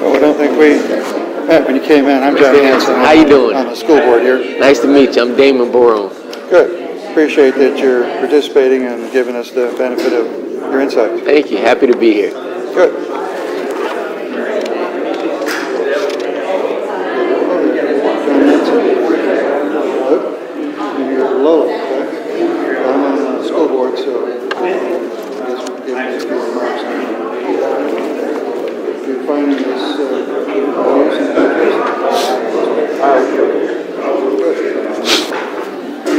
Well, I don't think we met when you came in. I'm John Hanson. How you doing? On the school board here. Nice to meet you. I'm Damon Barone. Good. Appreciate that you're participating and giving us the benefit of your insights. Thank you. Happy to be here. Good. Lola, okay? I'm on the school board, so I guess we'll give a few remarks. You're finding this use and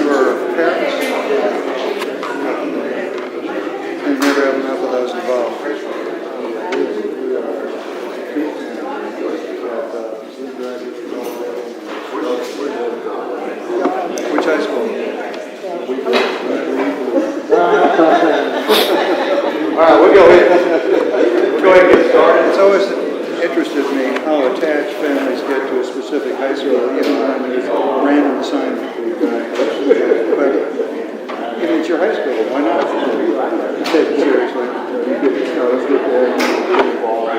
for parents, and never have enough of those involved. Which high school? All right, we'll go ahead and get started. It's always interested me how attached families get to a specific high school. You know, I mean, there's a random assignment for you guys. But if it's your high school, why not? You take it seriously. Let's get there and get involved.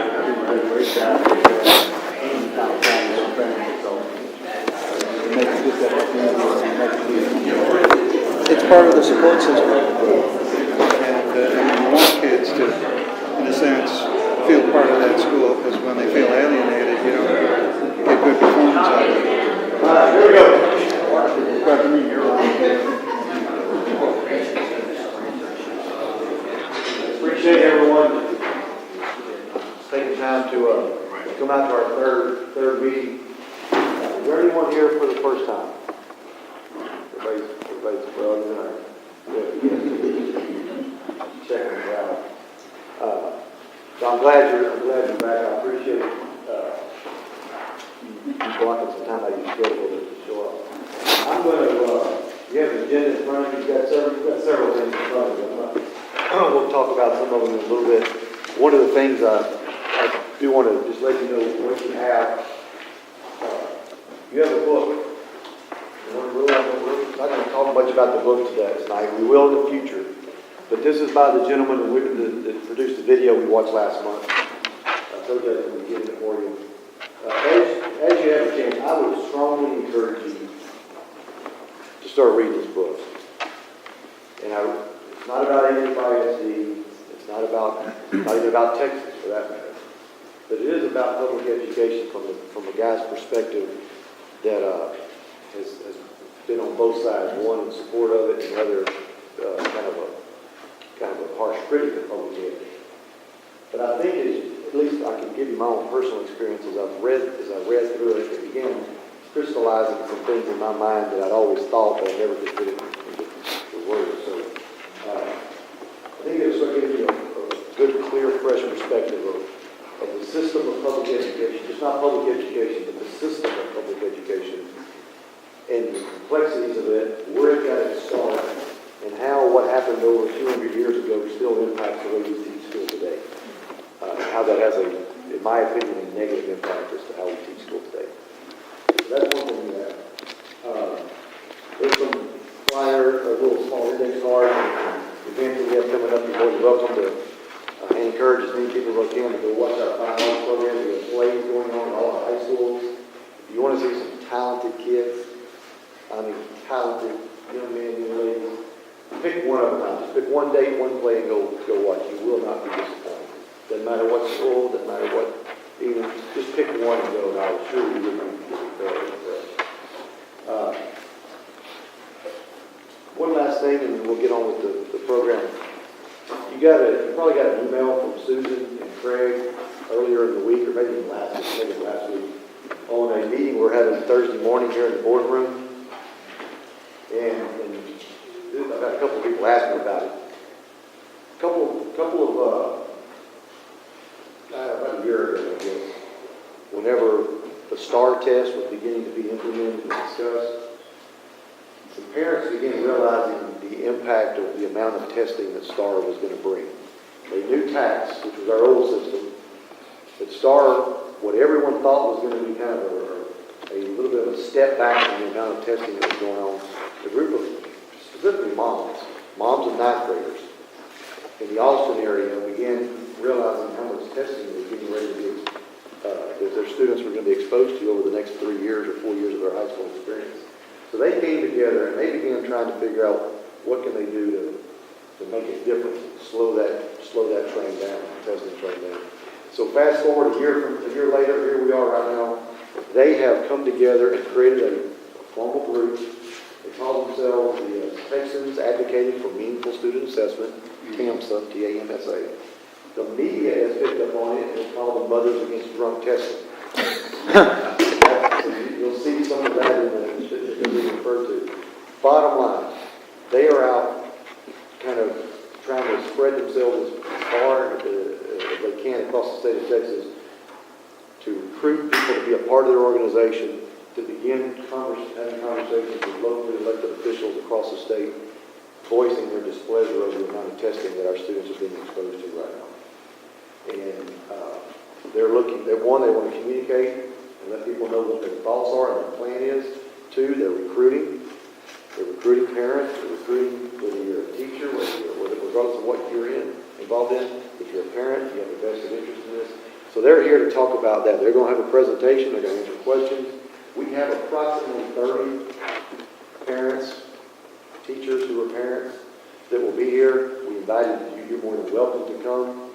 It's part of the support system, and you want kids to, in a sense, feel part of that school, because when they feel alienated, you don't get good performance out of it. All right, here we go. Glad to meet you. Appreciate everyone taking time to come out to our third meeting. Is there anyone here for the first time? Everybody's well in. Checking it out. So I'm glad you're back. I appreciate you blocking some time out of your schedule to show up. I'm going to. You have an agenda in front of you. You've got several things in front of you. We'll talk about some of them in a little bit. One of the things I do want to just let you know what you have. You have a book. We're not going to talk much about the book tonight. We will in the future. But this is by the gentleman that produced the video we watched last month. I told you I was going to get it for you. As you have a chance, I would strongly encourage you to start reading this book. And it's not about NFISD. It's not even about Texas for that matter. But it is about public education from a guy's perspective that has been on both sides. One in support of it, and the other kind of a harsh critic of public education. But I think at least I can give you my own personal experience as I read through it. It began crystallizing some things in my mind that I'd always thought, but I never could put it into words. So I think it'll start giving you a good, clear, fresh perspective of the system of public education. Just not public education, but the system of public education and the complexities of it, where it got its start, and how what happened over 200 years ago still impacts the way we teach school today. How that has in my opinion, a negative impact as to how we teach school today. So that's one thing we have. There's some flyer, a little small index card, and events that we have coming up. You're more than welcome to encourage as many people as I can to go watch our fine arts program. We have plays going on in all our high schools. If you want to see some talented kids, talented young men, young ladies, pick one of them. Just pick one date, one play, and go watch. You will not be disappointed. Doesn't matter what school, doesn't matter what, even just pick one and go, and I will assure you you'll be very impressed. One last thing, and then we'll get on with the program. You probably got an email from Susan and Craig earlier in the week, or maybe last week, on a meeting we're having Thursday morning here in the boardroom. And I've had a couple of people ask me about it. About a year ago, I guess, whenever the STAR test was beginning to be implemented and discussed, some parents began realizing the impact of the amount of testing that STAR was going to bring. They knew TAX, which was our old system, but STAR, what everyone thought was going to be kind of a little bit of a step back in the amount of testing that was going on. A group of specifically moms of ninth graders in the Austin area began realizing how much testing students were going to be exposed to over the next 3 years or 4 years of their high school experience. So they came together and they began trying to figure out what can they do to make it different, slow that train down, testing train down. So fast forward a year later, here we are right now. They have come together and created a formal group. They call themselves the Texans Advocating for Meaningful Student Assessment, TAMSA, T-A-M-S-A. The media has picked up on it and it's called the Mothers Against Drunk Testing. You'll see some of that in the being referred to. Bottom line, they are out kind of trying to spread themselves as far as they can across the state of Texas to recruit people to be a part of their organization, to begin having conversations with locally elected officials across the state, voicing their displeasure over the amount of testing that our students are being exposed to right now. And they want to communicate and let people know what their thoughts are and their plan is. 2, they're recruiting. They're recruiting parents. They're recruiting whether you're a teacher, regardless of what you're involved in. If you're a parent, you have a vested interest in this. So they're here to talk about that. They're going to have a presentation. They're going to answer questions. We have approximately 30 parents, teachers who are parents that will be here. We invited you. You're more than welcome to come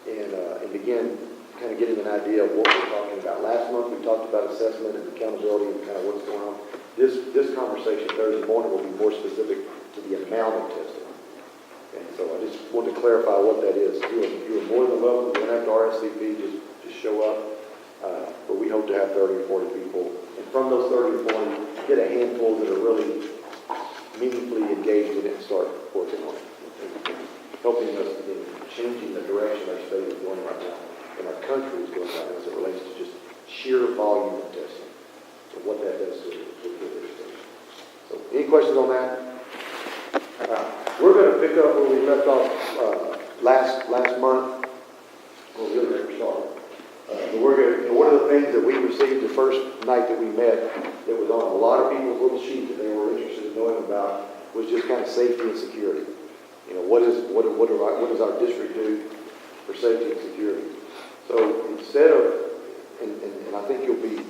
and begin kind of getting an idea of what we're talking about. Last month we talked about assessment and accountability and kind of what's going on. This conversation Thursday morning will be more specific to the amount of testing. And so I just wanted to clarify what that is. You are more than welcome. You don't have to RSVP, just show up. But we hope to have 30 or 40 people. And from those 30 or 40, get a handful that are really meaningfully engaged in it and start working on it. And helping us in changing the direction our state is going right now and our country is going right now as it relates to just sheer volume of testing and what that does to their state. So any questions on that? We're going to pick up where we left off last month. Well, really never started. But we're going to, one of the things that we received the first night that we met that was on a lot of people's little sheet that they were interested in knowing about was just kind of safety and security. You know, what does our district do for safety and security? So instead of, and I think you'll be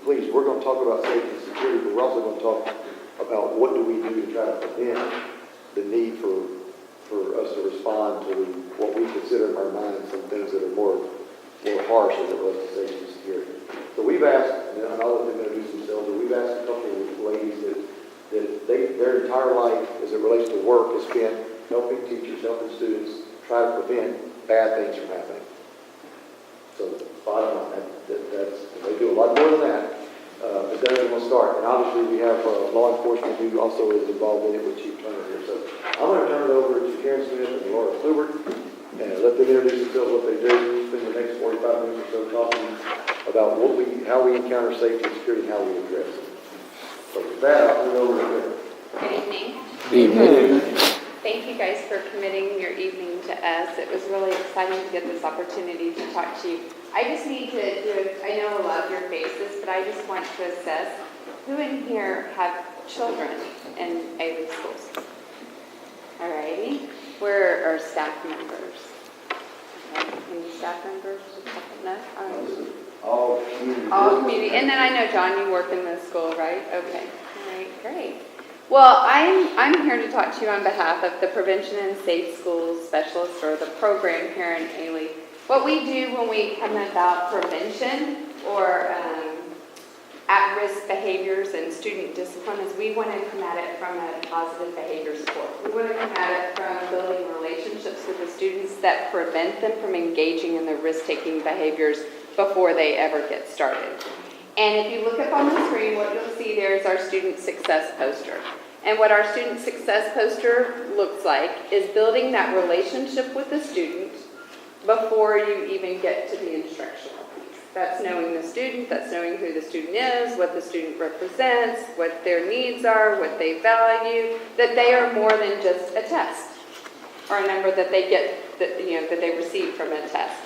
pleased, we're going to talk about safety and security, but we're also going to talk about what do we do to try to prevent the need for us to respond to what we consider in our minds some things that are more harsh as it relates to safety and security. So we've asked, and I'll let them introduce themselves, but we've asked a couple of ladies that their entire life as it relates to work is spent helping teachers, helping students try to prevent bad things from happening. So bottom line, they do a lot more than that. But then we'll start. And obviously we have law enforcement who also is involved in it with Chief Turner here. So I'm going to turn it over to Karen Smith and Laura Kluber and let them introduce themselves, what they do, spend the next 45 minutes or so talking about how we encounter safety and security and how we address it. So with that, I'll turn it over to Karen. Good evening. Good evening. Thank you guys for committing your evening to us. It was really exciting to get this opportunity to talk to you. I just need to I know a lot of your faces, but I just want to assess who in here have children in Alief schools. All righty. Where are staff members? Okay. Any staff members? No? All community. All community. And then I know, John, you work in the school, right? Okay. All right. Great. Well, I'm here to talk to you on behalf of the Prevention and Safe Schools Specialist, or the program here in Alief. What we do when we come about prevention or at-risk behaviors and student discipline is we want to come at it from a positive behavior support. We want to come at it from building relationships with the students that prevent them from engaging in the risk-taking behaviors before they ever get started. And if you look up on the screen, what you'll see there is our student success poster. And what our student success poster looks like is building that relationship with the student before you even get to the instructional piece. That's knowing the student, that's knowing who the student is, what the student represents, what their needs are, what they value, that they are more than just a test or a number that they get, that they receive from a test.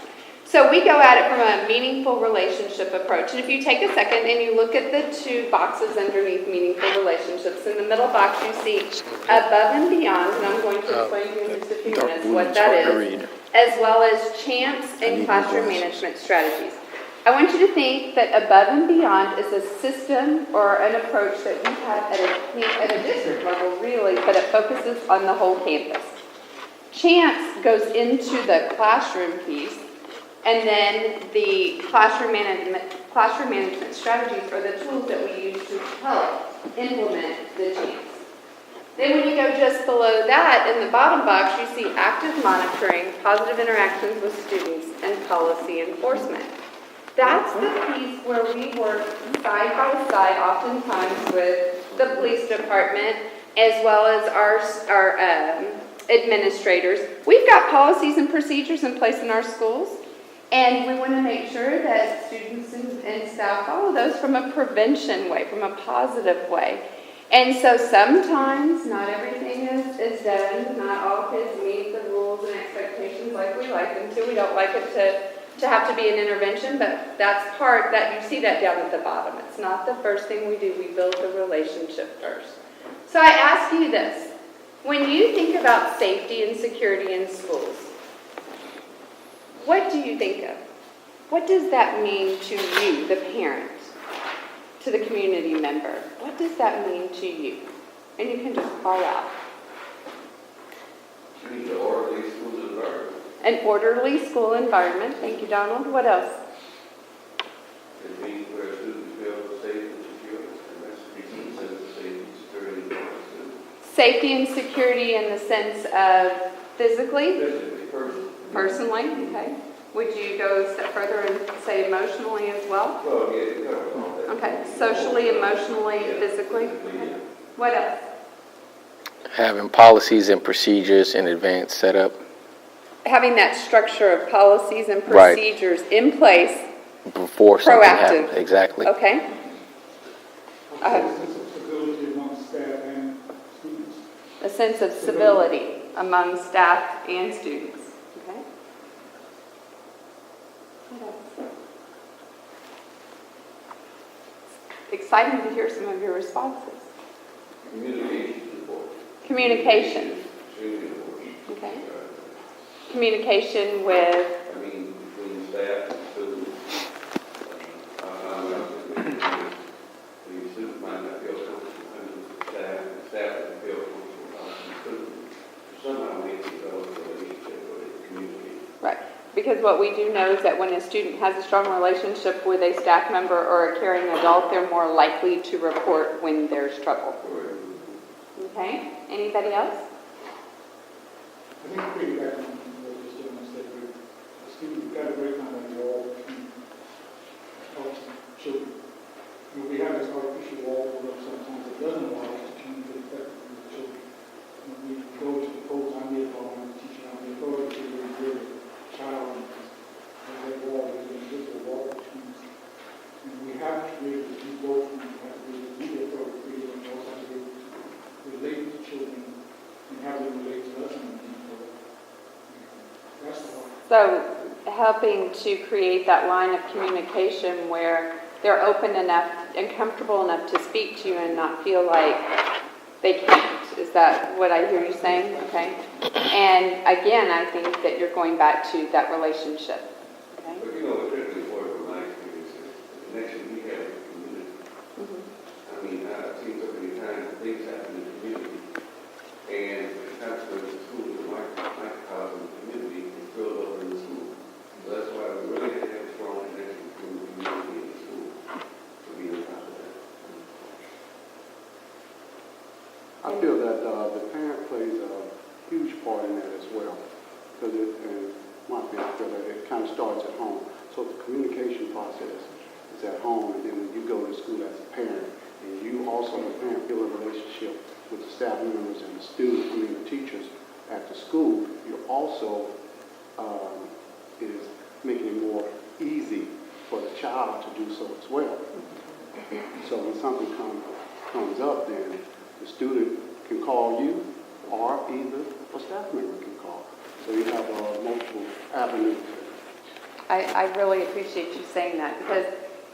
So we go at it from a meaningful relationship approach. And if you take a second and you look at the two boxes underneath meaningful relationships, in the middle box you see above and beyond, and I'm going to explain to you in just a few minutes what that is, as well as chance and classroom management strategies. I want you to think that above and beyond is a system or an approach that we have at a district level, really, but it focuses on the whole campus. Chance goes into the classroom piece, and then the classroom management strategies are the tools that we use to help implement the Chance. Then when you go just below that, in the bottom box, you see active monitoring, positive interactions with students, and policy enforcement. That's the piece where we work side by side, oftentimes with the police department, as well as our administrators. We've got policies and procedures in place in our schools, and we want to make sure that students and staff follow those from a prevention way, from a positive way. And so sometimes not everything is done. Not all kids meet the rules and expectations like we like them to. We don't like it to have to be an intervention, but that's part that you see that down at the bottom. It's not the first thing we do. We build the relationship first. So I ask you this. When you think about safety and security in schools, what do you think of? What does that mean to you, the parent, to the community member? What does that mean to you? And you can just call out. You mean the orderly school environment? An orderly school environment. Thank you, Donald. What else? It means where students feel safe and secure, and that's the key sense of safety and security for our students. Safety and security in the sense of physically? Physically, personally. Personally, okay. Would you go a step further and say emotionally as well? Well, yeah, you cover all that. Okay, socially, emotionally, physically. Yeah. What else? Having policies and procedures in advance set up Having that structure of policies and Right. procedures in place. before something Proactive. happens. Exactly. Okay. Stability among staff and students. A sense of civility among staff and students. Okay. What else? Exciting to hear some of your responses. Communication is important. Communication. Extremely important. Okay. Communication with, I mean, between staff and students. I found out that the students might not feel comfortable coming to staff, and staff doesn't feel comfortable talking to students. Somehow we can develop a relationship where they communicate. right. Because what we do know is that when a student has a strong relationship with a staff member or a caring adult, they're more likely to report when there's trouble. Okay? Anybody else? I think piggyback on what you're saying is that the students got a great time on the wall between adults and children. You know, we have this artificial wall put up sometimes that doesn't allow us to communicate effectively with children. When we go to the codes, I'm the adult, I'm the teacher, I'm the authority to really child and that wall is an invisible wall between us. And we have to be able to do both. We have to be able to be the authority figure and also have to be able to relate to children and have them relate to us in a deeper way. That's the whole. So helping to create that line of communication where they're open enough and comfortable enough to speak to you and not feel like they can't. Is that what I hear you saying? Okay. And again, I think that you're going back to that relationship. Okay. But you know, what's really important from my experience is the connection we have with the community. I mean, I've seen so many times that things happen in the community, and the consequence of school, the microcosm of the community is spilled over in the school. So that's why we really have to have a strong connection between the community and the school to be on top of that. I feel that the parent plays a huge part in that as well, because in my opinion, I feel that it kind of starts at home. So the communication process is at home, and then when you go to school as a parent, and you also, as a parent, build a relationship with the staff members and the students, the teachers at the school, you're also is making it more easy for the child to do so as well. So when something comes up, then the student can call you, or either a staff member can call. So you have multiple avenues. I really appreciate you saying that, because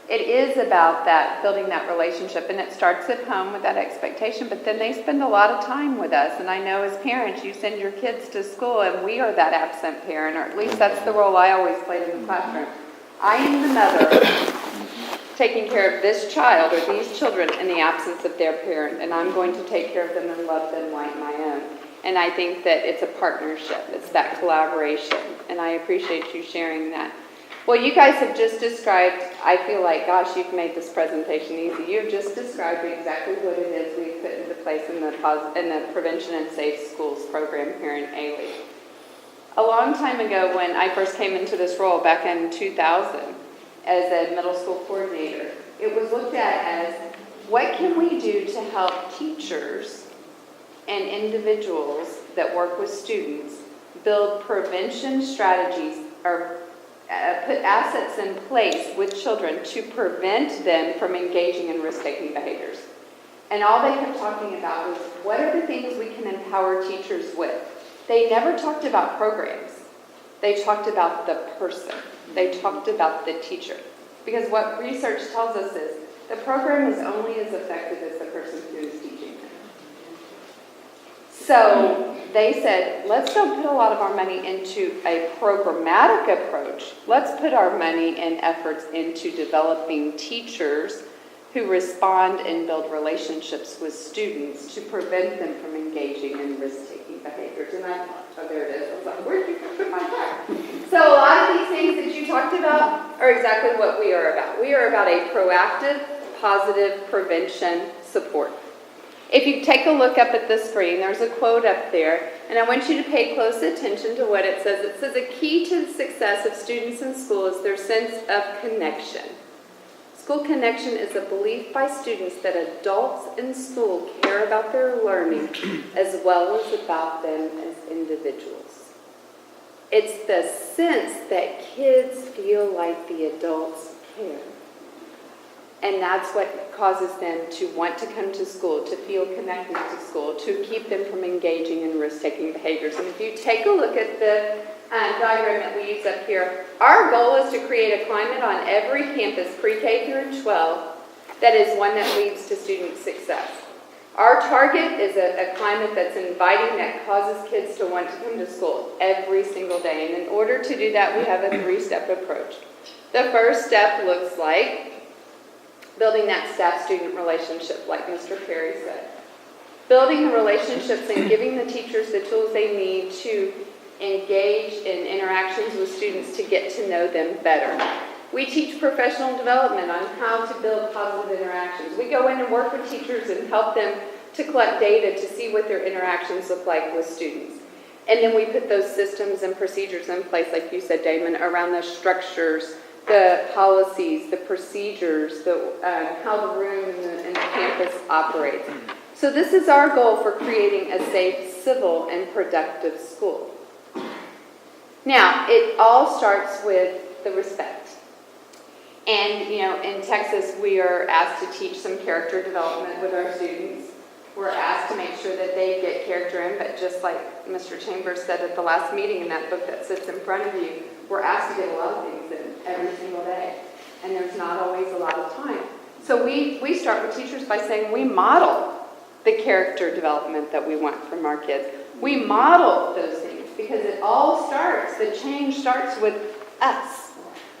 it is about that, building that relationship, and it starts at home with that expectation, but then they spend a lot of time with us. And I know as parents, you send your kids to school and we are that absent parent, or at least that's the role I always played in the classroom. I am the mother taking care of this child or these children in the absence of their parent, and I'm going to take care of them and love them like my own. And I think that it's a partnership. It's that collaboration, and I appreciate you sharing that. Well, you guys have just described, I feel like, gosh, you've made this presentation easy. You've just described exactly what it is we've put into place in the Prevention and Safe Schools program here in Alief. A long time ago, when I first came into this role back in 2000 as a middle school coordinator, it was looked at as, what can we do to help teachers and individuals that work with students build prevention strategies or put assets in place with children to prevent them from engaging in risk-taking behaviors. And all they kept talking about was, what are the things we can empower teachers with? They never talked about programs. They talked about the person. They talked about the teacher. Because what research tells us is, the program is only as effective as the person who is teaching it. So they said, let's don't put a lot of our money into a programmatic approach. Let's put our money and efforts into developing teachers who respond and build relationships with students to prevent them from engaging in risk-taking behaviors. And I thought, oh, there it is. I was like, where did you put my back? So a lot of these things that you talked about are exactly what we are about. We are about a proactive, positive prevention support. If you take a look up at the screen, there's a quote up there, and I want you to pay close attention to what it says. It says, a key to the success of students in school is their sense of connection. School connection is a belief by students that adults in school care about their learning as well as about them as individuals. It's the sense that kids feel like the adults care. And that's what causes them to want to come to school, to feel connected to school, to keep them from engaging in risk-taking behaviors. And if you take a look at the diagram that we use up here, our goal is to create a climate on every campus, pre-K through 12, that is one that leads to student success. Our target is a climate that's inviting, that causes kids to want to come to school every single day. And in order to do that, we have a 3-step approach. The first step looks like building that staff-student relationship, like Mr. Perry said. Building the relationships and giving the teachers the tools they need to engage in interactions with students to get to know them better. We teach professional development on how to build positive interactions. We go in and work with teachers and help them to collect data to see what their interactions look like with students. And then we put those systems and procedures in place, like you said, Damon, around the structures, the policies, the procedures, how the room and the campus operates. So this is our goal for creating a safe, civil, and productive school. Now, it all starts with the respect. And, in Texas, we are asked to teach some character development with our students. We're asked to make sure that they get character in, but just like Mr. Chambers said at the last meeting in that book that sits in front of you, we're asked to get a lot of things in every single day. And there's not always a lot of time. So we start with teachers by saying we model the character development that we want from our kids. We model those things because it all starts, the change starts with us.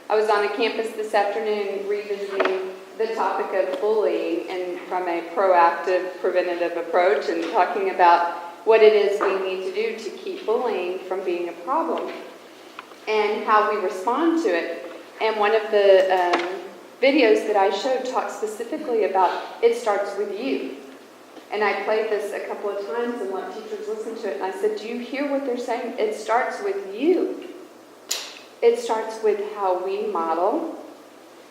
I was on a campus this afternoon revisiting the topic of bullying and from a proactive, preventative approach and talking about what it is we need to do to keep bullying from being a problem and how we respond to it. And one of the videos that I showed talked specifically about it starts with you. And I played this a couple of times and let teachers listen to it. And I said, do you hear what they're saying? It starts with you. It starts with how we model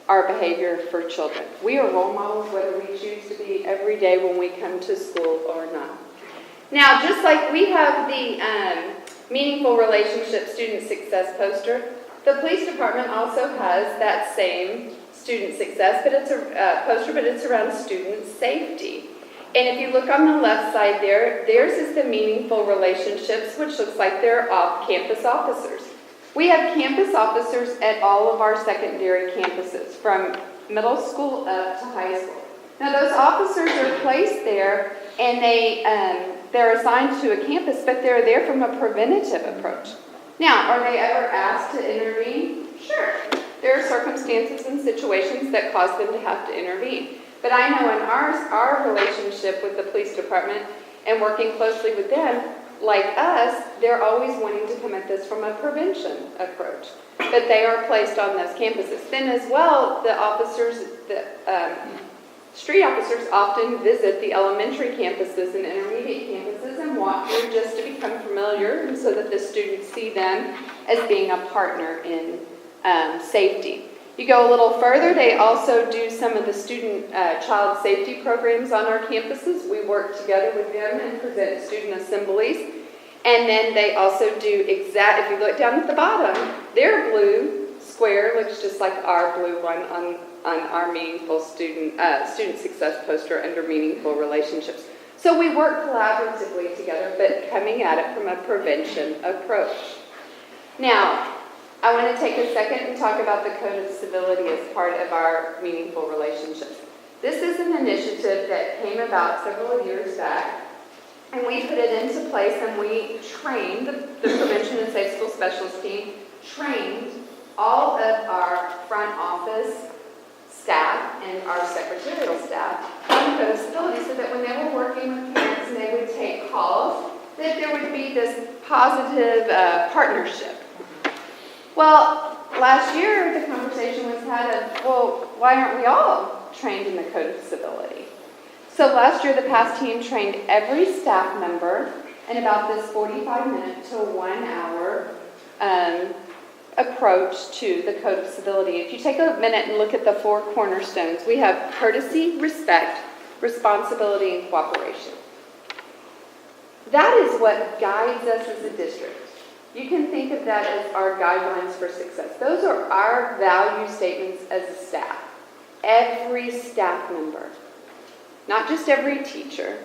our behavior for children. We are role models whether we choose to be every day when we come to school or not. Now, just like we have the Meaningful Relationship Student Success poster, the police department also has that same student success, but it's a poster, but it's around student safety. And if you look on the left side there, theirs is the Meaningful Relationships, which looks like they're off-campus officers. We have campus officers at all of our secondary campuses, from middle school up to high school. Now, those officers are placed there, and they're assigned to a campus, but they're there from a preventative approach. Now, are they ever asked to intervene? Sure. there are circumstances and situations that cause them to have to intervene. But I know in our relationship with the police department and working closely with them, like us, they're always wanting to come at this from a prevention approach. But they are placed on those campuses. Then as well, the officers, street officers often visit the elementary campuses and intermediate campuses and walk through just to become familiar and so that the students see them as being a partner in safety. You go a little further, they also do some of the student child safety programs on our campuses. We work together with them and present student assemblies. And then they also do if you look down at the bottom, their blue square looks just like our blue one on our meaningful student success poster under meaningful relationships. So we work collaboratively together, but coming at it from a prevention approach. Now, I want to take a second and talk about the Code of Civility as part of our meaningful relationships. This is an initiative that came about several years back, and we put it into place, and we trained, the Prevention and Safe School Specialist team trained all of our front office staff and our secretarial staff on the Code of Civility so that when they were working with parents and they would take calls, that there would be this positive partnership. Well, last year the conversation was had of, well, why aren't we all trained in the Code of Civility? So last year the PASS team trained every staff member in about this 45-minute to 1 hour approach to the Code of Civility. If you take a minute and look at the 4 cornerstones, we have courtesy, respect, responsibility, and cooperation. That is what guides us as a district. You can think of that as our guidelines for success. Those are our value statements as a staff. Every staff member, not just every teacher,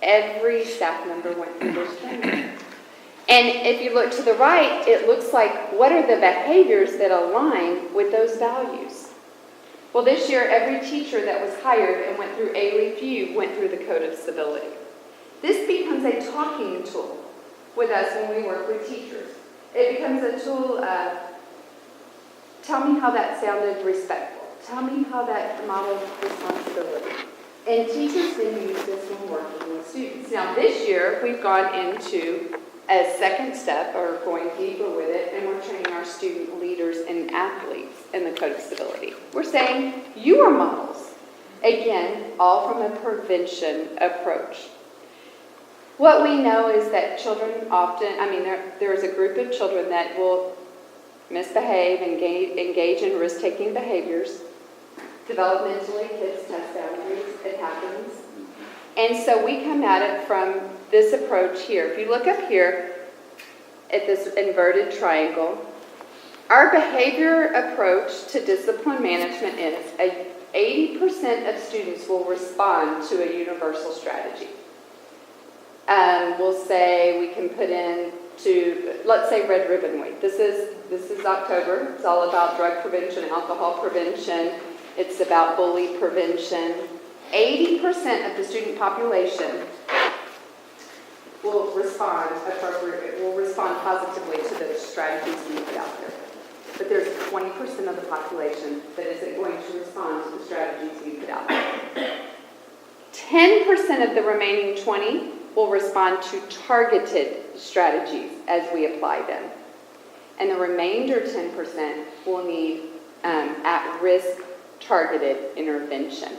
every staff member went through this training. And if you look to the right, it looks like what are the behaviors that align with those values? Well, this year, every teacher that was hired and went through Alief went through the Code of Civility. This becomes a talking tool with us when we work with teachers. It becomes a tool of, tell me how that sounded respectful. Tell me how that modeled responsibility. And teachers then use this when working with students. Now this year, we've gone into a second step, or going deeper with it, and we're training our student leaders and athletes in the Code of Civility. We're saying, you are models. Again, all from a prevention approach. What we know is that children often, there is a group of children that will misbehave, engage in risk-taking behaviors. Developmentally, kids test boundaries. It happens. And so we come at it from this approach here. If you look up here at this inverted triangle, our behavior approach to discipline management is 80% of students will respond to a universal strategy. We'll say we can put in let's say Red Ribbon Week. This is October. It's all about drug prevention, alcohol prevention. It's about bully prevention. 80% of the student population will respond positively to the strategies we put out there. But there's 20% of the population that isn't going to respond to the strategies we put out there. 10% of the remaining 20 will respond to targeted strategies as we apply them. And the remainder 10% will need at-risk targeted intervention.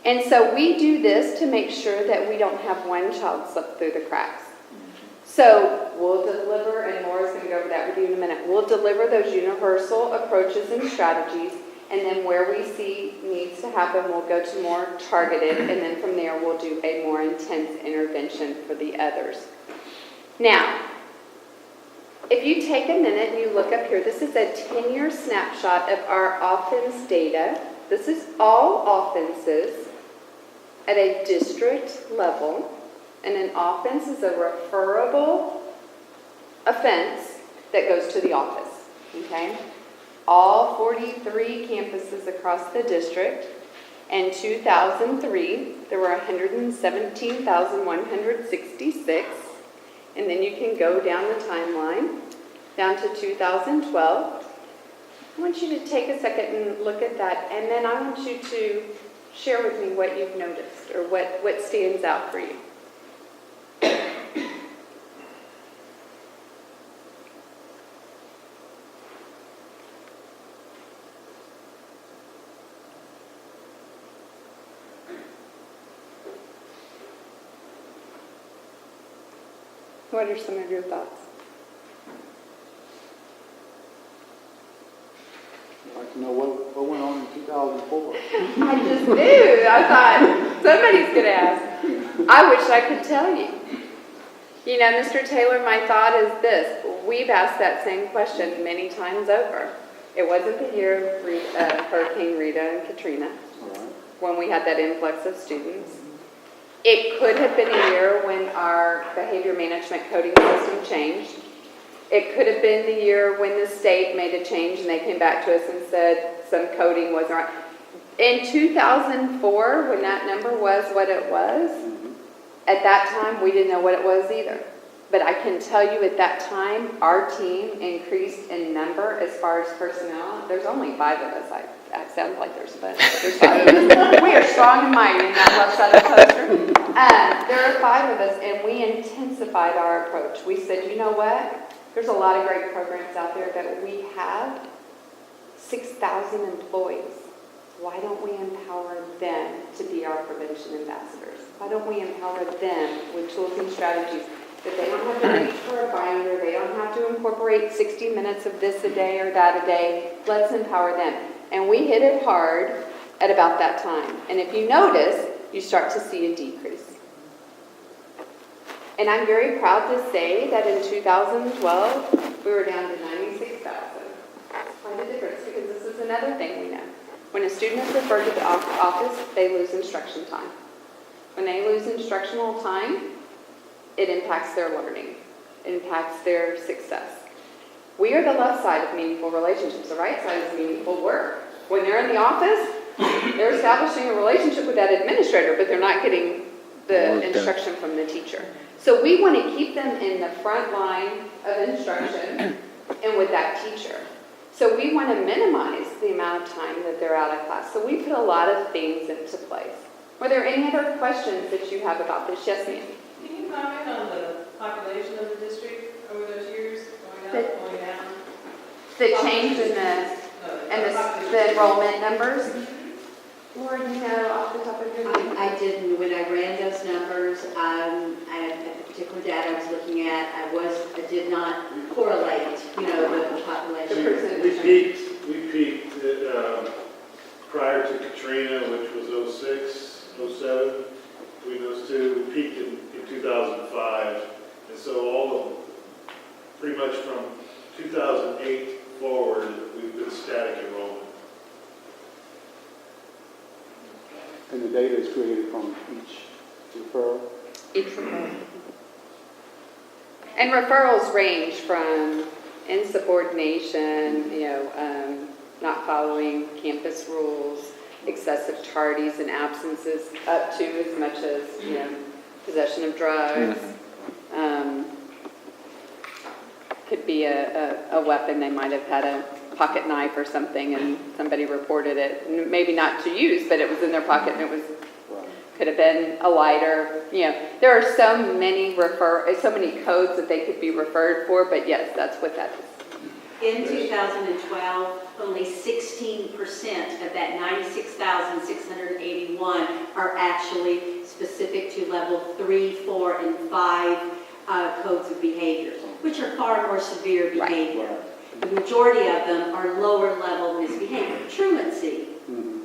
And so we do this to make sure that we don't have one child slip through the cracks. So we'll deliver, and Laura's going to go over that with you in a minute, we'll deliver those universal approaches and strategies, and then where we see needs to happen, we'll go to more targeted, and then from there we'll do a more intense intervention for the others. Now, if you take a minute and you look up here, this is a 10-year snapshot of our offense data. This is all offenses at a district level, and an offense is a referable offense that goes to the office, okay? All 43 campuses across the district. In 2003, there were 117,166, and then you can go down the timeline, down to 2012. I want you to take a second and look at that, and then I want you to share with me what you've noticed or what stands out for you. What are some of your thoughts? I'd like to know what went on in 2004. I just knew. I thought somebody's going to ask. I wish I could tell you. You know, Mr. Taylor, my thought is this. We've asked that same question many times over. It wasn't the year of Hurricane Rita and Katrina All right. when we had that influx of students. It could have been a year when our behavior management coding system changed. It could have been the year when the state made a change and they came back to us and said some coding wasn't right. In 2004, when that number was what it was, at that time we didn't know what it was either. But I can tell you at that time, our team increased in number as far as personnel. There's only 5 of us. I sound like there's a bunch, but there's 5 of us. We are strong and mighty in that left side of the poster. There are 5 of us, and we intensified our approach. We said, you know what? There's a lot of great programs out there that we have 6,000 employees. Why don't we empower them to be our prevention ambassadors? Why don't we empower them with tools and strategies that they don't have to reach for a binder, they don't have to incorporate 60 minutes of this a day or that a day. Let's empower them. And we hit it hard at about that time. And if you notice, you start to see a decrease. And I'm very proud to say that in 2012, we were down to 96,000. That's quite a difference because this is another thing we know. When a student is referred to the office, they lose instruction time. When they lose instructional time, it impacts their learning, it impacts their success. We are the left side of meaningful relationships. The right side is meaningful work. When they're in the office, they're establishing a relationship with that administrator, but they're not getting the instruction from the teacher. So we want to keep them in the front line of instruction and with that teacher. So we want to minimize the amount of time that they're out of class. So we put a lot of things into place. Were there any other questions that you have about this? Yes, ma'am. Can you comment on the population of the district over those years, going up, going down? The change in the enrollment numbers? Laura, do you know off the top of your head? I didn't. When I ran those numbers, the particular data I was looking at, I did not correlate, with the population. We peaked prior to Katrina, which was 06, 07. Between those two, we peaked in 2005. And so pretty much from 2008 forward, we've been static enrollment. And the data is created from each referral? Each referral. And referrals range from insubordination, not following campus rules, excessive tardies and absences, up to as much as, possession of drugs. Could be a weapon. They might have had a pocket knife or something and somebody reported it. Maybe not to use, but it was in their pocket and it was could have been a lighter. There are so many codes that they could be referred for, but yes, that's what that is. In 2012, only 16% of that 96,681 are actually specific to level 3, 4, and 5 codes of behavior, which are far more severe behavior. Right. The majority of them are lower level misbehavior, truancy,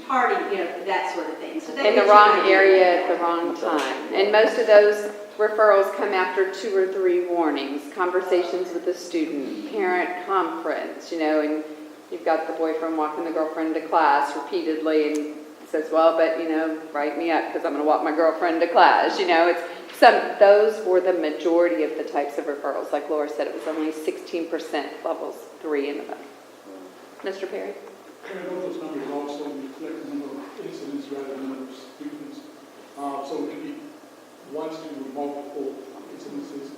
tardy, that sort of thing. So in the wrong area at the wrong time. And most of those referrals come after 2 or 3 warnings, conversations with the student, parent conference, and you've got the boyfriend walking the girlfriend to class repeatedly and says, well, but, write me up because I'm going to walk my girlfriend to class. Those were the majority of the types of referrals. Like Laura said, it was only 16% levels 3 and above. Mr. Perry? And I know those numbers also reflect the number of incidents rather than the number of students. So it could be one student with multiple incidences,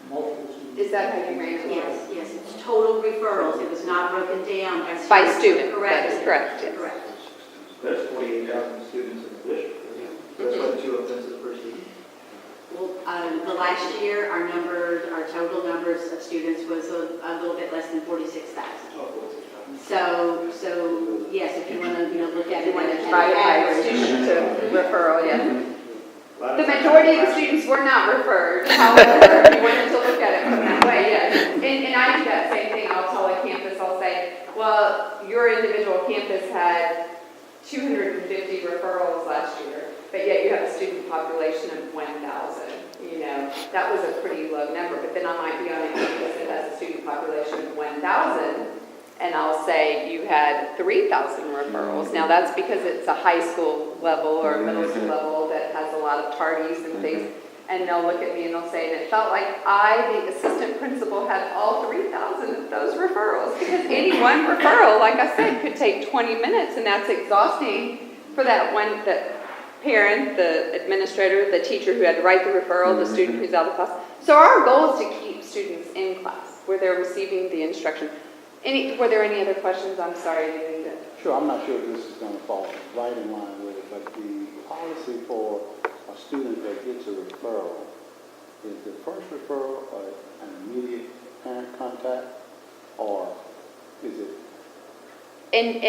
multiple students. Is that how you ran it? Yes, yes, it's total referrals. It was not broken down as. By student, Correct. that is correct, yes. Correct. There's 48,000 students in the district. That's like 2 offenses per student. Well, the last year, our total numbers of students was a little bit less than 46,000. So yes, if you want to, look at it. You want to divide by student to referral, yes. The majority of the students were not referred, however, if you wanted to look at it from that way, yes. And I do that same thing. I'll tell a campus, I'll say, well, your individual campus had 250 referrals last year, but yet you have a student population of 1,000. That was a pretty low number, but then I might be on a campus that has a student population of 1,000, and I'll say you had 3,000 referrals. Now that's because it's a high school level or a middle school level that has a lot of tardies and things, and they'll look at me and they'll say, and it felt like the assistant principal, had all 3,000 of those referrals, because any one referral, like I said, could take 20 minutes, and that's exhausting for that one, the parent, the administrator, the teacher who had to write the referral, the student who's out of class. So our goal is to keep students in class where they're receiving the instruction. Were there any other questions? I'm sorry, I didn't mean to. Sure, I'm not sure if this is going to fall right in line with it, but the policy for a student that gets a referral, is the first referral an immediate parent contact, or is it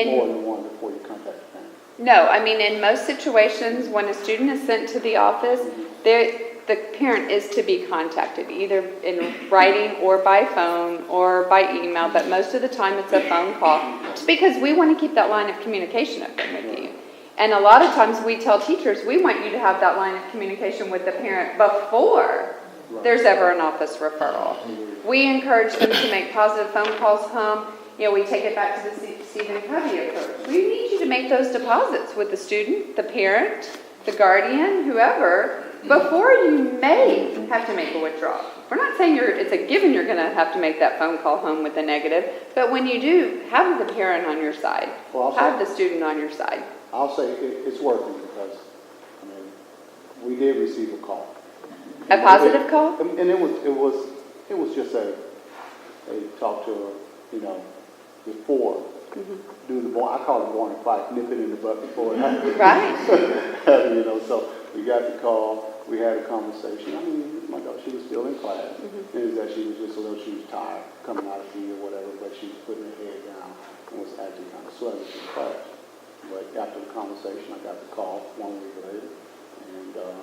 more than one before you contact the parent? No, I mean, in most situations, when a student is sent to the office, the parent is to be contacted, either in writing or by phone or by email, but most of the time it's a phone call. It's because we want to keep that line of communication open with you. And a lot of times we tell teachers, we want you to have that line of communication with the parent before there's ever an office referral. We encourage them to make positive phone calls home. We take it back to the Stephen Covey approach. We need you to make those deposits with the student, the parent, the guardian, whoever, before you may have to make a withdrawal. We're not saying it's a given you're going to have to make that phone call home with a negative, but when you do, have the parent on your side. Have the student on your side. I'll say it's working because, we did receive a call. A positive call? And it was just a talk to her, before. Do the born, I call it born and fight, nip it in the butt before it happens. Right. So we got the call, we had a conversation. My God, she was still in class. It was that she was just she was tired coming out of the or whatever, but she was putting her head down and was acting kind of sluggish in class. But after the conversation, I got the call 1 week later, and the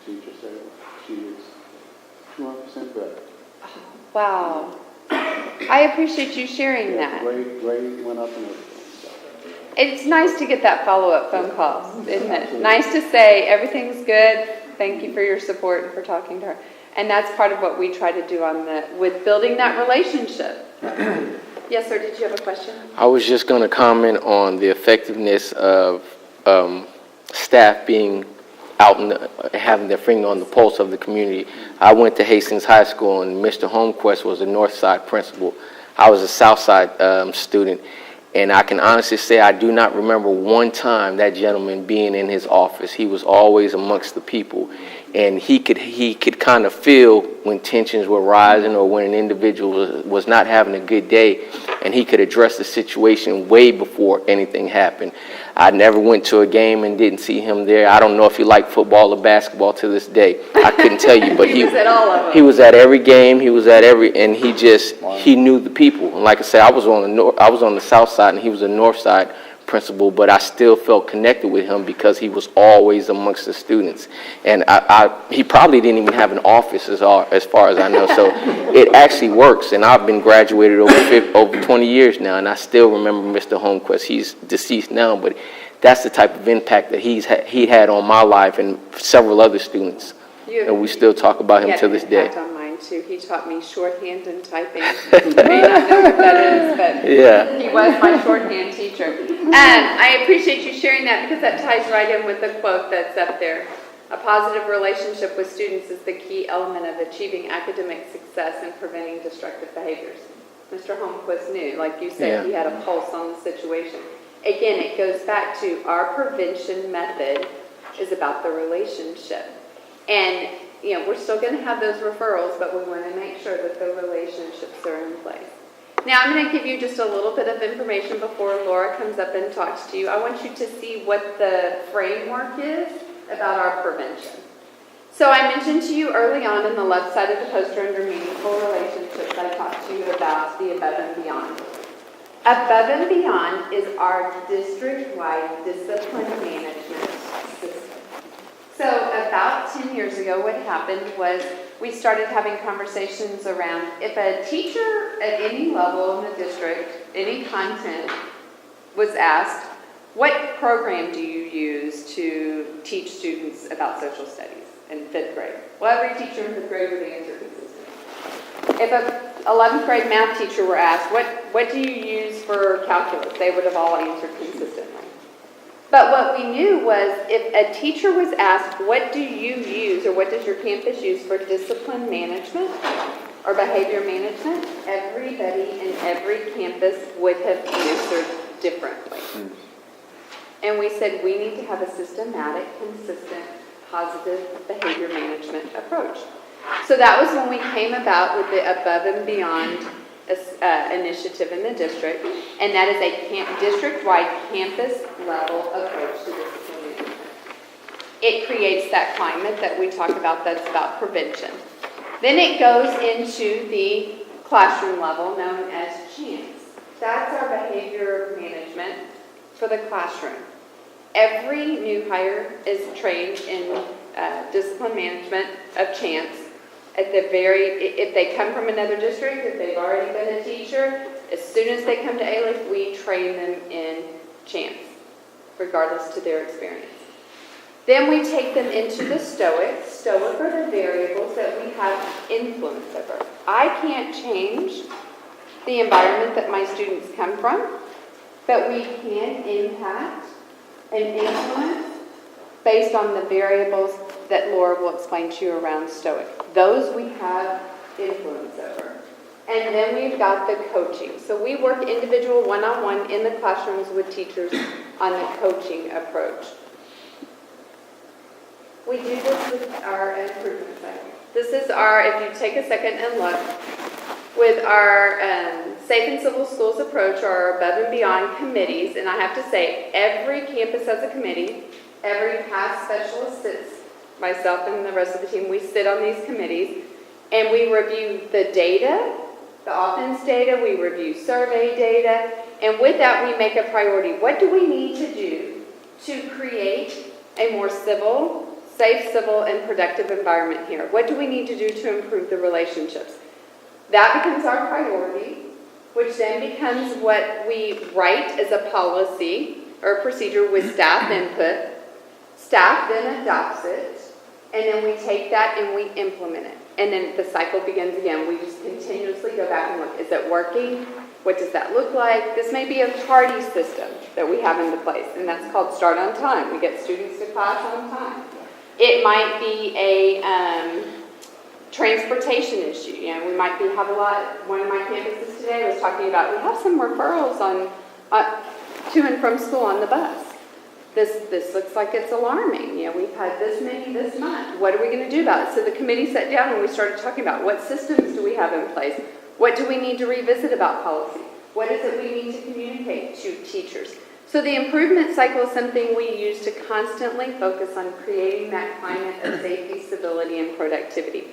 teacher said she is 200% better. Wow. I appreciate you sharing that. Grade went up and everything. It's nice to get that follow-up phone call, isn't it? Nice to say, everything's good, thank you for your support and for talking to her. And that's part of what we try to do with building that relationship. Yes, sir, did you have a question? I was just going to comment on the effectiveness of staff being out and having their finger on the pulse of the community. I went to Hastings High School, and Mr. Holmquist was a North Side principal. I was a South Side student, and I can honestly say I do not remember one time that gentleman being in his office. He was always amongst the people, and he could kind of feel when tensions were rising or when an individual was not having a good day, and he could address the situation way before anything happened. I never went to a game and didn't see him there. I don't know if he liked football or basketball to this day. I couldn't tell you, but he was at all of them. He was at every game. He was at and he knew the people. And like I said, I was on the South Side and he was a North Side principal, but I still felt connected with him because he was always amongst the students. And he probably didn't even have an office as far as I know. So it actually works. And I've been graduated over 20 years now, and I still remember Mr. Holmquist. He's deceased now, but that's the type of impact that he had on my life and several other students. And we still talk about him to this day. On mine too. He taught me shorthand and typing. You may not know what that is, but yeah. He was my shorthand teacher. And I appreciate you sharing that because that ties right in with the quote that's up there. A positive relationship with students is the key element of achieving academic success and preventing destructive behaviors. Mr. Holmquist knew, like you said, He had a pulse on the situation. Again, it goes back to our prevention method is about the relationship. And we're still going to have those referrals, but we want to make sure that the relationships are in place. Now, I'm going to give you just a little bit of information before Laura comes up and talks to you. I want you to see what the framework is about our prevention. So I mentioned to you early on in the left side of the poster under meaningful relationships, I talked to you about the above and beyond. Above and beyond is our district-wide discipline management system. So about 10 years ago, what happened was we started having conversations around if a teacher at any level in the district, any content was asked, what program do you use to teach students about social studies in 5th grade? Well, every teacher in 5th grade would answer consistently. If a 11th grade math teacher were asked, what do you use for calculus? They would have all answered consistently. But what we knew was if a teacher was asked, what do you use or what does your campus use for discipline management or behavior management, everybody in every campus would have answered differently. And we said we need to have a systematic, consistent, positive behavior management approach. So that was when we came about with the Above and Beyond initiative in the district, and that is a district-wide campus-level approach to discipline management. It creates that climate that we talk about that's about prevention. Then it goes into the classroom level known as chance. That's our behavior management for the classroom. Every new hire is trained in discipline management of chance. If they come from another district, if they've already been a teacher, as soon as they come to Alief, we train them in chance, regardless to their experience. Then we take them into the Stoic. Stoic are the variables that we have influence over. I can't change the environment that my students come from, but we can impact and influence based on the variables that Laura will explain to you around Stoic. Those we have influence over. And then we've got the coaching. So we work individual one-on-one in the classrooms with teachers on the coaching approach. We do this with our improvement cycle. This is our, if you take a second and look, with our Safe and Civil Schools approach, our Above and Beyond committees, and I have to say, every campus has a committee, every past specialist sits, myself and the rest of the team, we sit on these committees, and we review the data, the offense data, we review survey data, and with that we make a priority. What do we need to do to create a more safe, civil, and productive environment here? What do we need to do to improve the relationships? That becomes our priority, which then becomes what we write as a policy or a procedure with staff input. Staff then adopts it, and then we take that and we implement it. And then the cycle begins again. We just continuously go back and look, is it working? What does that look like? This may be a tardy system that we have into place, and that's called start on time. We get students to class on time. It might be a transportation issue. We might have a lot. One of my campuses today was talking about we have some referrals on to and from school on the bus. This looks like it's alarming. We've had this many this month. What are we going to do about it? So the committee sat down and we started talking about what systems do we have in place? What do we need to revisit about policy? What is it we need to communicate to teachers? So the improvement cycle is something we use to constantly focus on creating that climate of safety, civility, and productivity.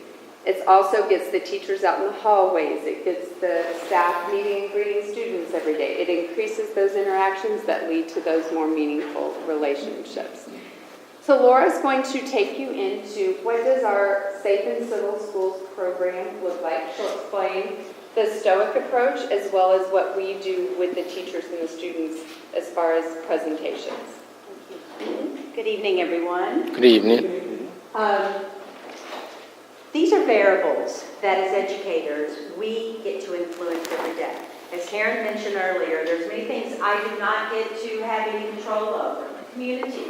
It also gets the teachers out in the hallways. It gets the staff meeting and greeting students every day. It increases those interactions that lead to those more meaningful relationships. So Laura's going to take you into what does our Safe and Civil Schools program look like. She'll explain the Stoic approach as well as what we do with the teachers and the students as far as presentations. Good evening, everyone. Good evening. These are variables that as educators we get to influence every day. As Karen mentioned earlier, there's many things I do not get to have any control over. Community,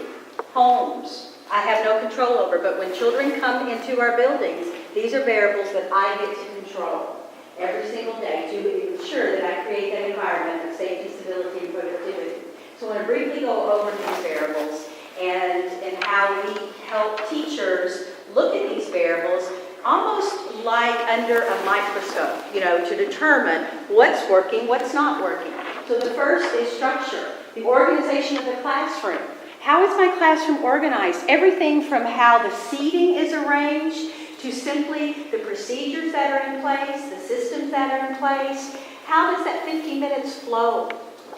homes, I have no control over, but when children come into our buildings, these are variables that I get to control every single day to ensure that I create that environment of safety, civility, and productivity. So I want to briefly go over these variables and how we help teachers look at these variables almost like under a microscope, to determine what's working, what's not working. So the first is structure, the organization of the classroom. How is my classroom organized? Everything from how the seating is arranged to simply the procedures that are in place, the systems that are in place. How does that 15 minutes flow?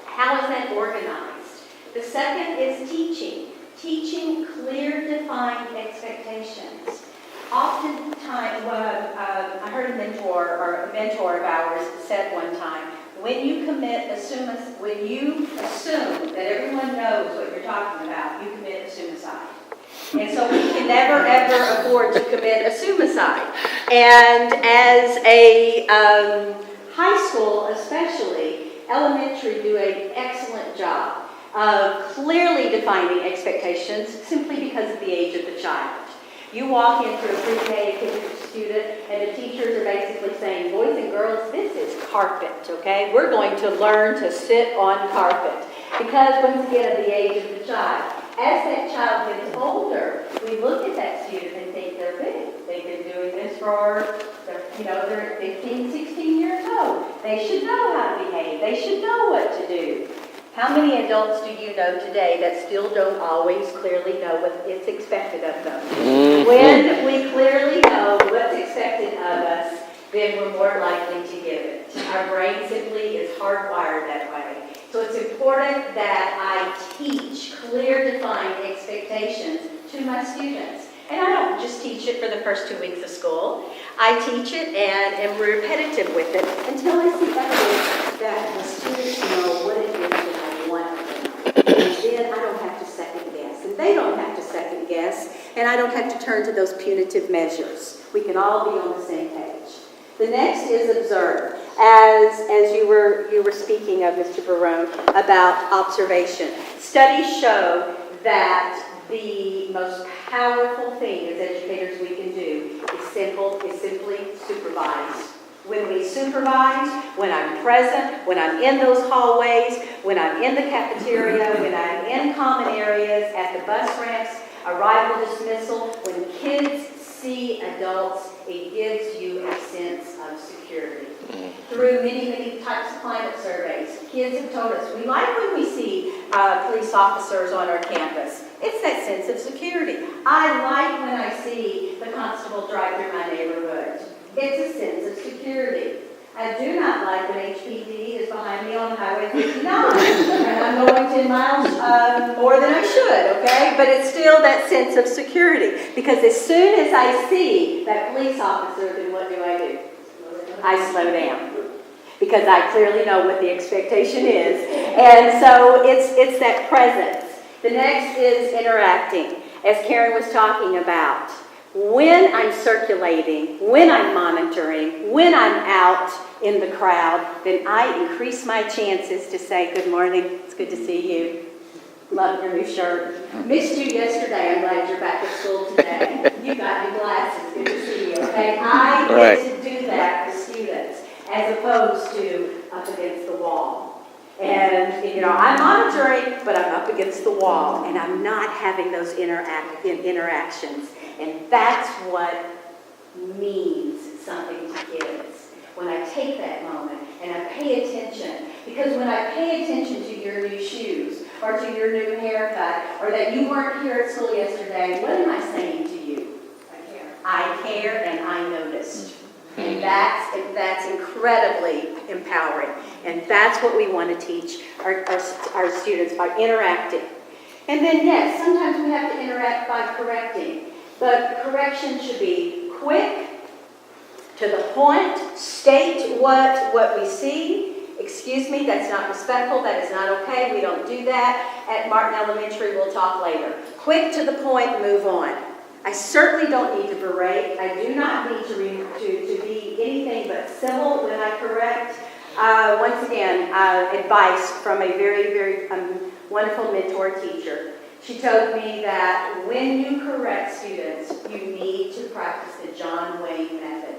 How is that organized? The second is teaching. Teaching clear, defined expectations. Oftentimes, I heard a mentor of ours said one time, when you assume that everyone knows what you're talking about, you commit a suicide. And so we can never, ever afford to commit a suicide. And as a high school especially, elementary do an excellent job of clearly defining expectations simply because of the age of the child. You walk into a pre-K student and the teachers are basically saying, boys and girls, this is carpet, okay? We're going to learn to sit on carpet. Because once again of the age of the child. As that child gets older, we look at that student and think they're big. They've been doing this for, they're 15, 16 years old. They should know how to behave. They should know what to do. How many adults do you know today that still don't always clearly know what is expected of them? Mm-hmm. When we clearly know what's expected of us, then we're more likely to give it. Our brain simply is hardwired that way. So it's important that I teach clear, defined expectations to my students. And I don't just teach it for the first 2 weeks of school. I teach it and am repetitive with it until I see evidence that the students know what it is that I want them. And then I don't have to second guess. And they don't have to second guess. And I don't have to turn to those punitive measures. We can all be on the same page. The next is observe. As you were speaking of, Mr. Barone, about observation. Studies show that the most powerful thing as educators we can do is simply supervise. When we supervise, when I'm present, when I'm in those hallways, when I'm in the cafeteria, when I'm in common areas, at the bus ramps, arrival dismissal, when kids see adults, it gives you a sense of security. Through many, many types of climate surveys, kids have told us, we like when we see police officers on our campus. It's that sense of security. I like when I see the constable drive through my neighborhood. It's a sense of security. I do not like when HPD is behind me on Highway 59, and I'm going 10 miles more than I should, okay? But it's still that sense of security, because as soon as I see that police officer, then what do? I slow down, because I clearly know what the expectation is. And so it's that presence. The next is interacting, as Karen was talking about. When I'm circulating, when I'm monitoring, when I'm out in the crowd, then I increase my chances to say, good morning, it's good to see you. Love your new shirt. Missed you yesterday, I'm glad you're back at school today. You got new glasses, good to see you, okay? I get to do that for students, as opposed to up against the wall. And, I'm monitoring, but I'm up against the wall, and I'm not having those interactions. And that's what means something to kids. When I take that moment and I pay attention, because when I pay attention to your new shoes or to your new haircut or that you weren't here at school yesterday, what am I saying to you? I care and I noticed. And that's incredibly empowering. And that's what we want to teach our students by interacting. And then, yes, sometimes we have to interact by correcting. But correction should be quick, to the point, state what we see. Excuse me, that's not respectful, that is not okay, we don't do that. At Martin Elementary, we'll talk later. Quick, to the point, move on. I certainly don't need to berate. I do not need to be anything but civil when I correct. Once again, advice from a very, very wonderful mentor teacher. She told me that when you correct students, you need to practice the John Wayne method.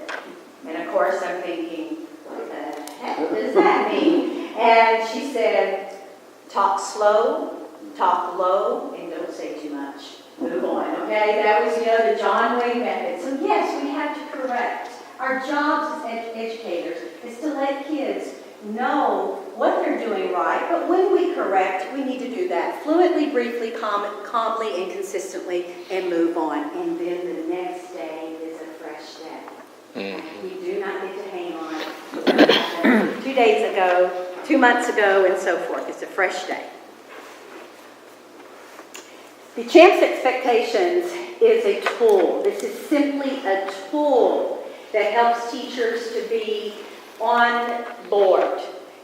And of course, I'm thinking, what the heck does that mean? And she said, talk slow, talk low, and don't say too much. Move on, okay? That was, the John Wayne method. So yes, we have to correct. Our jobs as educators is to let kids know what they're doing right, but when we correct, we need to do that fluently, briefly, calmly, and consistently, and move on. And then the next day is a fresh day. We do not get to hang on 2 days ago, 2 months ago, and so forth. It's a fresh day. The Champs Expectations is a tool. This is simply a tool that helps teachers to be on board,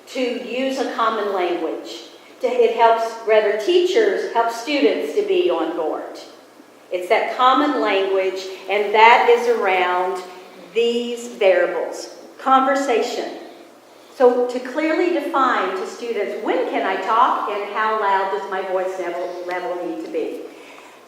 to use a common language. It helps, rather, teachers help students to be on board. It's that common language, and that is around these variables. Conversation. So to clearly define to students, when can I talk and how loud does my voice level need to be?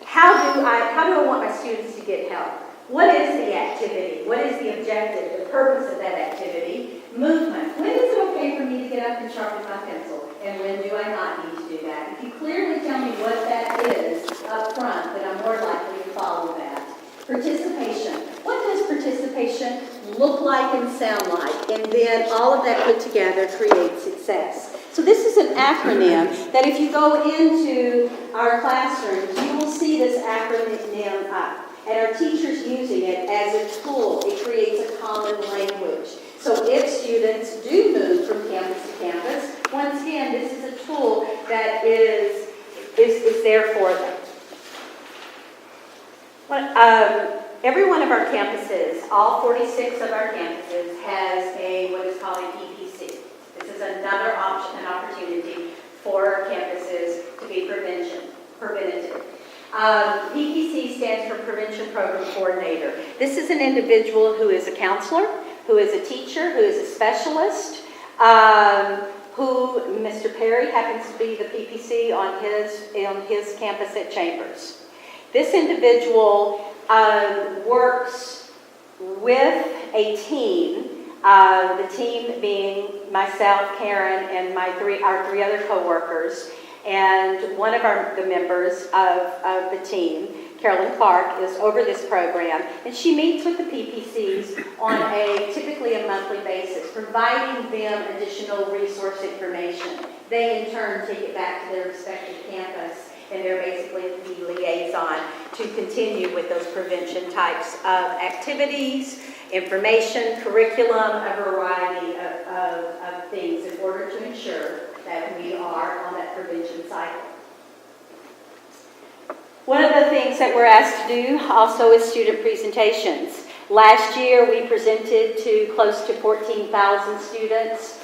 How do I want my students to get help? What is the activity? What is the objective, the purpose of that activity? Movement. When is it okay for me to get up and sharpen my pencil? And when do I not need to do that? If you clearly tell me what that is up front, then I'm more likely to follow that. Participation. What does participation look like and sound like? And then all of that put together creates success. So this is an acronym that if you go into our classrooms, you will see this acronym up. And our teachers using it as a tool. It creates a common language. So if students do move from campus to campus, once again, this is a tool that is there for them. Every one of our campuses, all 46 of our campuses, has what is called a PPC. This is another option and opportunity for our campuses to be preventative. PPC stands for Prevention Program Coordinator. This is an individual who is a counselor, who is a teacher, who is a specialist, who Mr. Perry happens to be the PPC on his campus at Chambers. This individual works with a team, the team being myself, Karen, and our three other co-workers, and one of the members of the team, Carolyn Clark, is over this program, and she meets with the PPCs on typically a monthly basis, providing them additional resource information. They, in turn, take it back to their respective campus, and they're basically the liaison to continue with those prevention types of activities, information, curriculum, a variety of things in order to ensure that we are on that prevention cycle. One of the things that we're asked to do also is student presentations. Last year we presented to close to 14,000 students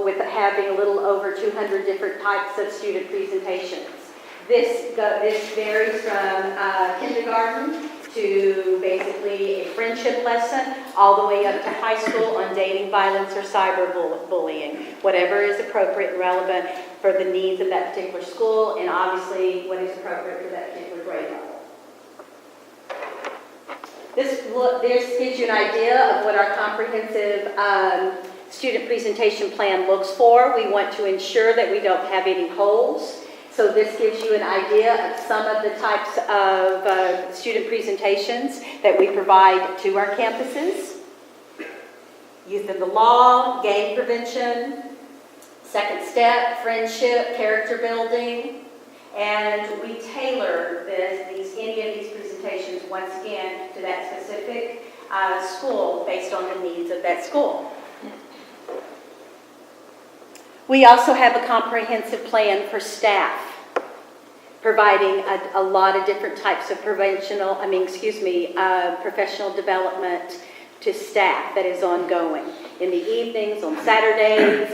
with having a little over 200 different types of student presentations. This varies from kindergarten to basically a friendship lesson, all the way up to high school on dating, violence, or cyberbullying, whatever is appropriate and relevant for the needs of that particular school, and obviously what is appropriate for that particular grade level. This gives you an idea of what our comprehensive student presentation plan looks for. We want to ensure that we don't have any holes. So this gives you an idea of some of the types of student presentations that we provide to our campuses. Youth and the law, gang prevention, second step, friendship, character building, and we tailor any of these presentations once again to that specific school based on the needs of that school. We also have a comprehensive plan for staff, providing a lot of different types of professional development to staff that is ongoing. In the evenings, on Saturdays,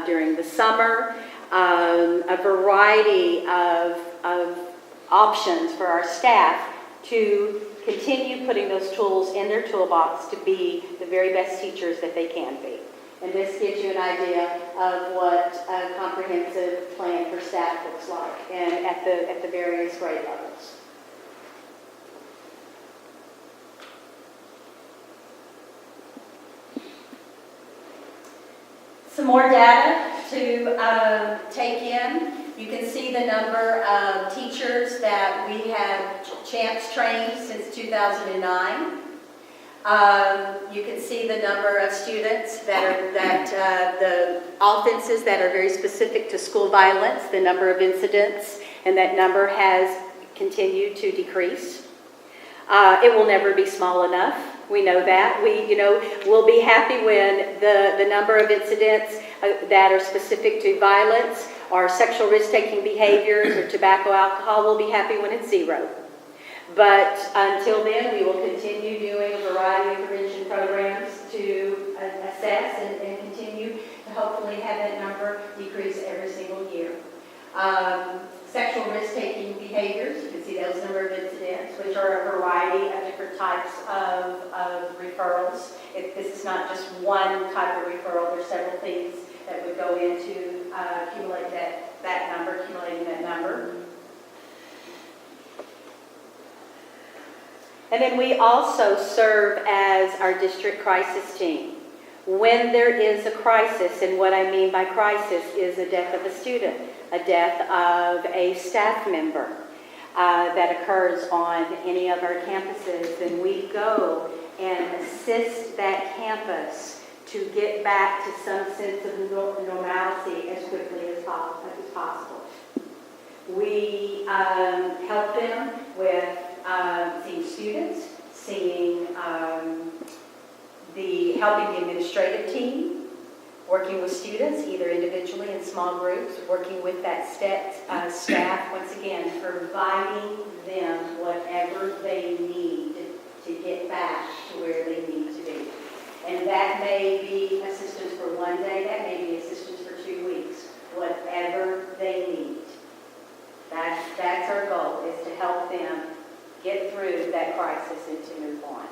during the summer, a variety of options for our staff to continue putting those tools in their toolbox to be the very best teachers that they can be. And this gives you an idea of what a comprehensive plan for staff looks like, and at the various grade levels. Some more data to take in. You can see the number of teachers that we have CHAMPS trained since 2009. You can see the number of students the offenses that are very specific to school violence, the number of incidents, and that number has continued to decrease. It will never be small enough. We know that. We'll be happy when the number of incidents that are specific to violence or sexual risk-taking behaviors or tobacco, alcohol, we'll be happy when it's 0. But until then, we will continue doing a variety of prevention programs to assess and continue to hopefully have that number decrease every single year. Sexual risk-taking behaviors, you can see those number of incidents, which are a variety of different types of referrals. This is not just one type of referral. There's several things that would go into accumulating that number. And then we also serve as our district crisis team. When there is a crisis, and what I mean by crisis is a death of a student, a death of a staff member that occurs on any of our campuses, then we go and assist that campus to get back to some sense of normalcy as quickly as possible. We help them with seeing students, helping the administrative team, working with students, either individually in small groups, working with that staff, once again, providing them whatever they need to get back to where they need to be. And that may be assistance for one day, that may be assistance for 2 weeks, whatever they need. That's our goal, is to help them get through that crisis and to move on.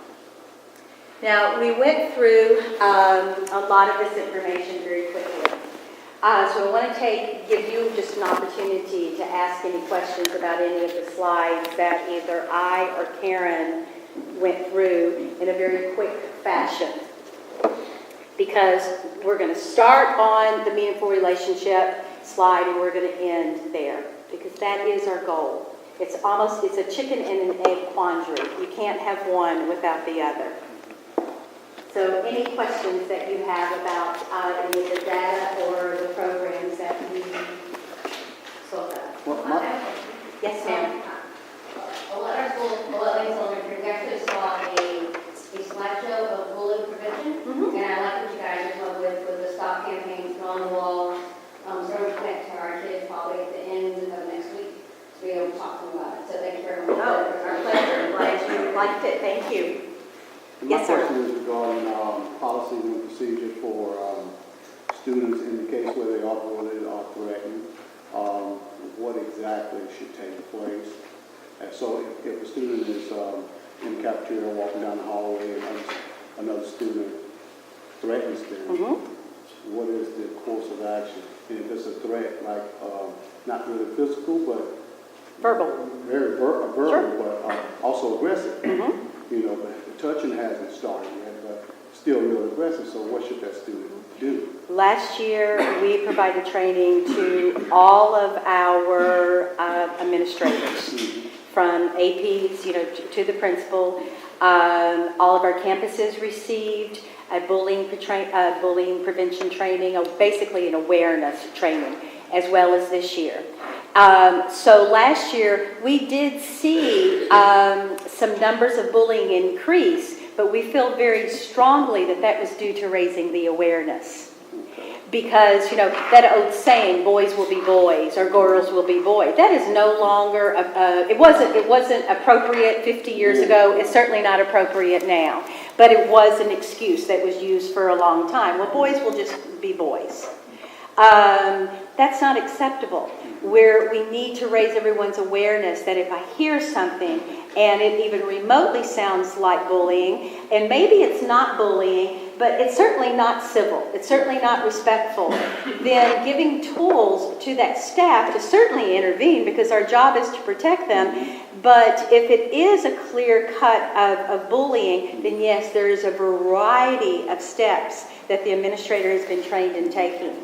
Now, we went through a lot of this information very quickly. So I want to give you just an opportunity to ask any questions about any of the slides that either I or Karen went through in a very quick fashion. Because we're going to start on the meaningful relationship slide and we're going to end there. Because that is our goal. It's a chicken and an egg quandary. You can't have one without the other. So any questions that you have about any of the data or the programs that we spoke of? Yes, ma'am. A lot of schools, a lot of elementary, we actually saw a slideshow of bullying prevention. Mm-hmm. And I like what you guys are coming with the stop campaigns on the wall. So we're connected to our kids probably at the end of next week to be able to talk to them about it. So thank you very much. Oh, our pleasure. Glad you liked it. Thank you. My Yes, sir. question is regarding policies and procedures for students in the case where they are bullied or threatened. What exactly should take place? And so if a student is in the cafeteria walking down the hallway and another student threatens them, what is the course of action? And if it's a threat, like not really physical, but Verbal. very verbal, Sure. but also aggressive. But the touching hasn't started yet, but still real aggressive. So what should that student do? Last year, we provided training to all of our administrators, from APs, to the principal. All of our campuses received a bullying prevention training, basically an awareness training, as well as this year. So last year, we did see some numbers of bullying increase, but we feel very strongly that was due to raising the awareness. Because, that old saying, boys will be boys or girls will be boys, that is no longer, it wasn't appropriate 50 years ago. It's certainly not appropriate now. But it was an excuse that was used for a long time. Well, boys will just be boys. That's not acceptable. Where we need to raise everyone's awareness that if I hear something and it even remotely sounds like bullying, and maybe it's not bullying, but it's certainly not civil, it's certainly not respectful, then giving tools to that staff to certainly intervene, because our job is to protect them. But if it is a clear cut of bullying, then yes, there is a variety of steps that the administrator has been trained in taking.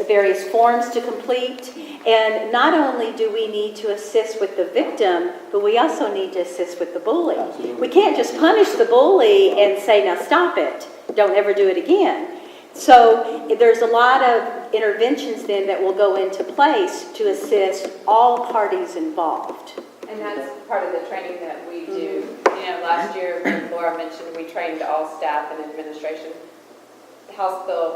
various forms to complete. And not only do we need to assist with the victim, but we also need to assist with the bully. We can't just punish the bully and say, now stop it, don't ever do it again. So there's a lot of interventions then that will go into place to assist all parties involved. And that's part of the training that we do. You know, last year, when Laura mentioned, we trained all staff and administration. House Bill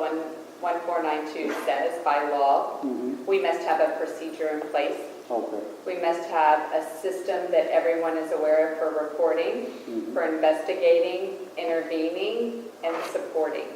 1492 says by law, we must have a procedure in place. Okay. We must have a system that everyone is aware of for reporting, for investigating, intervening, and supporting.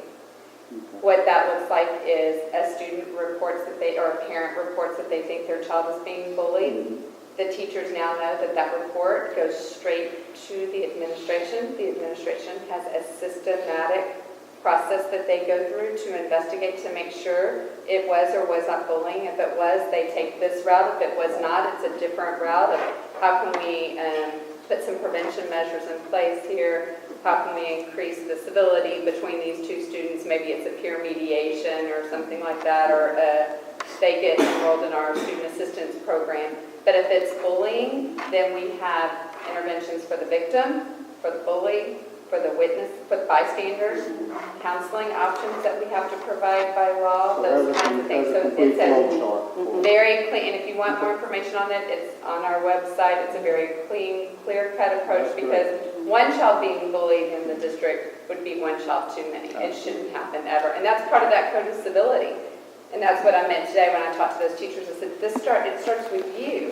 What that looks like is a student reports that they, or a parent reports that they think their child is being bullied. The teachers now know that that report goes straight to the administration. The administration has a systematic process that they go through to investigate to make sure it was or was not bullying. If it was, they take this route. If it was not, it's a different route of how can we put some prevention measures in place here. How can we increase the civility between these two students? Maybe it's a peer mediation or something like that, or they get enrolled in our student assistance program. But if it's bullying, then we have interventions for the victim, for the bully, for the witness, for the bystanders, counseling options that we have to provide by law, those kinds of things. So it's a very clean, and if you want more information on it, it's on our website. It's a very clean, clear-cut approach because one child being bullied in the district would be one child too many. It shouldn't happen ever. And that's part of that code of civility. And that's what I meant today when I talked to those teachers. I said, it starts with you.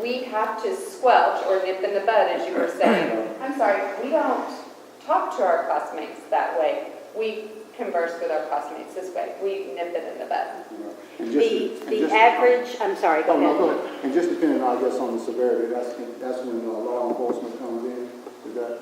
We have to squelch or nip in the bud, as you were saying. I'm sorry, we don't talk to our classmates that way. We converse with our classmates this way. We nip it in the bud. The average, I'm sorry, go ahead. Go ahead. And just depending, I guess, on the severity, that's when law enforcement comes in. Is that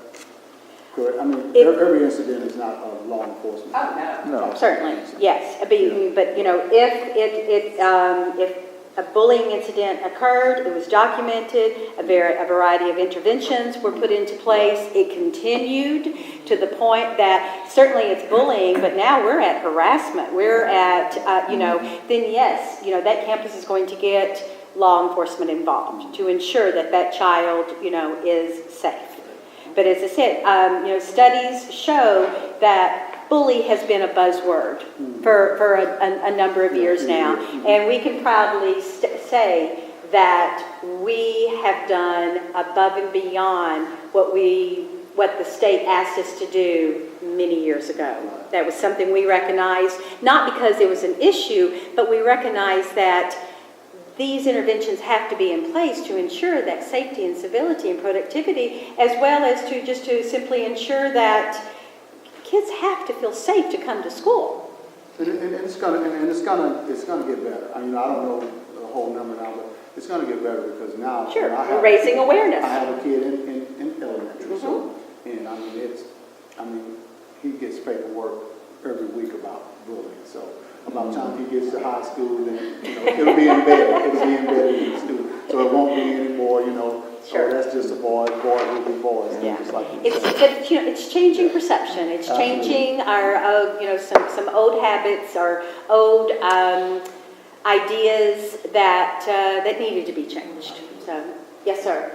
correct? I mean, every incident is not law enforcement. Oh, no. Certainly, yes. But you know, if a bullying incident occurred, it was documented, a variety of interventions were put into place. It continued to the point that certainly it's bullying, but now we're at harassment. We're at, then yes, that campus is going to get law enforcement involved to ensure that that child, is safe. But as I said, studies show that bully has been a buzzword for a number of years now, and we can proudly say that we have done above and beyond what the state asked us to do many years ago. That was something we recognized, not because it was an issue, but we recognized that these interventions have to be in place to ensure that safety and civility and productivity, as well as to simply ensure that kids have to feel safe to come to school. And it's gonna get better. I mean, I don't know the whole number now, but it's gonna get better because now we're raising awareness. I have a kid in elementary, so and he gets paperwork every week about bullying. So about the time he gets to high school, then it'll be embedded. It'll be embedded in the student. So it won't be anymore, Sure. Oh, that's just a boy will be boys. Yeah. Just like It's changing perception. It's changing our, some old habits or old ideas that needed to be changed. So, yes, sir.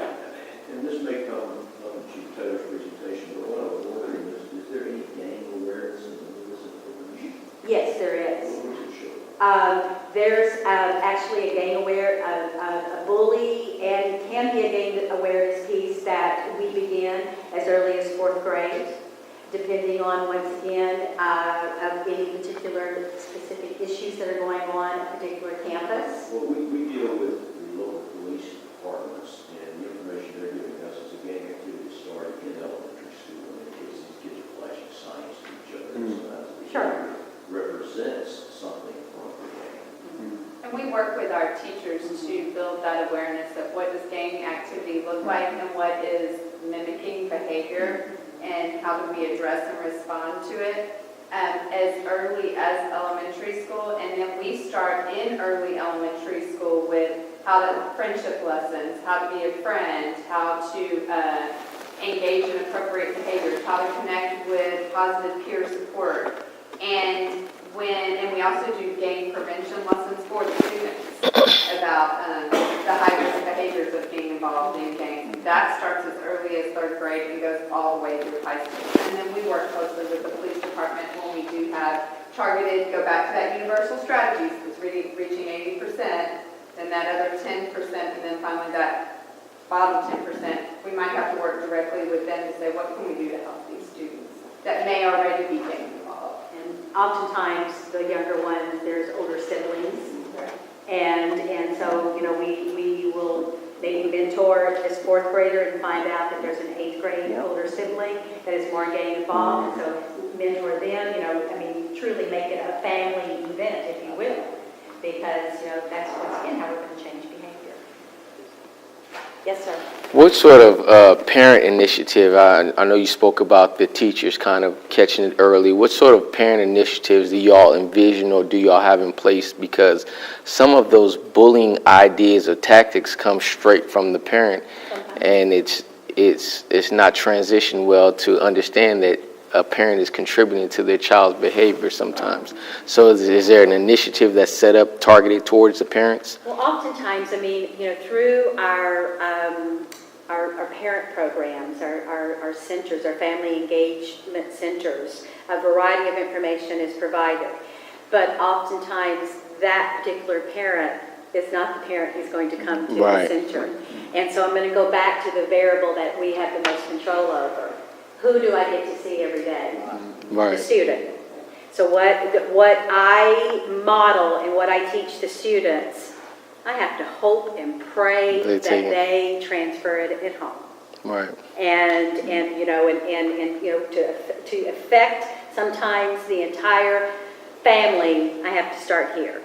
And this may come from Chief Taylor's presentation, but what I was wondering is there any gang awareness in the municipal community? Yes, there is. What does it show? There's actually a gang a bully and can be a gang awareness piece that we begin as early as 4th grade, depending on, once again, of any particular specific issues that are going on at a particular campus. Well, we deal with the local police departments, and the information they're giving us is a gang activity started in elementary school, and these kids are flashing signs to each other. Sure. Represents something from the gang. And we work with our teachers to build that awareness of what does gang activity look like and what is mimicking behavior and how do we address and respond to it as early as elementary school. And then we start in early elementary school with friendship lessons, how to be a friend, how to engage in appropriate behaviors, how to connect with positive peer support. And and we also do gang prevention lessons for the students about the high-risk behaviors of being involved in gangs. That starts as early as 3rd grade and goes all the way through high school. And then we work closely with the police department when we do have targeted, go back to that universal strategies, because reaching 80%, then that other 10%, and then finally that bottom 10%, we might have to work directly with them to say, what can we do to help these students that may already be gang involved? And oftentimes, the younger ones, there's older siblings. And so, you know, we will maybe mentor this 4th grader and find out that there's an 8th grade older sibling that is more gang involved. And so mentor them, you know, I mean, truly make it a family event, if you will. Because, you know, that's once again how we're going to change behavior. Yes, sir. What sort of parent initiative, I know you spoke about the teachers kind of catching it early. What sort of parent initiatives do y'all envision or do y'all have in place? Because some of those bullying ideas or tactics come straight from the parent, and it's not transitioned well to understand that a parent is contributing to their child's behavior sometimes. So is there an initiative that's set up targeted towards the parents? Well, oftentimes, I mean, you know, through our parent programs, our centers, our family engagement centers, a variety of information is provided. But oftentimes, that particular parent is not the parent who's going to come to the center. And so I'm going to go back to the variable that we have the most control over. Who do I get to see every day? The student. So what I model and what I teach the students, I have to hope and pray that they transfer it at home. Right. And you know, and you know, to affect sometimes the entire family, I have to start here.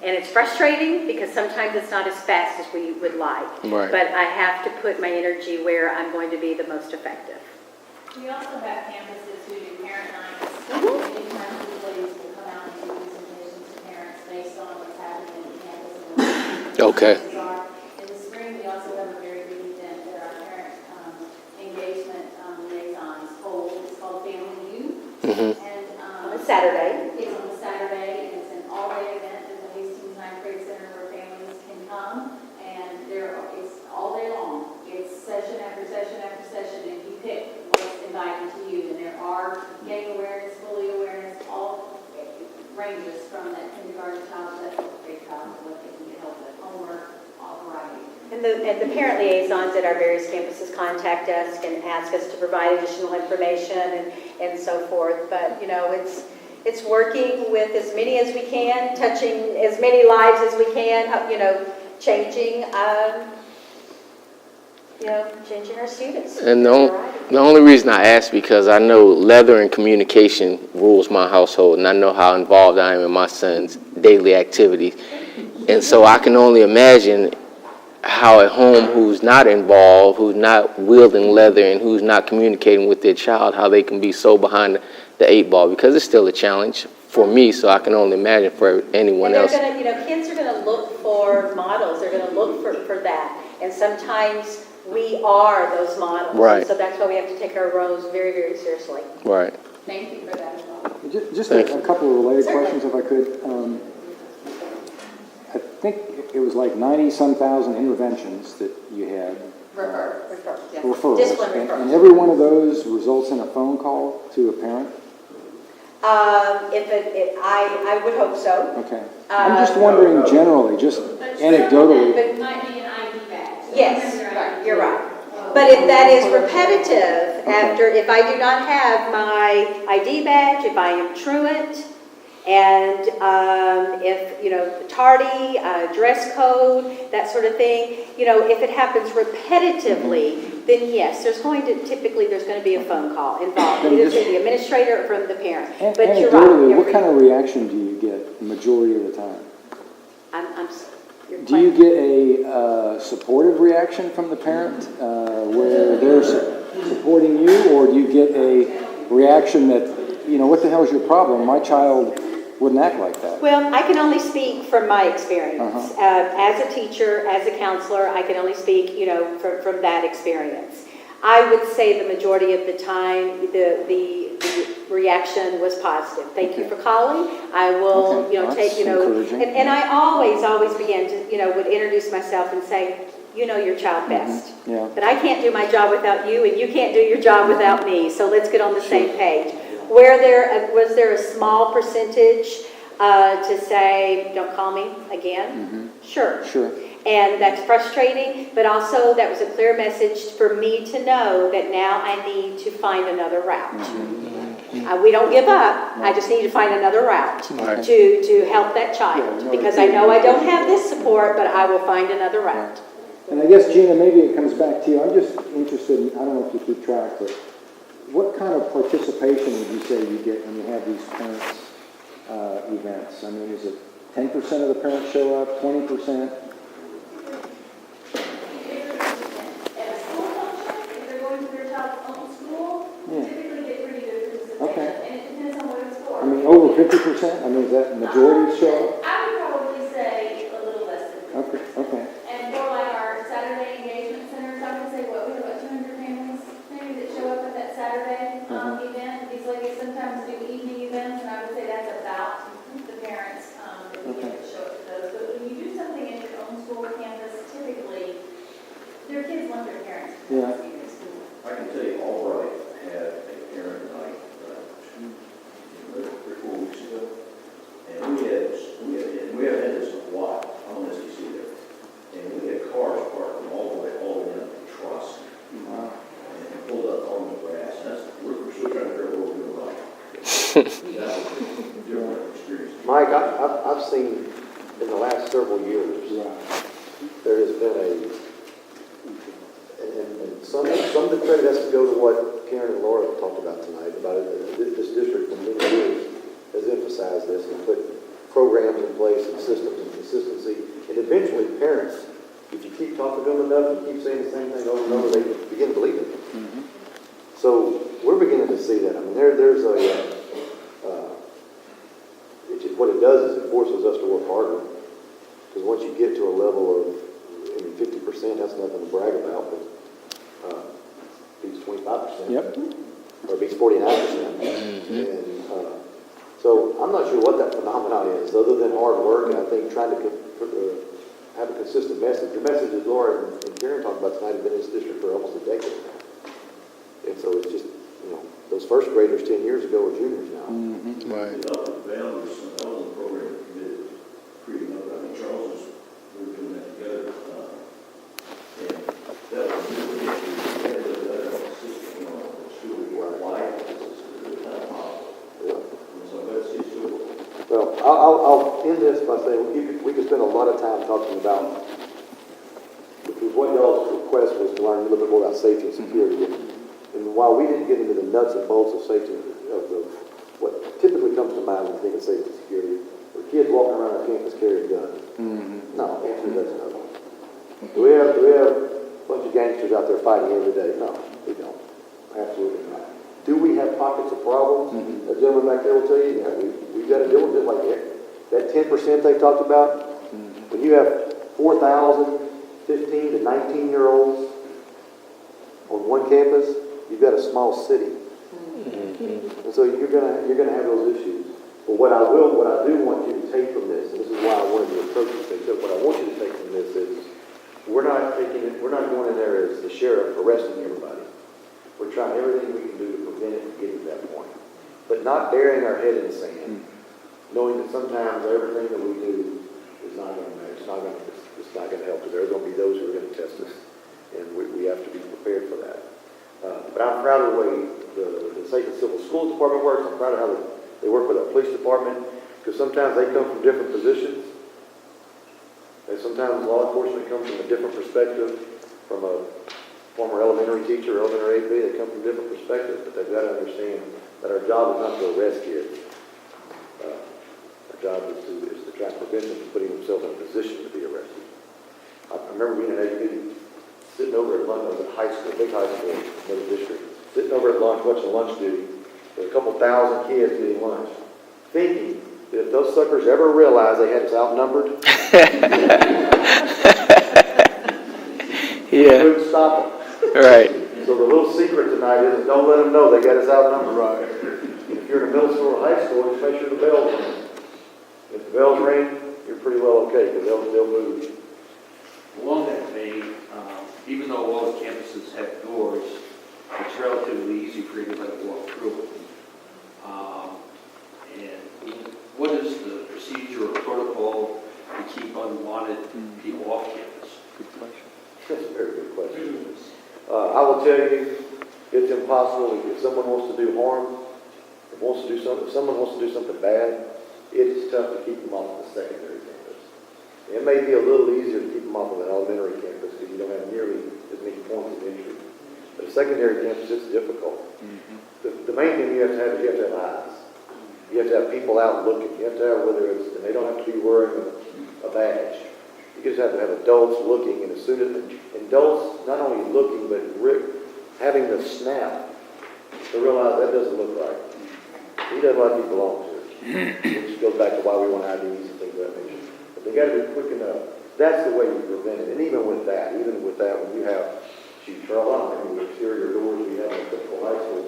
And it's frustrating because sometimes it's not as fast as we would like. Right. But I have to put my energy where I'm going to be the most effective. We also have campuses who do parent nights. Many times employees will come out and do presentations to parents based on what's happening on campus and what Okay. In the spring, we also have a very big event that our parent engagement liaisons hold. It's called Family U. And On a Saturday. It's on a Saturday, and it's an all-day event at the Hastings Ninth Grade Center where families can come, and it's all day long. It's session after session after session, and you pick what's invited to you. And there are gang awareness, bully awareness, all ranges from that kindergarten child to that 4th grade child, what they can get help with, homework, all variety. And the parent liaisons at our various campuses contact us and ask us to provide additional information and so forth. But, you know, it's working with as many as we can, touching as many lives as we can, you know, changing our students. And the only reason I ask, because I know leather and communication rules my household, and I know how involved I am in my son's daily activities. And so I can only imagine how a home who's not involved, who's not wielding leather, and who's not communicating with their child, how they can be so behind the 8 ball, because it's still a challenge for me, so I can only imagine for anyone else. You know, kids are going to look for models. They're going to look for that. And sometimes we are those models. Right. And so that's why we have to take our roles very, very seriously. Right. Thank you for that as well. Just a couple of related questions, if I could. I think it was like 90-some thousand interventions that you had. Referrals. Discipline And referrals. every one of those results in a phone call to a parent? I would hope so. Okay. I'm just wondering generally, just anecdotally. It might be an ID badge. Yes, you're right. But if that is repetitive, if I do not have my ID badge, if I am truant, and if, you know, tardy, dress code, that sort of thing, you know, if it happens repetitively, then yes, there's going to be a phone call involved, either through the administrator or from the parent. But you're right. What kind of reaction do you get the majority of the time? Do you get a supportive reaction from the parent where they're supporting you, or do you get a reaction that, you know, what the hell is your problem? My child wouldn't act like that. Well, I can only speak from my experience. As a teacher, as a counselor, I can only speak, you know, from that experience. I would say the majority of the time, the reaction was positive. Thank you for calling. I will, Okay. Well, take, that's encouraging. and I always begin to, would introduce myself and say, you know your child best. Yeah. But I can't do my job without you, and you can't do your job without me, so let's get on the same page. Was there a small percentage to say, don't call me again? Sure. Sure. And that's frustrating, but also that was a clear message for me to know that now I need to find another route. We don't give up, I just need to find another route to help that child, because I know I don't have this support, but I will find another route. And I guess, Gina, maybe it comes back to you. I'm just interested in, I don't know if you keep track, but what kind of participation would you say you get when you have these parents' events? I mean, is it 10% of the parents show up, 20%? At a school function, if they're going to their child's own school, typically get pretty good participation. Okay. And it depends on what it's for. I mean, over 50%? I mean, is that majority show up? I would probably say a little less than 50%. Okay. And for like our Saturday engagement centers, I would say, we have about 200 families maybe that show up at that Saturday event. These ladies sometimes do evening events, and I would say that's about the parents that we get to show up to those. But when you do something at your own school campus, typically, their kids want their parents to see their school. I can tell you, Albright had a parent night 3 or 4 weeks ago, and we have had this a while on SEC there, and we had cars parked from all the way down to Truss, and pulled up on the grass. We're still trying to figure out what we're doing right. That was a different experience. Mike, I've seen in the last several years, there has been and some of the credit has to go to what Karen and Laura talked about tonight, about it. This district for many years has emphasized this and put programs in place and systems and consistency. And eventually parents, if you keep talking to them enough and keep saying the same thing over and over, they begin believing it. So we're beginning to see that. I mean, there's what it does is it forces us to work harder. Because once you get to a level of, 50%, that's nothing to brag about, but beats 25%. Yep. Or beats 49%. And so I'm not sure what that phenomenon is, other than hard work, and I think trying to have a consistent message. The messages Laura and Karen talked about tonight have been in this district for almost a decade now. And so it's just, those first graders 10 years ago are juniors now. Right. The upper boundaries, that was the program that committed creating up. I think Charles we were doing that together. And that was really the issue. We had to let our system on the school wide. It's kind of possible. And so it's doable. Well, I'll end this by saying we could spend a lot of time talking about, because what y'all's request was to learn a little bit more about safety and security. And while we didn't get into the nuts and bolts of safety, what typically comes to mind when you think of safety and security, are kids walking around our campus carrying guns. No, the answer is that's no. Do we have a bunch of gangsters out there fighting every day? No, we don't. Absolutely not. Do we have pockets of problems? The gentleman back there will tell you, we've got to deal with it like that 10% they talked about. When you have 4,000 15 to 19-year-olds on one campus, you've got a small city. And so you're gonna have those issues. But what I do want you to take from this, and this is why I wanted to approach this thing, what I want you to take from this is we're not going in there as the sheriff arresting everybody. We're trying everything we can do to prevent it from getting to that point. But not burying our head in the sand, knowing that sometimes everything that we do is not going to matter. It's not going to help us. There are going to be those who are going to test us, and we have to be prepared for that. But I'm proud of the way the State and Civil Schools Department works. I'm proud of how they work with our police department, because sometimes they come from different positions. And sometimes law enforcement comes from a different perspective, from a former elementary teacher, elementary AP. They come from different perspectives, but they've got to understand that our job is not to arrest kids. Our job is to try to prevent them from putting themselves in a position to be arrested. I remember being an AP, sitting over at lunch. I was at high school, big high school, another district. Sitting over at lunch, watching lunch duty, with a couple thousand kids getting lunch, thinking that if those suckers ever realized they had us outnumbered, we couldn't stop them. Right. So the little secret tonight is don't let them know they got us outnumbered. Right. In If you're in a middle school or high school, just make sure the bells ring. If the bells ring, you're pretty well okay, because they'll move. Along that vein, even though all the campuses have doors, it's relatively easy for anybody to walk through it. And what is the procedure or protocol to keep unwanted people off campus? Good question. That's a very good question. I will tell you, it's impossible. If someone wants to do harm, if someone wants to do something bad, it's tough to keep them off of the secondary campus. It may be a little easier to keep them off of an elementary campus because you don't have nearly as many points of entry. But a secondary campus, it's difficult. The main thing you have to have is you have to have eyes. You have to have people out looking. You have to have, and they don't have to be wearing a badge. You just have to have adults looking, and as soon as adults not only looking but having the snap to realize that doesn't look right. He doesn't like he belongs here. Which goes back to why we want IDs and things of that nature. But they got to be quick enough. That's the way you prevent it. And even with that, when you have, the exterior doors we have in a typical high school,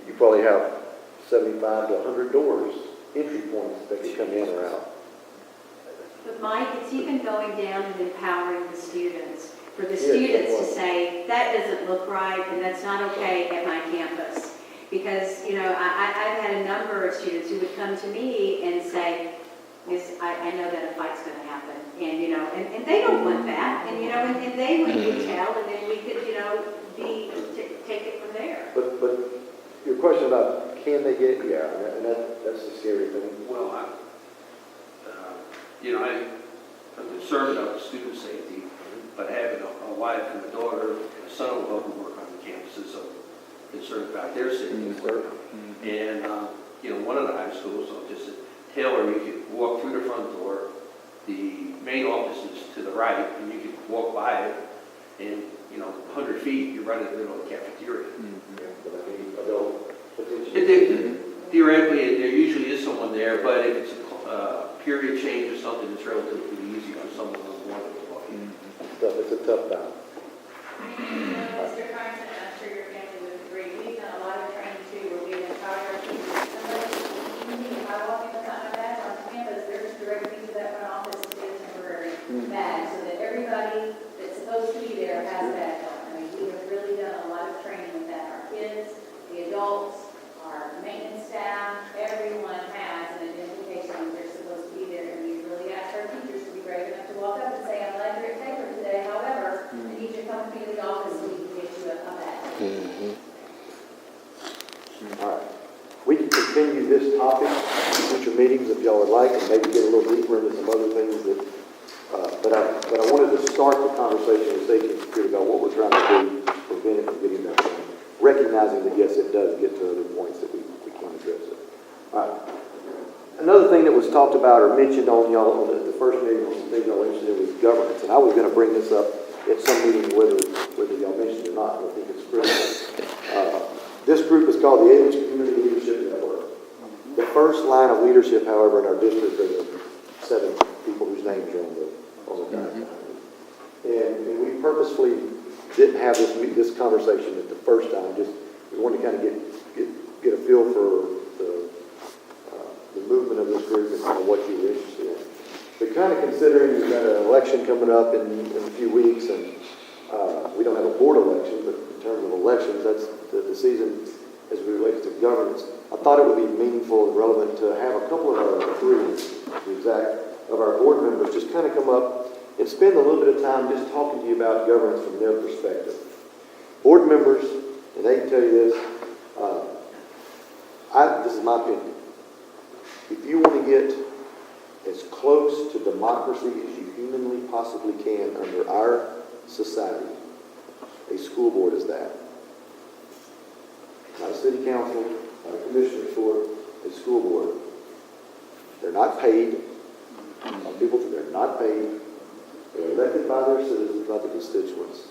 you probably have 75 to 100 doors, entry points that can come in or out. But Mike, it's even going down and empowering the students, for the Yes, students to that's say, that doesn't look right and that's not okay at my campus. Because, I've had a number of students who would come to me and say, Miss, I know that a fight's going to happen. And, and they don't want that. And, and they would tell, and then we could, take it from there. But your question about can they get, and that's the scary thing. Well, I'm concerned about the student safety, but having a wife and a daughter and a son who work on the campuses, so I'm concerned about their safety. And, one of the high schools, just at Taylor, you could walk through the front door, the main office is to the right, and you could walk by it, and, 100 feet, you're right in the middle of the cafeteria. But I mean, adult Theoretically, there usually is someone there, but if it's a period change or something, it's relatively easy for someone who wants to walk in. It's a tough battle. Mr. Carson, I'm sure your family would agree, we've done a lot of training too, where we empower people. If I walk in with my badge on campus, there's direct me to that front office to get a temporary badge, so that everybody that's supposed to be there has that on. I mean, we have really done a lot of training with that. Our kids, the adults, our maintenance staff, everyone has an identification that they're supposed to be there. And we really ask our teachers to be brave enough to walk up and say, I'm glad you're at Taylor today. However, I need you to come to me to the office so we can get you a badge. All right. We can continue this topic in future meetings if y'all would like, and maybe get a little deeper into some other things that, but I wanted to start the conversation with safety and security about what we're trying to do to prevent it from getting that way. Recognizing that, yes, it does get to other points that we can't address it. All right. Another thing that was talked about or mentioned on y'all on the first meeting on some things y'all interested in was governance. And I was going to bring this up at some meeting, whether y'all mentioned it or not. I think it's critical. This group is called the Alief Community Leadership Network. The first line of leadership, however, in our district are the 7 people whose names are on the diagram. And we purposefully didn't have this conversation at the first time. Just we wanted to kind of get a feel for the movement of this group and kind of what you were interested in. But kind of considering we've got an election coming up in a few weeks, and we don't have a board election, but in terms of elections, that's the season as it relates to governance. I thought it would be meaningful and relevant to have a couple of our 3, the exact, of our board members just kind of come up and spend a little bit of time just talking to you about governance from their perspective. Board members, and they can tell you this, this is my opinion. If you want to get as close to democracy as you humanly possibly can under our society, a school board is that. Not a city council, not a commissioner's board, a school board. They're not paid. Some people think they're not paid. They're elected by their citizens, by the constituents.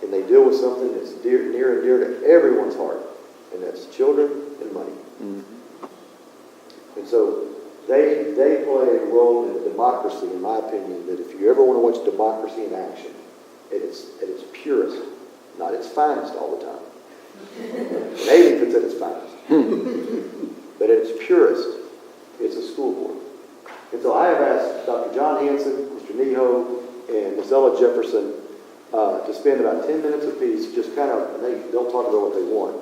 And they deal with something that's near and dear to everyone's heart, and that's children and money. And so they play a role in democracy, in my opinion, that if you ever want to watch democracy in action, at its purest, not its finest all the time, And Alief is at its finest. But at its purest, it's a school board. And so I have asked Dr. John Hanson, Mr. Neho, and Ms. Ella Jefferson to spend about 10 minutes apiece, just kind of, and they'll talk about what they want.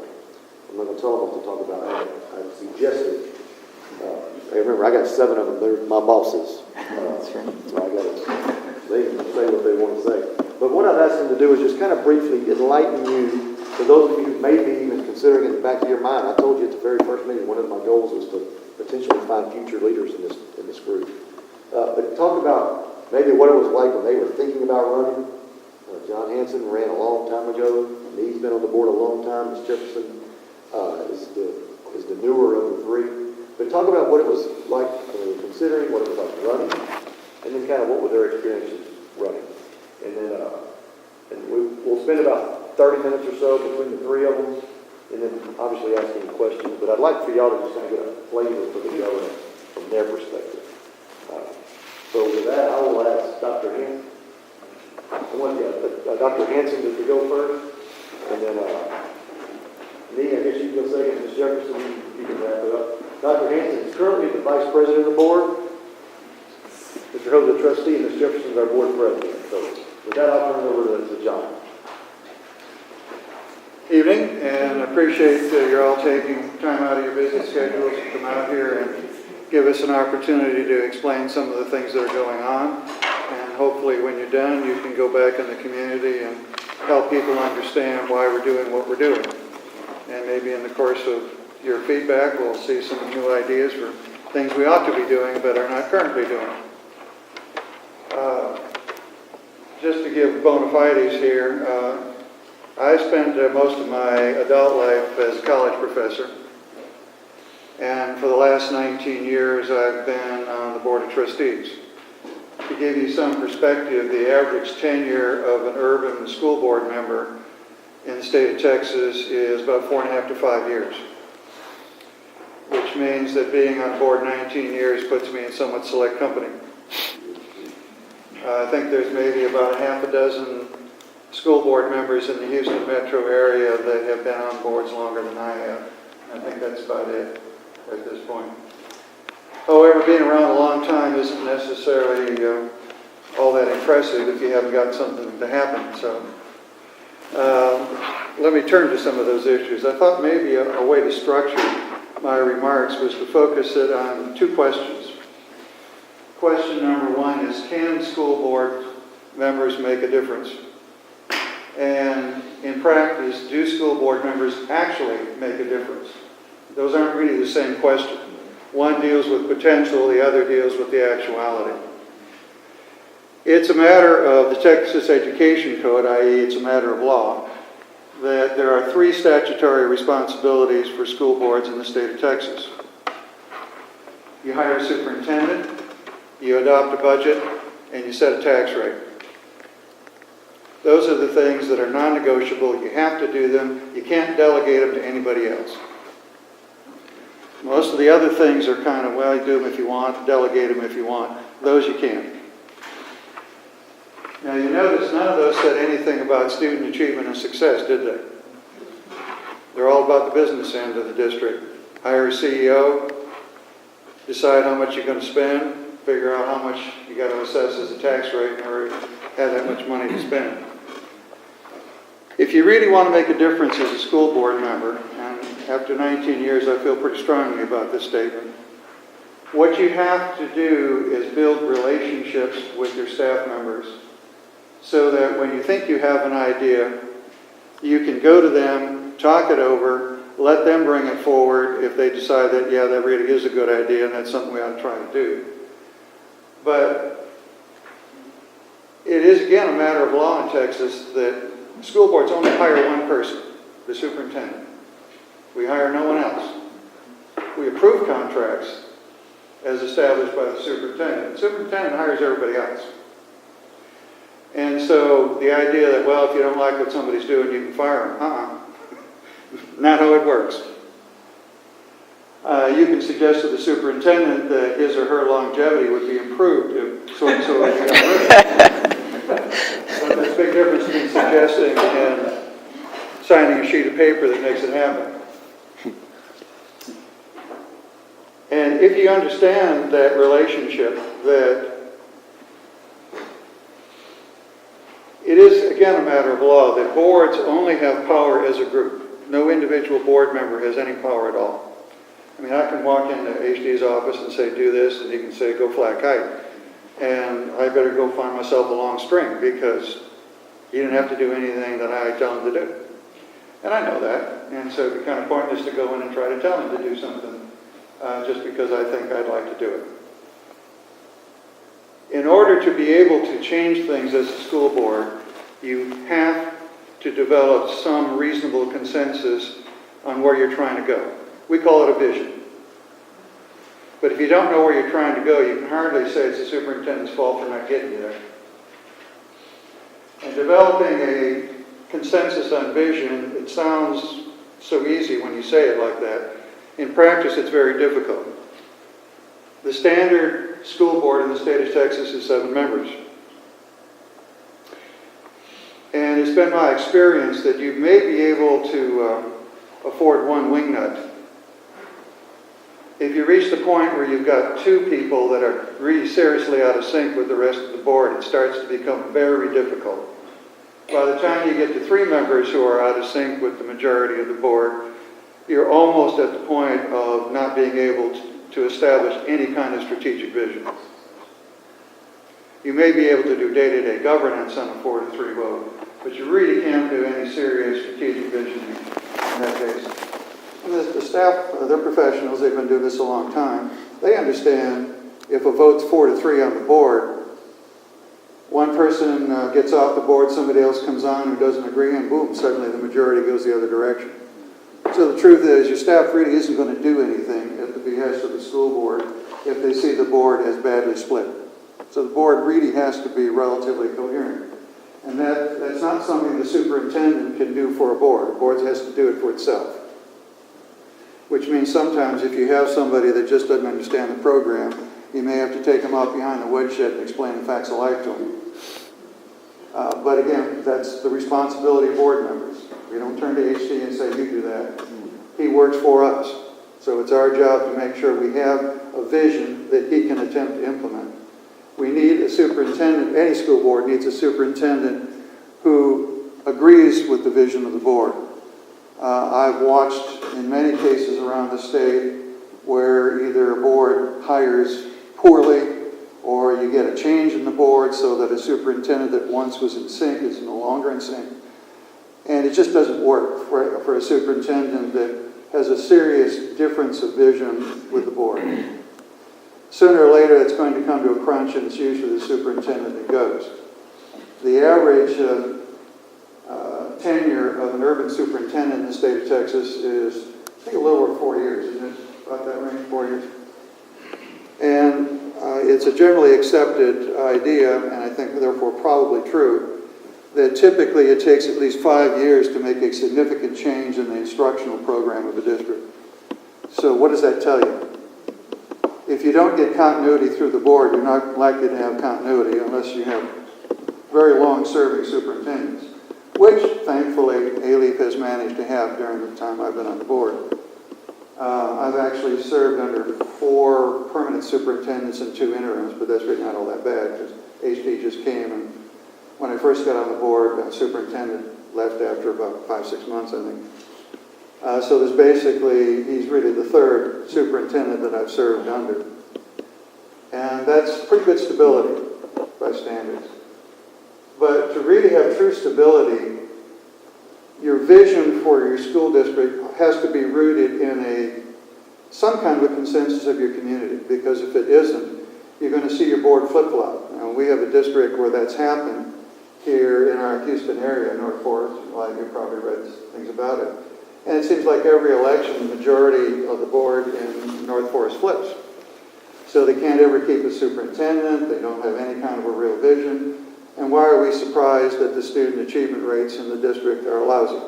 I'm not going to tell them what to talk about. I suggested. Remember, I got 7 of them. They're my bosses. So I got to, they can say what they want to say. But what I've asked them to do is just kind of briefly enlighten you, for those of you who may be even considering it in the back of your mind. I told you at the very first meeting, one of my goals was to potentially find future leaders in this group. But talk about maybe what it was like when they were thinking about running. John Hanson ran a long time ago. He's been on the board a long time. Ms. Jefferson is the newer of the 3. But talk about what it was like when they were considering, what it was like running, and then kind of what were their experiences running. And then we'll spend about 30 minutes or so between the 3 of them, and then obviously asking questions. But I'd like for y'all to just kind of get a flavor for the government from their perspective. So with that, I will ask Dr. Hanson. Dr. Hanson to go first, and then me, I guess you can go second. Ms. Jefferson, you can wrap it up. Dr. Hanson is currently the vice president of the board. Mr. Ho's the trustee, and Ms. Jefferson is our board president. So with that, I'll turn it over to John. Evening, and I appreciate you're all taking time out of your busy schedules to come out here and give us an opportunity to explain some of the things that are going on. And hopefully when you're done, you can go back in the community and help people understand why we're doing what we're doing. And maybe in the course of your feedback, we'll see some new ideas for things we ought to be doing but are not currently doing. Just to give bona fides here, I spent most of my adult life as a college professor. And for the last 19 years, I've been on the Board of Trustees. To give you some perspective, the average tenure of an urban school board member in the state of Texas is about 4.5 to 5 years, which means that being on board 19 years puts me in somewhat select company. I think there's maybe about 6 school board members in the Houston metro area that have been on boards longer than I have. I think that's about it at this point. However, being around a long time isn't necessarily all that impressive if you haven't got something to happen. So let me turn to some of those issues. I thought maybe a way to structure my remarks was to focus it on 2 questions. Question number 1 is, can school board members make a difference? And in practice, do school board members actually make a difference? Those aren't really the same question. One deals with potential, the other deals with the actuality. It's a matter of the Texas Education Code, i.e. it's a matter of law, that there are 3 statutory responsibilities for school boards in the state of Texas. You hire a superintendent, you adopt a budget, and you set a tax rate. Those are the things that are non-negotiable. You have to do them. You can't delegate them to anybody else. Most of the other things are kind of, well, you do them if you want, delegate them if you want. Those you can't. Now, you notice none of those said anything about student achievement and success, did they? They're all about the business end of the district. Hire a CEO, decide how much you're going to spend, figure out how much you got to assess as a tax rate in order to have that much money to spend. If you really want to make a difference as a school board member, and after 19 years I feel pretty strongly about this statement, what you have to do is build relationships with your staff members so that when you think you have an idea, you can go to them, talk it over, let them bring it forward if they decide that, yeah, that really is a good idea and that's something we ought to try to do. But it is, again, a matter of law in Texas that school boards only hire one person, the superintendent. We hire no one else. We approve contracts as established by the superintendent. The superintendent hires everybody else. And so the idea that, well, if you don't like what somebody's doing, you can fire them. Not how it works. You can suggest to the superintendent that his or her longevity would be improved if so-and-so had got rid of it. But there's a big difference between suggesting and signing a sheet of paper that makes it happen. And if you understand that relationship, that it is, again, a matter of law, that boards only have power as a group. No individual board member has any power at all. I mean, I can walk into HD's office and say, do this, and he can say, go fly a kite. And I better go find myself a long string because he didn't have to do anything that I tell him to do. And I know that. And so it'd be kind of pointless to go in and try to tell him to do something just because I think I'd like to do it. In order to be able to change things as a school board, you have to develop some reasonable consensus on where you're trying to go. We call it a vision. But if you don't know where you're trying to go, you can hardly say it's the superintendent's fault for not getting you there. And developing a consensus on vision, it sounds so easy when you say it like that. In practice, it's very difficult. The standard school board in the state of Texas is 7 members. And it's been my experience that you may be able to afford one wingnut. If you reach the point where you've got 2 people that are really seriously out of sync with the rest of the board, it starts to become very difficult. By the time you get to 3 members who are out of sync with the majority of the board, you're almost at the point of not being able to establish any kind of strategic vision. You may be able to do day-to-day governance on a 4-3 vote, but you really can't do any serious strategic vision in that case. And the staff, they're professionals, they've been doing this a long time. They understand if a vote's 4-3 on the board, one person gets off the board, somebody else comes on who doesn't agree, and boom, suddenly the majority goes the other direction. So the truth is, your staff really isn't going to do anything at the behest of the school board if they see the board as badly split. So the board really has to be relatively coherent. And that's not something the superintendent can do for a board. The board has to do it for itself. Which means sometimes if you have somebody that just doesn't understand the program, you may have to take them out behind the woodshed and explain the facts of life to them. But again, that's the responsibility of board members. We don't turn to HC and say, you do that. He works for us. So it's our job to make sure we have a vision that he can attempt to implement. We need a superintendent, any school board needs a superintendent who agrees with the vision of the board. I've watched in many cases around the state where either a board hires poorly or you get a change in the board so that a superintendent that once was in sync is no longer in sync. And it just doesn't work for a superintendent that has a serious difference of vision with the board. Sooner or later, it's going to come to a crunch, and it's usually the superintendent that goes. The average tenure of an urban superintendent in the state of Texas is, I think, a little over 4 years, isn't it? About that range, 4 years. And it's a generally accepted idea, and I think therefore probably true, that typically it takes at least 5 years to make a significant change in the instructional program of a district. So what does that tell you? If you don't get continuity through the board, you're not likely to have continuity unless you have very long-serving superintendents, which, thankfully, Alief has managed to have during the time I've been on the board. I've actually served under 4 permanent superintendents and 2 interims, but that's really not all that bad because HD just came, and when I first got on the board, the superintendent left after about 5-6 months, I think. So there's basically, he's really the 3rd superintendent that I've served under. And that's pretty good stability by standards. But to really have true stability, your vision for your school district has to be rooted in some kind of a consensus of your community, because if it isn't, you're going to see your board flip-flop. Now, we have a district where that's happened here in our Houston area, North Forest. A lot of you probably read things about it. And it seems like every election, the majority of the board in North Forest flips. So they can't ever keep a superintendent, they don't have any kind of a real vision. And why are we surprised that the student achievement rates in the district are lousy?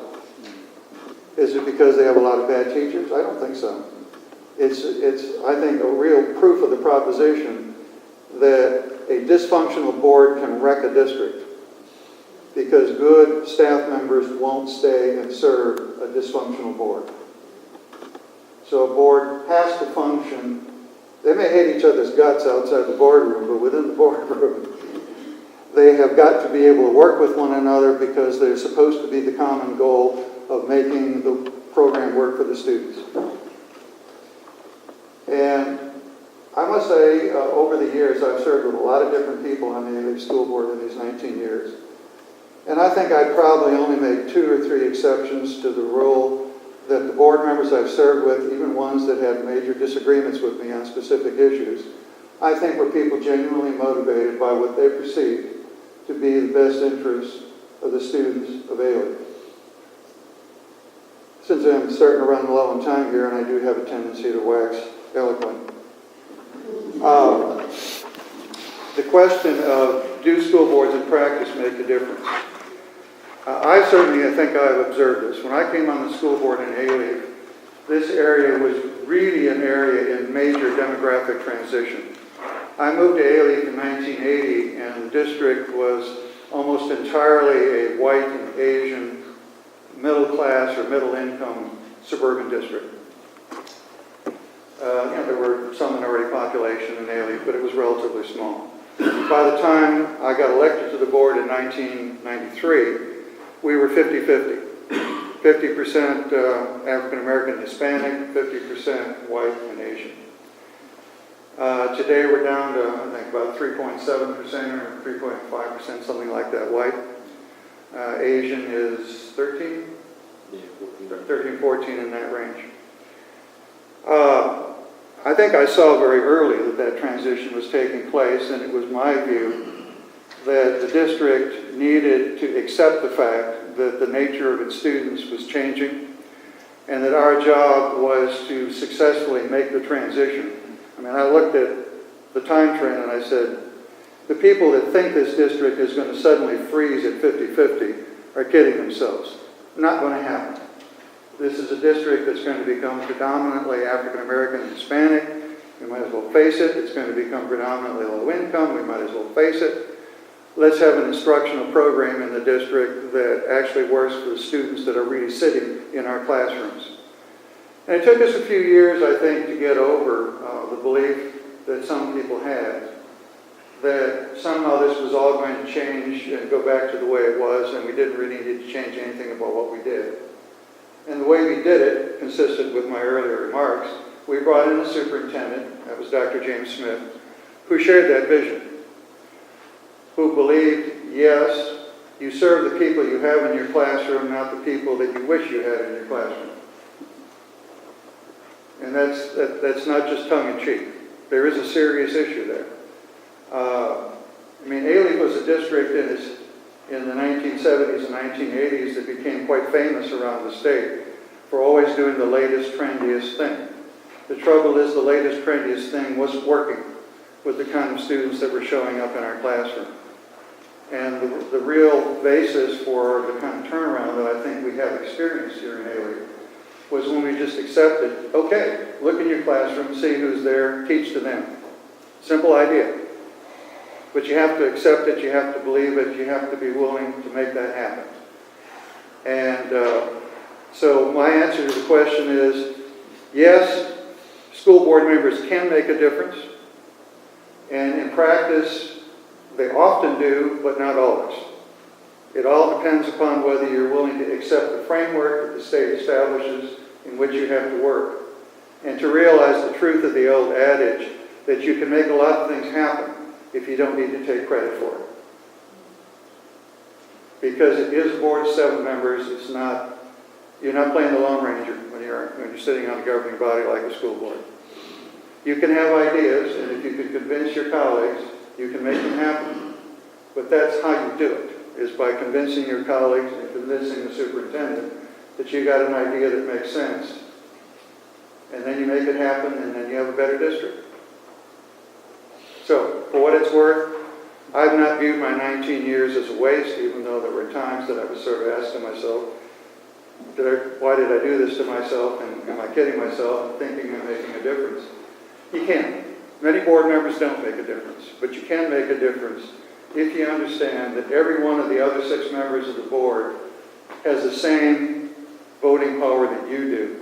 Is it because they have a lot of bad teachers? I don't think so. It's I think, a real proof of the proposition that a dysfunctional board can wreck a district. because good staff members won't stay and serve a dysfunctional board. So a board has to function. They may hate each other's guts outside the boardroom, but within the boardroom, they have got to be able to work with one another because they're supposed to be the common goal of making the program work for the students. And I must say, over the years, I've served with a lot of different people on the Alief School Board in these 19 years. And I think I'd probably only make 2 or 3 exceptions to the rule that the board members I've served with, even ones that had major disagreements with me on specific issues, I think were people genuinely motivated by what they perceived to be the best interests of the students of Alief. Since I'm starting to run low on time here, and I do have a tendency to wax eloquent, the question of do school boards in practice make a difference? I think I've observed this. When I came on the school board in Alief, this area was really an area in major demographic transition. I moved to Alief in 1980, and the district was almost entirely a white and Asian middle class or middle income suburban district. There were some minority population in Alief, but it was relatively small. By the time I got elected to the board in 1993, we were 50-50. 50% African American Hispanic, 50% white and Asian. Today we're down to, I think, about 3.7% or 3.5%, something like that, white. Asian is 13? 13, 14 in that range. I think I saw very early that transition was taking place, and it was my view that the district needed to accept the fact that the nature of its students was changing, and that our job was to successfully make the transition. I mean, I looked at the time trend and I said, the people that think this district is going to suddenly freeze at 50-50 are kidding themselves. Not going to happen. This is a district that's going to become predominantly African American and Hispanic. We might as well face it. It's going to become predominantly low income. We might as well face it. Let's have an instructional program in the district that actually works for the students that are really sitting in our classrooms. And it took us a few years, I think, to get over the belief that some people had that somehow this was all going to change and go back to the way it was, and we didn't really need to change anything about what we did. And the way we did it, consistent with my earlier remarks, we brought in a superintendent, that was Dr. James Smith, who shared that vision, who believed, yes, you serve the people you have in your classroom, not the people that you wish you had in your classroom. And that's not just tongue-in-cheek. There is a serious issue there. Alief was a district in the 1970s and 1980s that became quite famous around the state for always doing the latest, trendiest thing. The trouble is the latest, trendiest thing wasn't working with the kind of students that were showing up in our classroom. And the real basis for the kind of turnaround that I think we have experienced here in Alief was when we just accepted, okay, look in your classroom, see who's there, teach to them. Simple idea. But you have to accept it, you have to believe it, you have to be willing to make that happen. And so my answer to the question is, yes, school board members can make a difference. And in practice, they often do, but not always. It all depends upon whether you're willing to accept the framework that the state establishes in which you have to work, and to realize the truth of the old adage that you can make a lot of things happen if you don't need to take credit for it. Because it is a board of 7 members, you're not playing the Lone Ranger when you're sitting on a governing body like a school board. You can have ideas, and if you can convince your colleagues, you can make them happen. But that's how you do it, is by convincing your colleagues and convincing the superintendent that you got an idea that makes sense. And then you make it happen, and then you have a better district. So, for what it's worth, I've not viewed my 19 years as a waste, even though there were times that I was sort of asking myself, why did I do this to myself, and am I kidding myself and thinking I'm making a difference? You can. Many board members don't make a difference, but you can make a difference if you understand that every one of the other 6 members of the board has the same voting power that you do.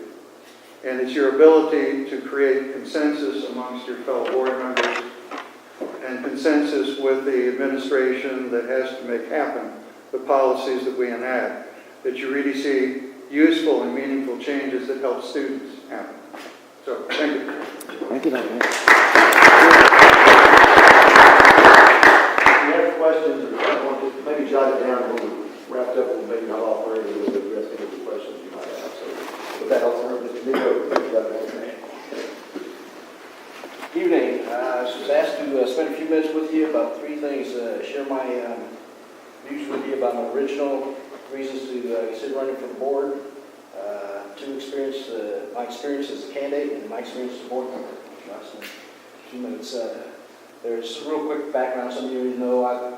And it's your ability to create consensus amongst your fellow board members and consensus with the administration that has to make happen the policies that we enact, that you really see useful and meaningful changes that help students happen. So, thank you. Thank you, Dr. Hanks. If you have questions, or want to maybe jot it down when we wrapped up, we'll maybe not all three, we'll address any of the questions you might have. So, with that, I'll turn it to Nico. Thank you, Dr. Hanks. Evening. I was asked to spend a few minutes with you about 3 things. Share my views with you about my original reasons to consider running for the board. 2 my experience as a candidate and my experience as a board member. Just in 2 minutes. There's a real quick background. Some of you know I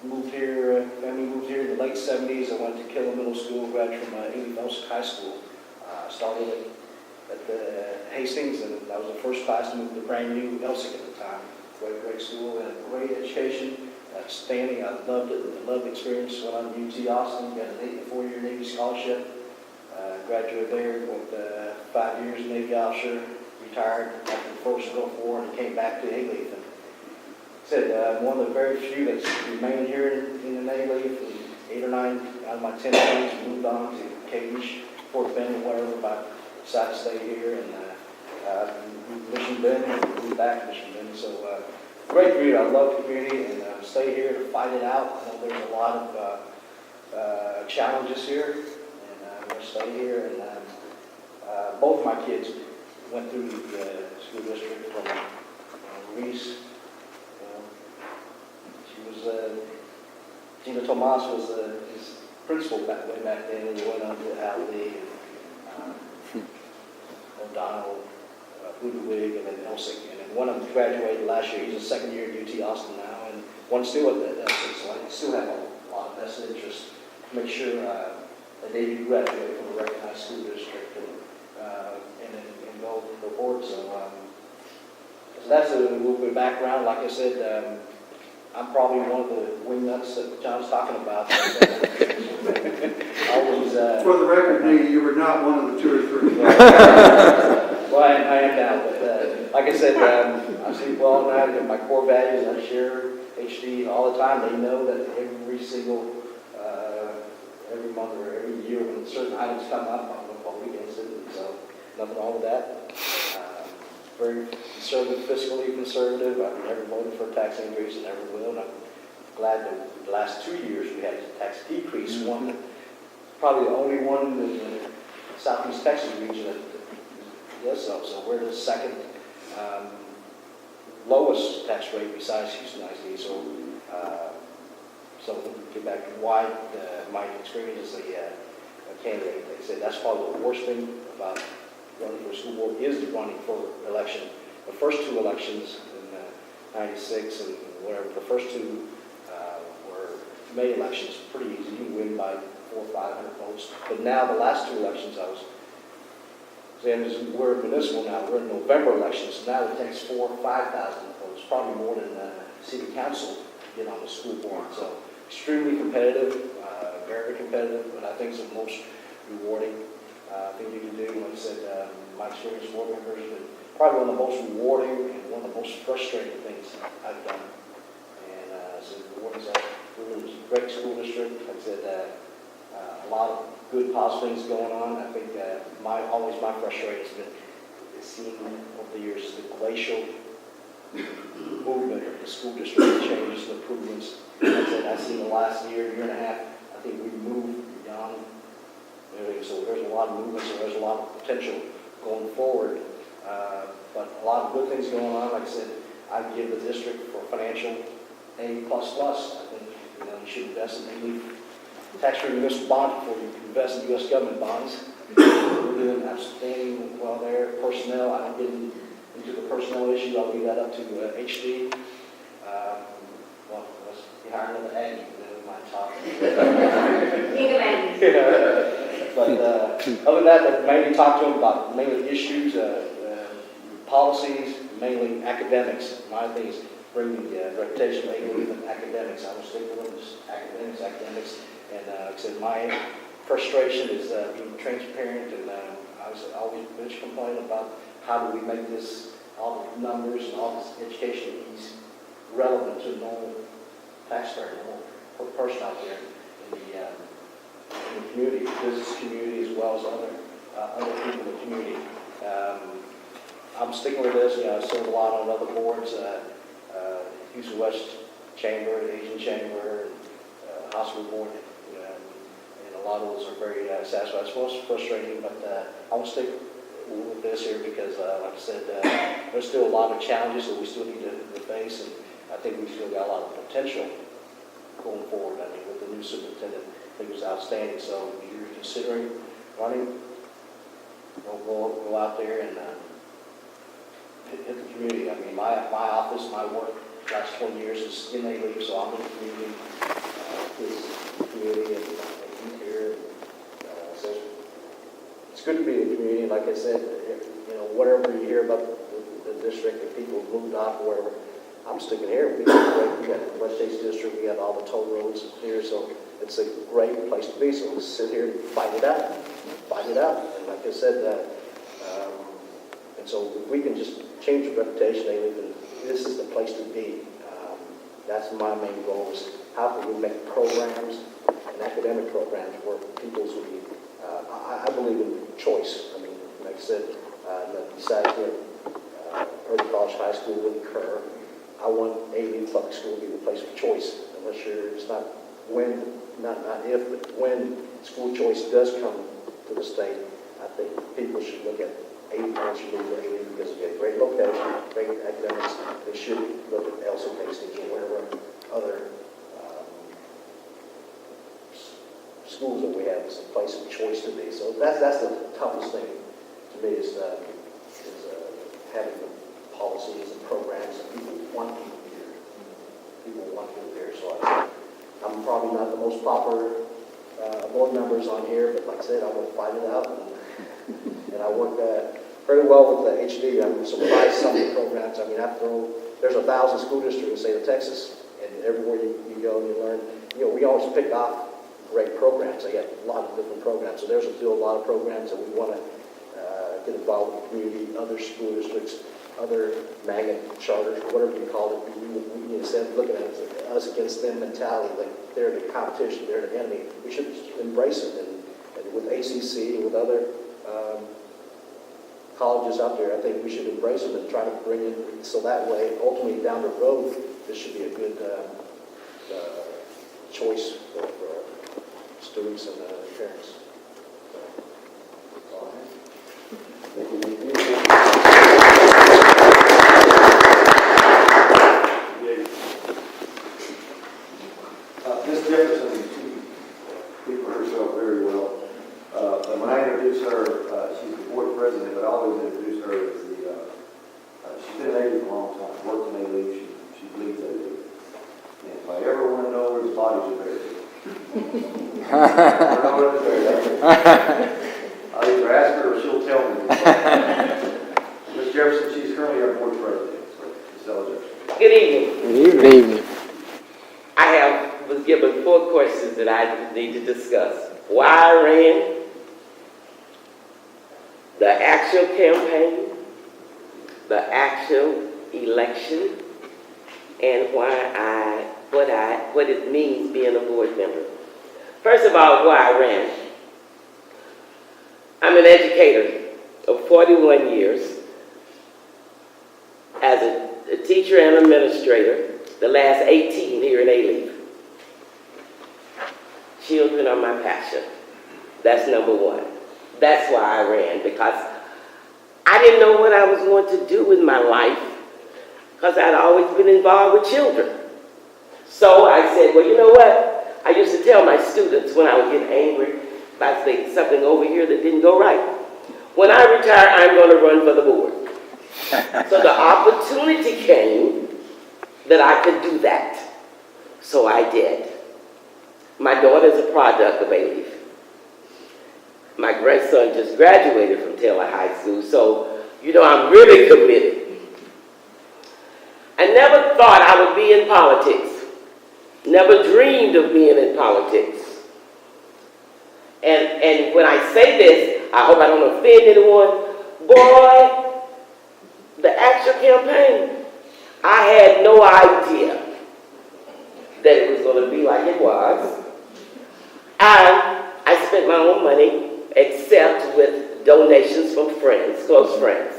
moved here, family moved here in the late 70s. I went to Killen Middle School, graduated from Alief High School. Started at the Hastings, and I was the first class to move to brand new Elsik at the time. Great school, and a great education, outstanding. I loved it. I loved the experience. Went on to UT Austin, got a 4-year Navy scholarship. Graduated there, went 5 years Navy officer, retired after the first Gulf War, and came back to Alief. And said one of the very few that's remained here in the Alief. 8 or 9 out of my 10 friends moved on to Cage, Fort Benning, whatever, but decided to stay here, and Mission Bend, and moved back to Mission Bend. So great community. I love the community, and stay here to fight it out. I know there's a lot of challenges here, and I'm going to stay here. And both of my kids went through the school district from Reese. She was Gina Tomas was his principal way back then, and he went on to Alief, O'Donnell, Ludwig, and then Elsik. And then one of them graduated last year. He's a second year at UT Austin now, and one's still at Elsik. So I still have a lot of vested interest to make sure that they do graduate from a recognized school district and go forward. So that's a little bit of background. Like I said, I'm probably one of the wingnuts that John's talking about. Always, For the record, Nate, you were not one of the 2 or 3. Well, I am now, but like I said, I see well now that my core values, I share HD all the time. They know that every single, every month or every year when certain items come up, I'm going to vote against it. So nothing wrong with that. Very conservative, fiscally conservative. I've never voted for a tax increase and never will. And I'm glad that the last 2 years we had a tax decrease. One, probably the only one in the Southeast Texas region that does so. So we're the second lowest tax rate besides Houston ISD. So, so we'll get back to why my experience as a candidate. They said that's probably the worst thing about running for a school board is running for election. The first 2 elections in 96 and whatever, the first 2 were May elections, pretty easy. You win by 400 or 500 votes. But now the last 2 elections, I was saying we're municipal now. We're in November elections, so now it takes 4,000 or 5,000 votes, probably more than city council to get on the school board. So extremely competitive, very competitive, but I think it's the most rewarding thing you can do. Like I said, my experience with board members has been probably one of the most rewarding and one of the most frustrating things I've done. And so the board is a great school district. Like I said, a lot of good positive things going on. I think always my frustration has been seeing over the years the glacial movement of the school district, changes and improvements. Like I said, I've seen the last year and a half, I think we've moved beyond everything. So there's a lot of movement, so there's a lot of potential going forward. But a lot of good things going on. Like I said, I give the district for financial A++. I think you should invest in any tax-free municipal bond before you invest in U.S. government bonds. We're doing outstanding well there. Personnel, I don't get into the personnel issue. I'll leave that up to HD. Well, let's be hiring another Aggie. My top. But other than that, mainly talk to them about mainly issues, policies, mainly academics. My thing is bring the reputation of Alief and academics. I will stick with them, just academics. And like I said, my frustration is being transparent, and I was always bitch complain about how do we make this, all the numbers and all this education piece relevant to a normal taxpayer, normal person out there in the community, business community, as well as other people in the community. I'm sticking with this. I serve a lot on other boards, Houston West Chamber, the Asian Chamber, Hospital Board, and a lot of those are very satisfied. It's frustrating, but I want to stick with this here because, like I said, there's still a lot of challenges that we still need to face, and I think we still got a lot of potential going forward. I mean, with the new superintendent, I think it's outstanding. So if you're considering running, go out there and hit the community. I mean, my office, my work, last 20 years is in Alief, so I'm in the community, and here. So it's good to be in the community. Like I said, whatever you hear about the district, if people moved off or whatever, I'm sticking here. We got the West States District, we got all the toll roads here, so it's a great place to be. So let's sit here and fight it out. And like I said, and so if we can just change the reputation, and this is the place to be. That's my main goal, is how can we make programs and academic programs where people's will be, I believe in choice. I mean, like I said, besides here, early college, high school would occur. I want Alief Public School to be the place of choice. Unless it's not when, not if, but when school choice does come to the state, I think people should look at Alief, should look at Alief because it's a great location, great academics. They should look at Elsa Hastings or wherever other schools that we have as a place of choice to be. So that's the toughest thing to me is having the policies and programs that people want people here. People want people here. So I'm probably not the most popular board members on here, but like I said, I will fight it out. And I work very well with the HD. I'm surprised some of the programs. I mean, there's 1,000 school districts in the state of Texas, and everywhere you go and you learn, we always pick off great programs. They have a lot of different programs. So there's still a lot of programs that we want to get involved with the community, other school districts, other magnet charters, whatever you call it. We instead of looking at us against them mentality, like they're the competition, they're the enemy. We should embrace it. And with ACC and with other colleges out there, I think we should embrace them and try to bring it so that way, ultimately down the road, this should be a good choice for students and parents. That's all I have. Thank you. Ms. Jefferson people herself very well. When I introduce her, she's the board president, but I always introduce her as she's been in Alief a long time, worked in Alief, she leads Alief. And if I ever want to know where his bodies are buried, I don't know where they're buried. I'll either ask her or she'll tell me. Ms. Jefferson, she's currently our board president, so Ms. Ella Jefferson. Good evening. Good evening. I was given 4 questions that I need to discuss. Why I ran, the actual campaign, the actual election, and what it means being a board member. First of all, why I ran. I'm an educator of 41 years as a teacher and administrator, the last 18 here in Alief. Children are my passion. That's number one. That's why I ran, because I didn't know what I was going to do with my life, because I'd always been involved with children. So I said, well, you know what? I used to tell my students when I would get angry if I think something over here that didn't go right. When I retire, I'm going to run for the board. So the opportunity came that I could do that. So I did. My daughter's a product of Alief. My grandson just graduated from Taylor High School, so, I'm really committed. I never thought be in politics. Never dreamed of being in politics. And when I say this, I hope I don't offend anyone. Boy, the actual campaign, I had no idea that it was going to be like it was. I spent my own money, except with donations from friends, close friends.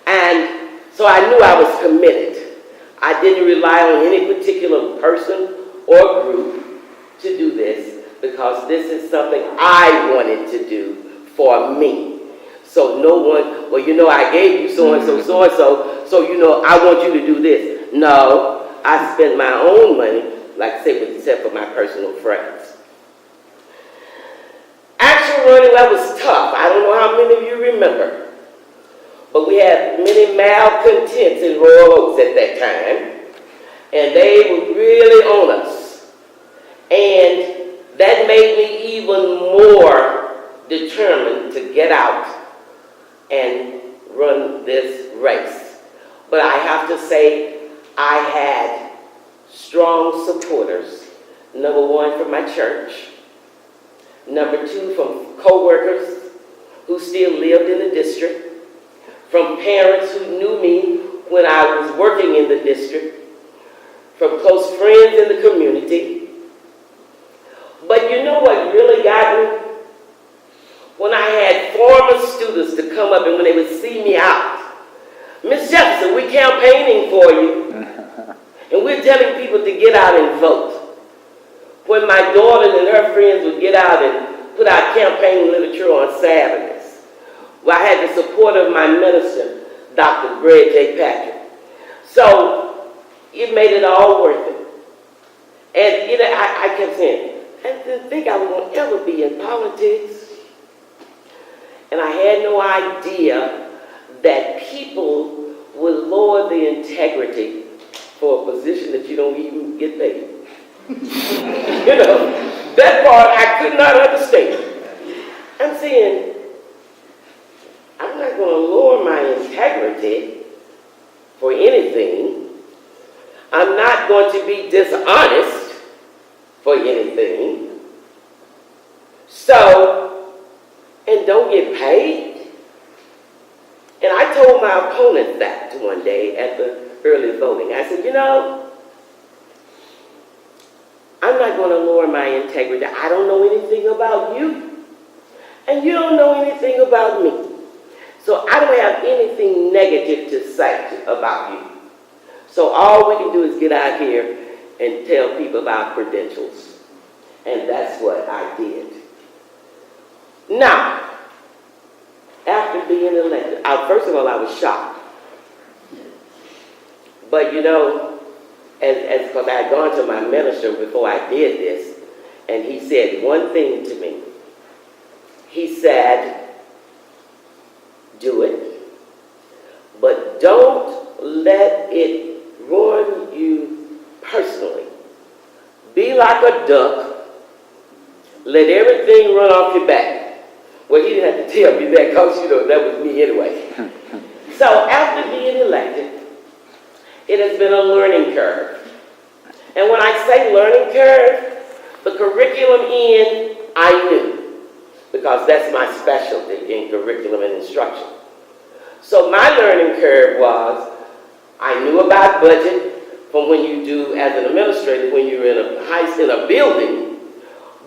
And so I knew I was committed. I didn't rely on any particular person or group to do this, because this is something I wanted to do for me. So no one, well, you know, I gave you so-and-so, so-and-so, so you know, I want you to do this. No, I spent my own money, like I said, except for my personal friends. Actual running, that was tough. I don't know how many of you remember, but we had many malcontents in Royal Oaks at that time, and they were really on us. And that made me even more determined to get out and run this race. But I have to say, I had strong supporters. Number one, from my church. Number two, from co-workers who still lived in the district. From parents who knew me when I was working in the district. From close friends in the community. But you know what really got me? When I had former students to come up and when they would see me out, Miss Jefferson, we're campaigning for you. And we're telling people to get out and vote. When my daughters and her friends would get out and put out campaign literature on Saturdays, well, I had the support of my minister, Dr. Greg J. Patrick. So it made it all worth it. And you know, I kept saying, I didn't think I was going to ever be in politics. And I had no idea that people would lower the integrity for a position that you don't even get paid. You know, that part I could not understand. I'm saying, I'm not going to lower my integrity for anything. I'm not going to be dishonest for anything. So, and don't get paid. And I told my opponent that one day at the early voting. I said, you know, I'm not going to lower my integrity. I don't know anything about you. And you don't know anything about me. So I don't have anything negative to say about you. So all we can do is get out here and tell people about credentials. And that's what I did. Now, after being elected, first of all, I was shocked. But you know, because I had gone to my minister before I did this, and he said one thing to me. He said, do it, but don't let it ruin you personally. Be like a duck. Let everything run off your back. Well, he didn't have to tell me that because, you know, that was me anyway. So after being elected, it has been a learning curve. And when I say learning curve, the curriculum I knew, because that's my specialty in curriculum and instruction. So my learning curve was, I knew about budget from when you do as an administrator when you're in a building,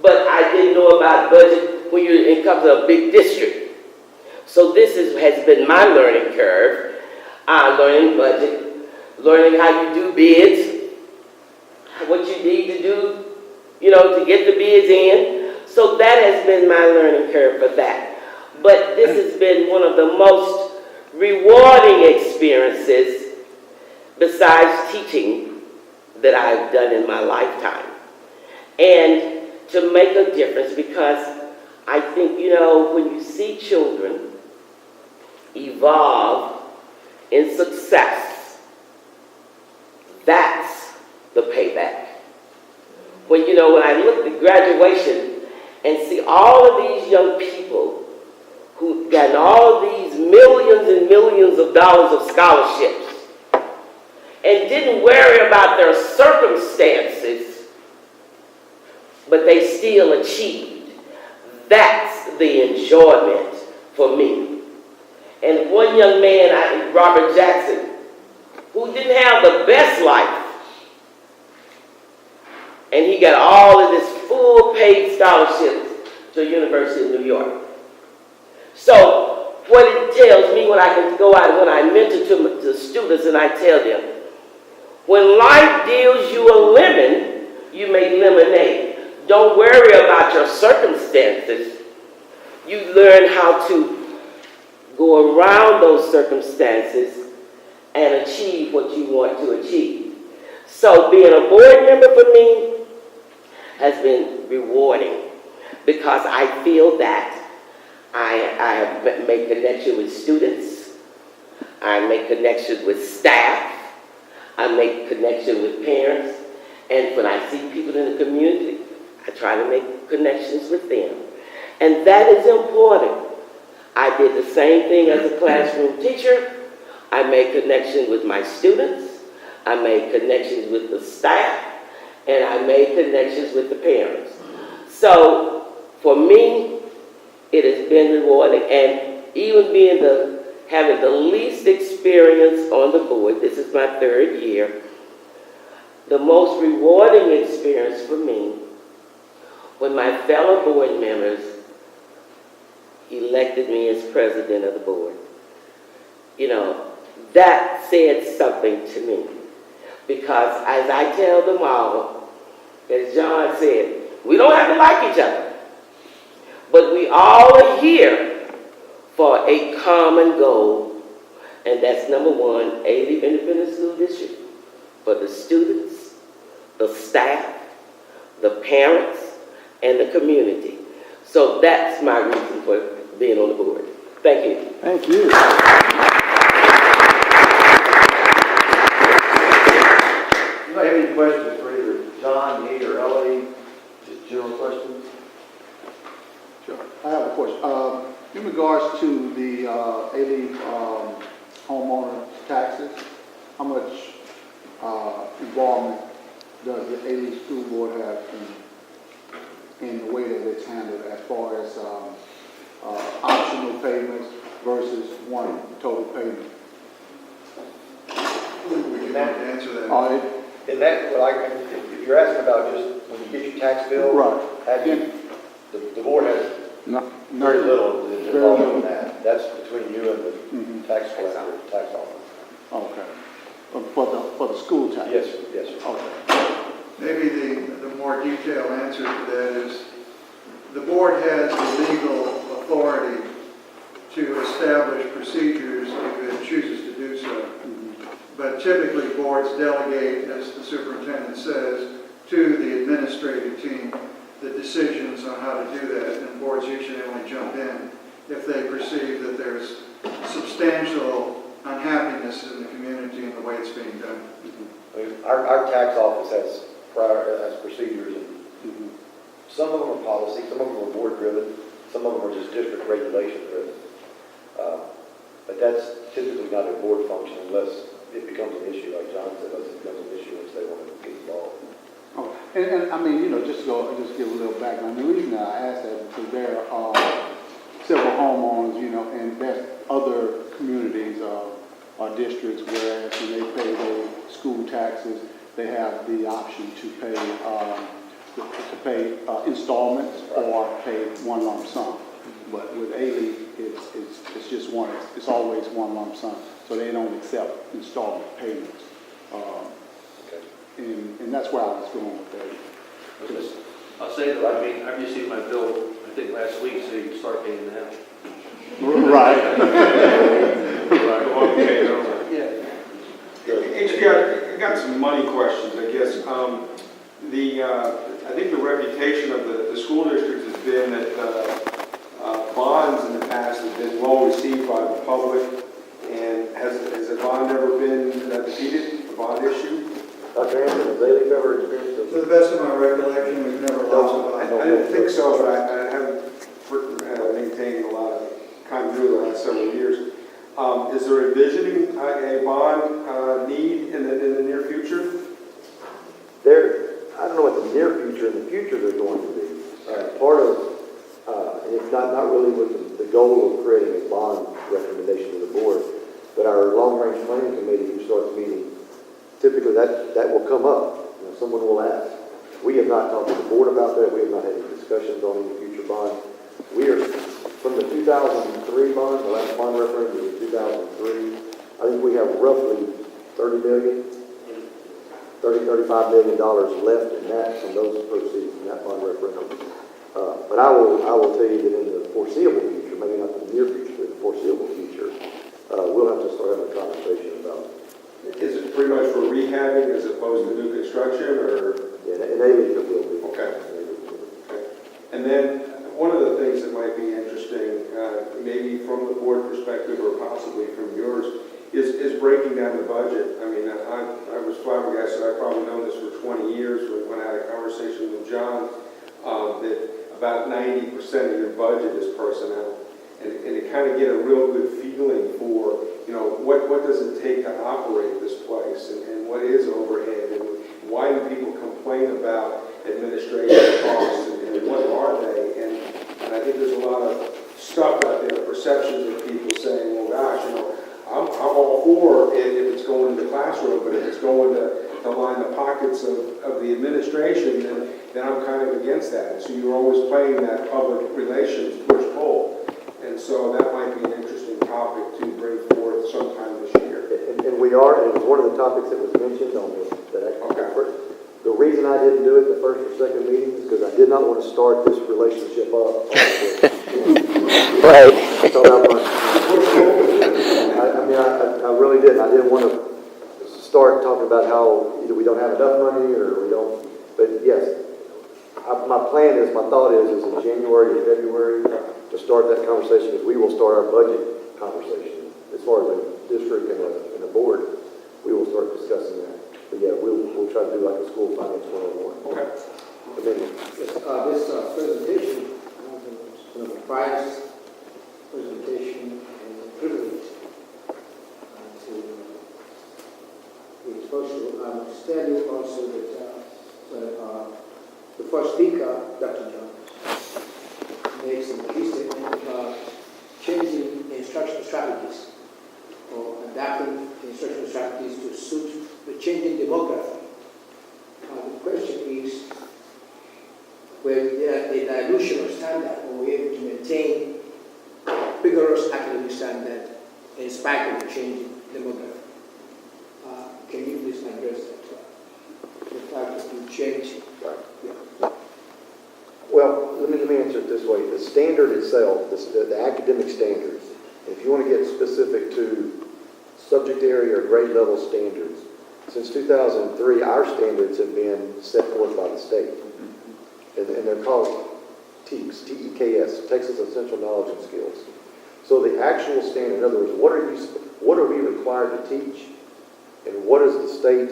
but I didn't know about budget when you're in a big district. So this has been my learning curve, learning budget, learning how you do bids, what you need to do, you know, to get the bids in. So that has been my learning curve for that. But this has been one of the most rewarding experiences besides teaching that I've done in my lifetime. And to make a difference, because I think, you know, when you see children evolve in success, that's the payback. When, you know, when I look at graduation and see all of these young people who've gotten all of these millions and millions of dollars of scholarships, and didn't worry about their circumstances, but they still achieved. That's the enjoyment for me. And one young man, Robert Jackson, who didn't have the best life, and he got all of this full paid scholarships to the University of New York. So what it tells me when I can go out and when I mentor to the students and I tell them, when life deals you a lemon, you make lemonade. Don't worry about your circumstances. You learn how to go around those circumstances and achieve what you want to achieve. So being a board member for me has been rewarding because I feel that I have made connection with students, I make connection with staff, I make connection with parents, and when I see people in the community, I try to make connections with them. And that is important. I did the same thing as a classroom teacher. I made connections with my students, I made connections with the staff, and I made connections with the parents. So for me, it has been rewarding, and even having the least experience on the board, this is my 3rd year, the most rewarding experience for me when my fellow board members elected me as president of the board. You know, that said something to me. Because as I tell them all, as John said, we don't have to like each other, but we all are here for a common goal, and that's number 1, Alief Independent School District, for the students, the staff, the parents, and the community. So that's my reason for being on the board. Thank you. Thank you. You might have any questions for either John, me, or Ellie? Just general questions? Sure. I have a question. In regards to the Alief homeowner taxes, how much involvement does the Alief School Board have in the way that it's handled as far as optional payments versus one total payment? Would you like to answer that? And that, if you're asking about just when you get your tax bill, Right. have you, the board has very little involvement in that. That's between you and the tax collector, tax office. Okay. For the school tax? Yes, yes. Okay. Maybe the more detailed answer to that is the board has the legal authority to establish procedures if it chooses to do so. But typically boards delegate, as the superintendent says, to the administrative team the decisions on how to do that, and boards usually only jump in if they perceive that there's substantial unhappiness in the community in the way it's being done. I mean, our tax office has procedures, and some of them are policy, some of them are board driven, some of them are just district regulation driven. But that's typically not a board function unless it becomes an issue, like John said, unless it becomes an issue which they want to get involved. Oh, and I mean, just give a little background. The reason I asked that is because there are several homeowners, and there's other communities or districts where when they pay their school taxes, they have the option to pay installments or pay one lump sum. But with Alief, it's just one. It's always one lump sum, so they don't accept installment payments. And that's where I was going with that. I'll say that, I received my bill, I think last week, so you can start paying now. Right. HB, I got some money questions, I guess. I think the reputation of the school district has been that bonds in the past have been well received by the public. And has a bond ever been defeated, a bond issue? Dr. Anderson, has Alief ever experienced To the best of my recollection, we've never lost a bond. I didn't think so, but I haven't maintained a lot of continuity the last several years. Is there envisioning a bond need in the near future? I don't know what the near future and the future they're going to be. Part of, and it's not really with the goal of creating a bond recommendation to the board, but our long-range planning committee who starts meeting, typically that will come up. You know, someone will ask. We have not talked to the board about that. We have not had any discussions on any future bond. We are, from the 2003 bond, the last bond referendum was 2003, I think we have roughly $35 million left in that, from those proceeds from that bond referendum. But I will tell you that in the foreseeable future, maybe not the near future, but the foreseeable future, we'll have to start having a conversation about. Is it pretty much for rehabbing as opposed to new construction, or? Yeah, and Alief it will be. Okay. And then one of the things that might be interesting, maybe from the board perspective or possibly from yours, is breaking down the budget. I mean, I was flabbergasted. I've probably known this for 20 years when I had a conversation with John, that about 90% of your budget is personnel. And to kind of get a real good feeling for, you know, what does it take to operate this place, and what is overhead, and why do people complain about administration costs, and what are they? And I think there's a lot of stuff out there, perceptions of people saying, well, gosh, you know, I'm all for it if it's going to the classroom, but if it's going to line the pockets of the administration, then I'm kind of against that. So you're always playing that public relations push-pull. And so that might be an interesting topic to bring forth sometime this year. And we are, and it was one of the topics that was mentioned on the reason I didn't do it the first or second meeting is because I did not want to start this relationship up. Right. I really didn't. I didn't want to start talking about how either we don't have enough money or we don't. But yes, my plan is, my thought is in January or February to start that conversation, because we will start our budget conversation as far as a district and a board. We will start discussing that. But yeah, we'll try to do like a school finance 101. Okay. This presentation, one of the prize presentation, is a privilege to be exposed to. I must tell you also that the first speaker, Dr. Jones, makes a key statement about changing instructional strategies or adapting instructional strategies to suit the changing demography. The question is, when there a dilution of standard, are we able to maintain rigorous academic standard in spite of the changing demography? Can you please address that? The fact that you change. Right. Yeah. Well, let me answer it this way. The standard itself, the academic standards, if you want to get specific to subject area or grade level standards, since 2003, our standards have been set forth by the state. And they're called TEKS, T-E-K-S, Texas Essential Knowledge and Skills. So the actual standard, in other words, what are we required to teach? And what is the state,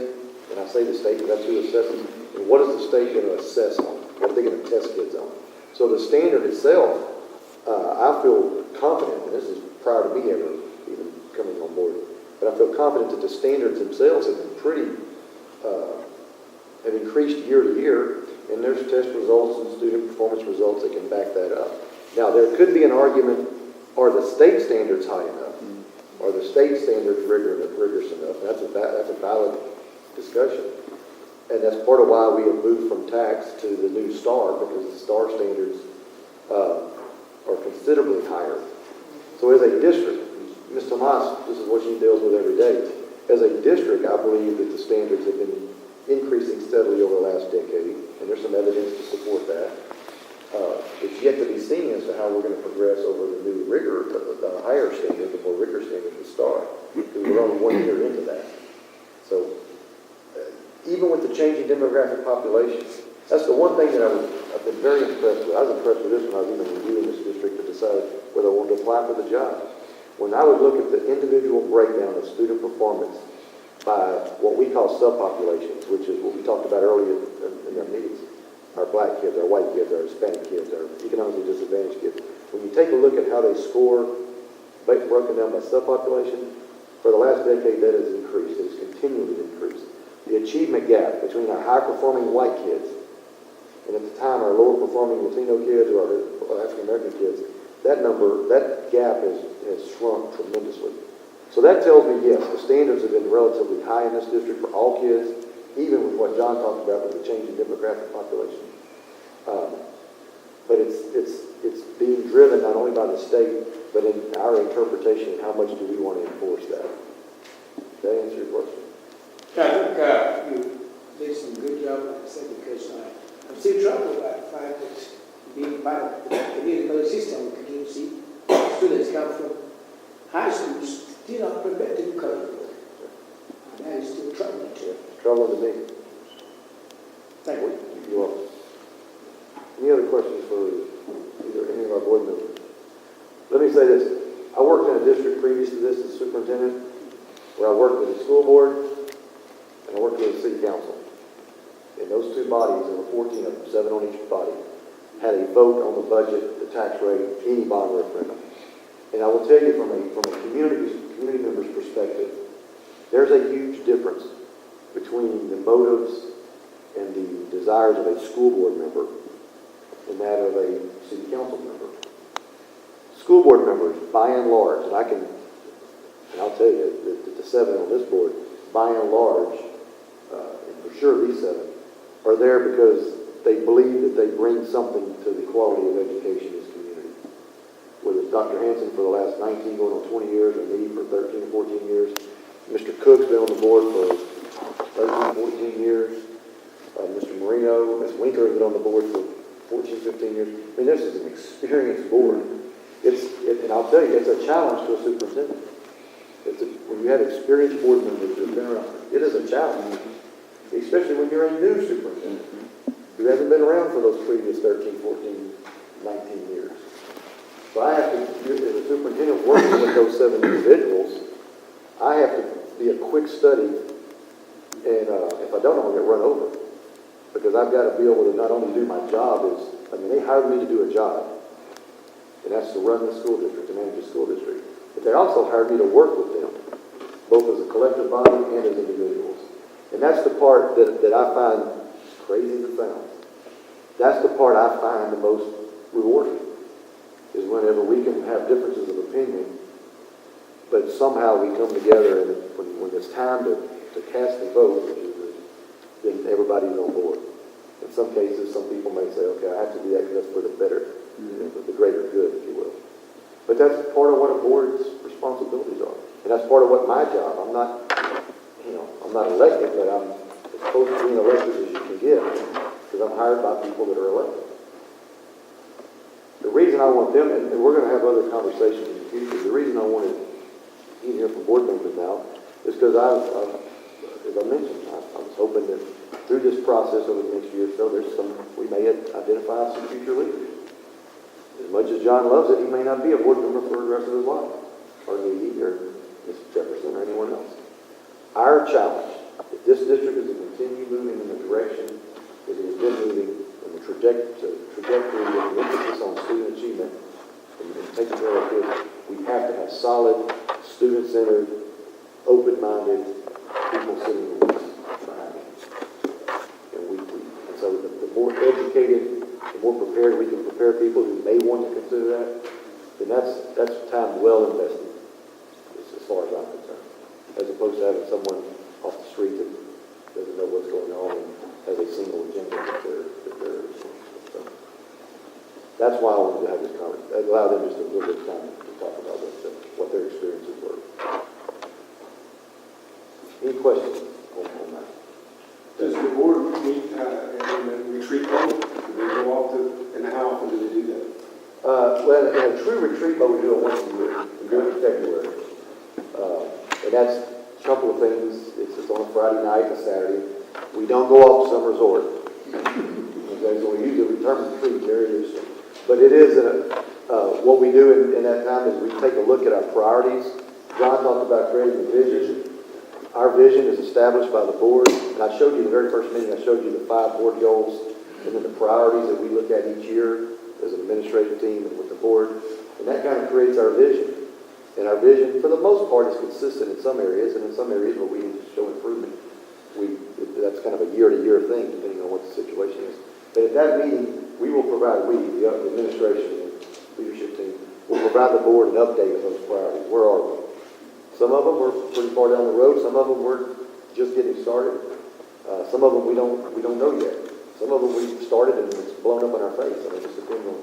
and I say the state because that's who assesses, and what is the state going to assess on? What are they going to test kids on? So the standard itself, I feel confident, and this is prior to me ever even coming on board, but I feel confident that the standards themselves have been have increased year to year, and there's test results and student performance results that can back that up. Now, there could be an argument, are the state standards high enough? Are the state standards rigorous enough? And that's a valid discussion. And that's part of why we have moved from tax to the new STAR, because the STAR standards are considerably higher. So as a district, Ms. Tomas, this is what she deals with every day. As a district, I believe that the standards have been increasing steadily over the last decade, and there's some evidence to support that. It's yet to be seen as to how we're going to progress over the new rigor, the higher standard, the more rigorous standard to STAR, because we're only 1 year into that. So even with the changing demographic population, that's the one thing that I've been very impressed with. I was impressed with this when I was even reviewing this district to decide whether I wanted to apply for the job. When I would look at the individual breakdown of student performance by what we call subpopulations, which is what we talked about earlier in our meetings, our black kids, our white kids, our Hispanic kids, our economically disadvantaged kids. When you take a look at how they score broken down by subpopulation, for the last decade that has increased, it's continually increased. The achievement gap between our high-performing white kids and at the time our lower-performing Latino kids or our African-American kids, that gap has shrunk tremendously. So that tells me, yes, the standards have been relatively high in this district for all kids, even with what John talked about with the change in demographic population. But it's being driven not only by the state, but in our interpretation, how much do we want to enforce that? Does that answer your question? I think you did some good job, like I said, because I'm still troubled about the fact that being part of the community college system, we continue to see students come from high schools still not prepared to do college work. And that is still troubling too. It's troubling to me. Thank you. You're welcome. Any other questions for either any of our board members? Let me say this. I worked in a district previous to this as superintendent, where I worked with the school board and I worked with the city council. And those two bodies, there were 14 of them, 7 on each body, had a vote on the budget, the tax rate, any bond referendum. And I will tell you from a community member's perspective, there's a huge difference between the motives and the desires of a school board member and that of a city council member. School board members, by and large, and I'll tell you that the 7 on this board, by and large, and for sure these 7, are there because they believe that they bring something to the quality of education in this community. Whether it's Dr. Hanson for the last 19 going on 20 years, or me for 13 or 14 years. Mr. Cook's been on the board for 13, 14 years. Mr. Marino, Ms. Winker has been on the board for 14, 15 years. I mean, this is an experienced board. And I'll tell you, it's a challenge to a superintendent. When you have experienced board members who've been around, it is a challenge, especially when you're a new superintendent who hasn't been around for those previous 13, 14, 19 years. So I have to, as a superintendent working with those 7 individuals, I have to be a quick study, and if I don't, I'm going to get run over. Because I've got to be able to not only do my job, they hired me to do a job, and that's to run the school district, to manage the school district. But they also hired me to work with them, both as a collective body and as individuals. And that's the part that I find, crazy as it sounds, that's the part I find the most rewarding, is whenever we can have differences of opinion, but somehow we come together, and when it's time to cast the vote, then everybody's on board. In some cases, some people may say, okay, I have to do that because that's for the better, for the greater good, if you will. But that's part of what a board's responsibilities are. And that's part of what my job, I'm not elected, but I'm as close to being elected as you can get, because I'm hired by people that are elected. The reason I want them, and we're going to have other conversations in the future, the reason I wanted you here from board members now is because as I mentioned, I was hoping that through this process over the next year or so, we may identify some future leaders. As much as John loves it, he may not be a board member for the rest of his life, or me, or Mr. Jefferson, or anyone else. Our challenge, if this district is to continue moving in the direction that it has been moving, in the trajectory with the emphasis on student achievement and taking care of kids, we have to have solid, student-centered, open-minded people sitting in the behind us. And so the more educated, the more prepared we can prepare people who may want to consider that, then that's time well invested, as far as I'm concerned. As opposed to having someone off the street that doesn't know what's going on and has a single agenda that they're so that's why I wanted to have this conversation. Allow them just a little bit of time to talk about what their experiences were. Any questions on that? Does the board meet in a retreat mode? Do they go off and how often do they do that? Well, in a true retreat mode, we do it once a year. We do it in February. And that's a couple of things. It's on a Friday night and a Saturday. We don't go off to some resort. Okay, so we usually return to the retreat very loosely. But it is, what we do in that time is we take a look at our priorities. John talked about creating a vision. Our vision is established by the board. And I showed you the very first meeting, I showed you the 5 board goals and then the priorities that we look at each year as an administrative team and with the board. And that kind of creates our vision. And our vision, for the most part, is consistent in some areas, and in some areas where we need to show improvement, that's kind of a year-to-year thing, depending on what the situation is. But at that meeting, we will provide, the administration and leadership team, will provide the board an update of those priorities. Where are we? Some of them we're pretty far down the road. Some of them we're just getting started. Some of them we don't know yet. Some of them we've started and it's blown up in our face. I mean, just depending on.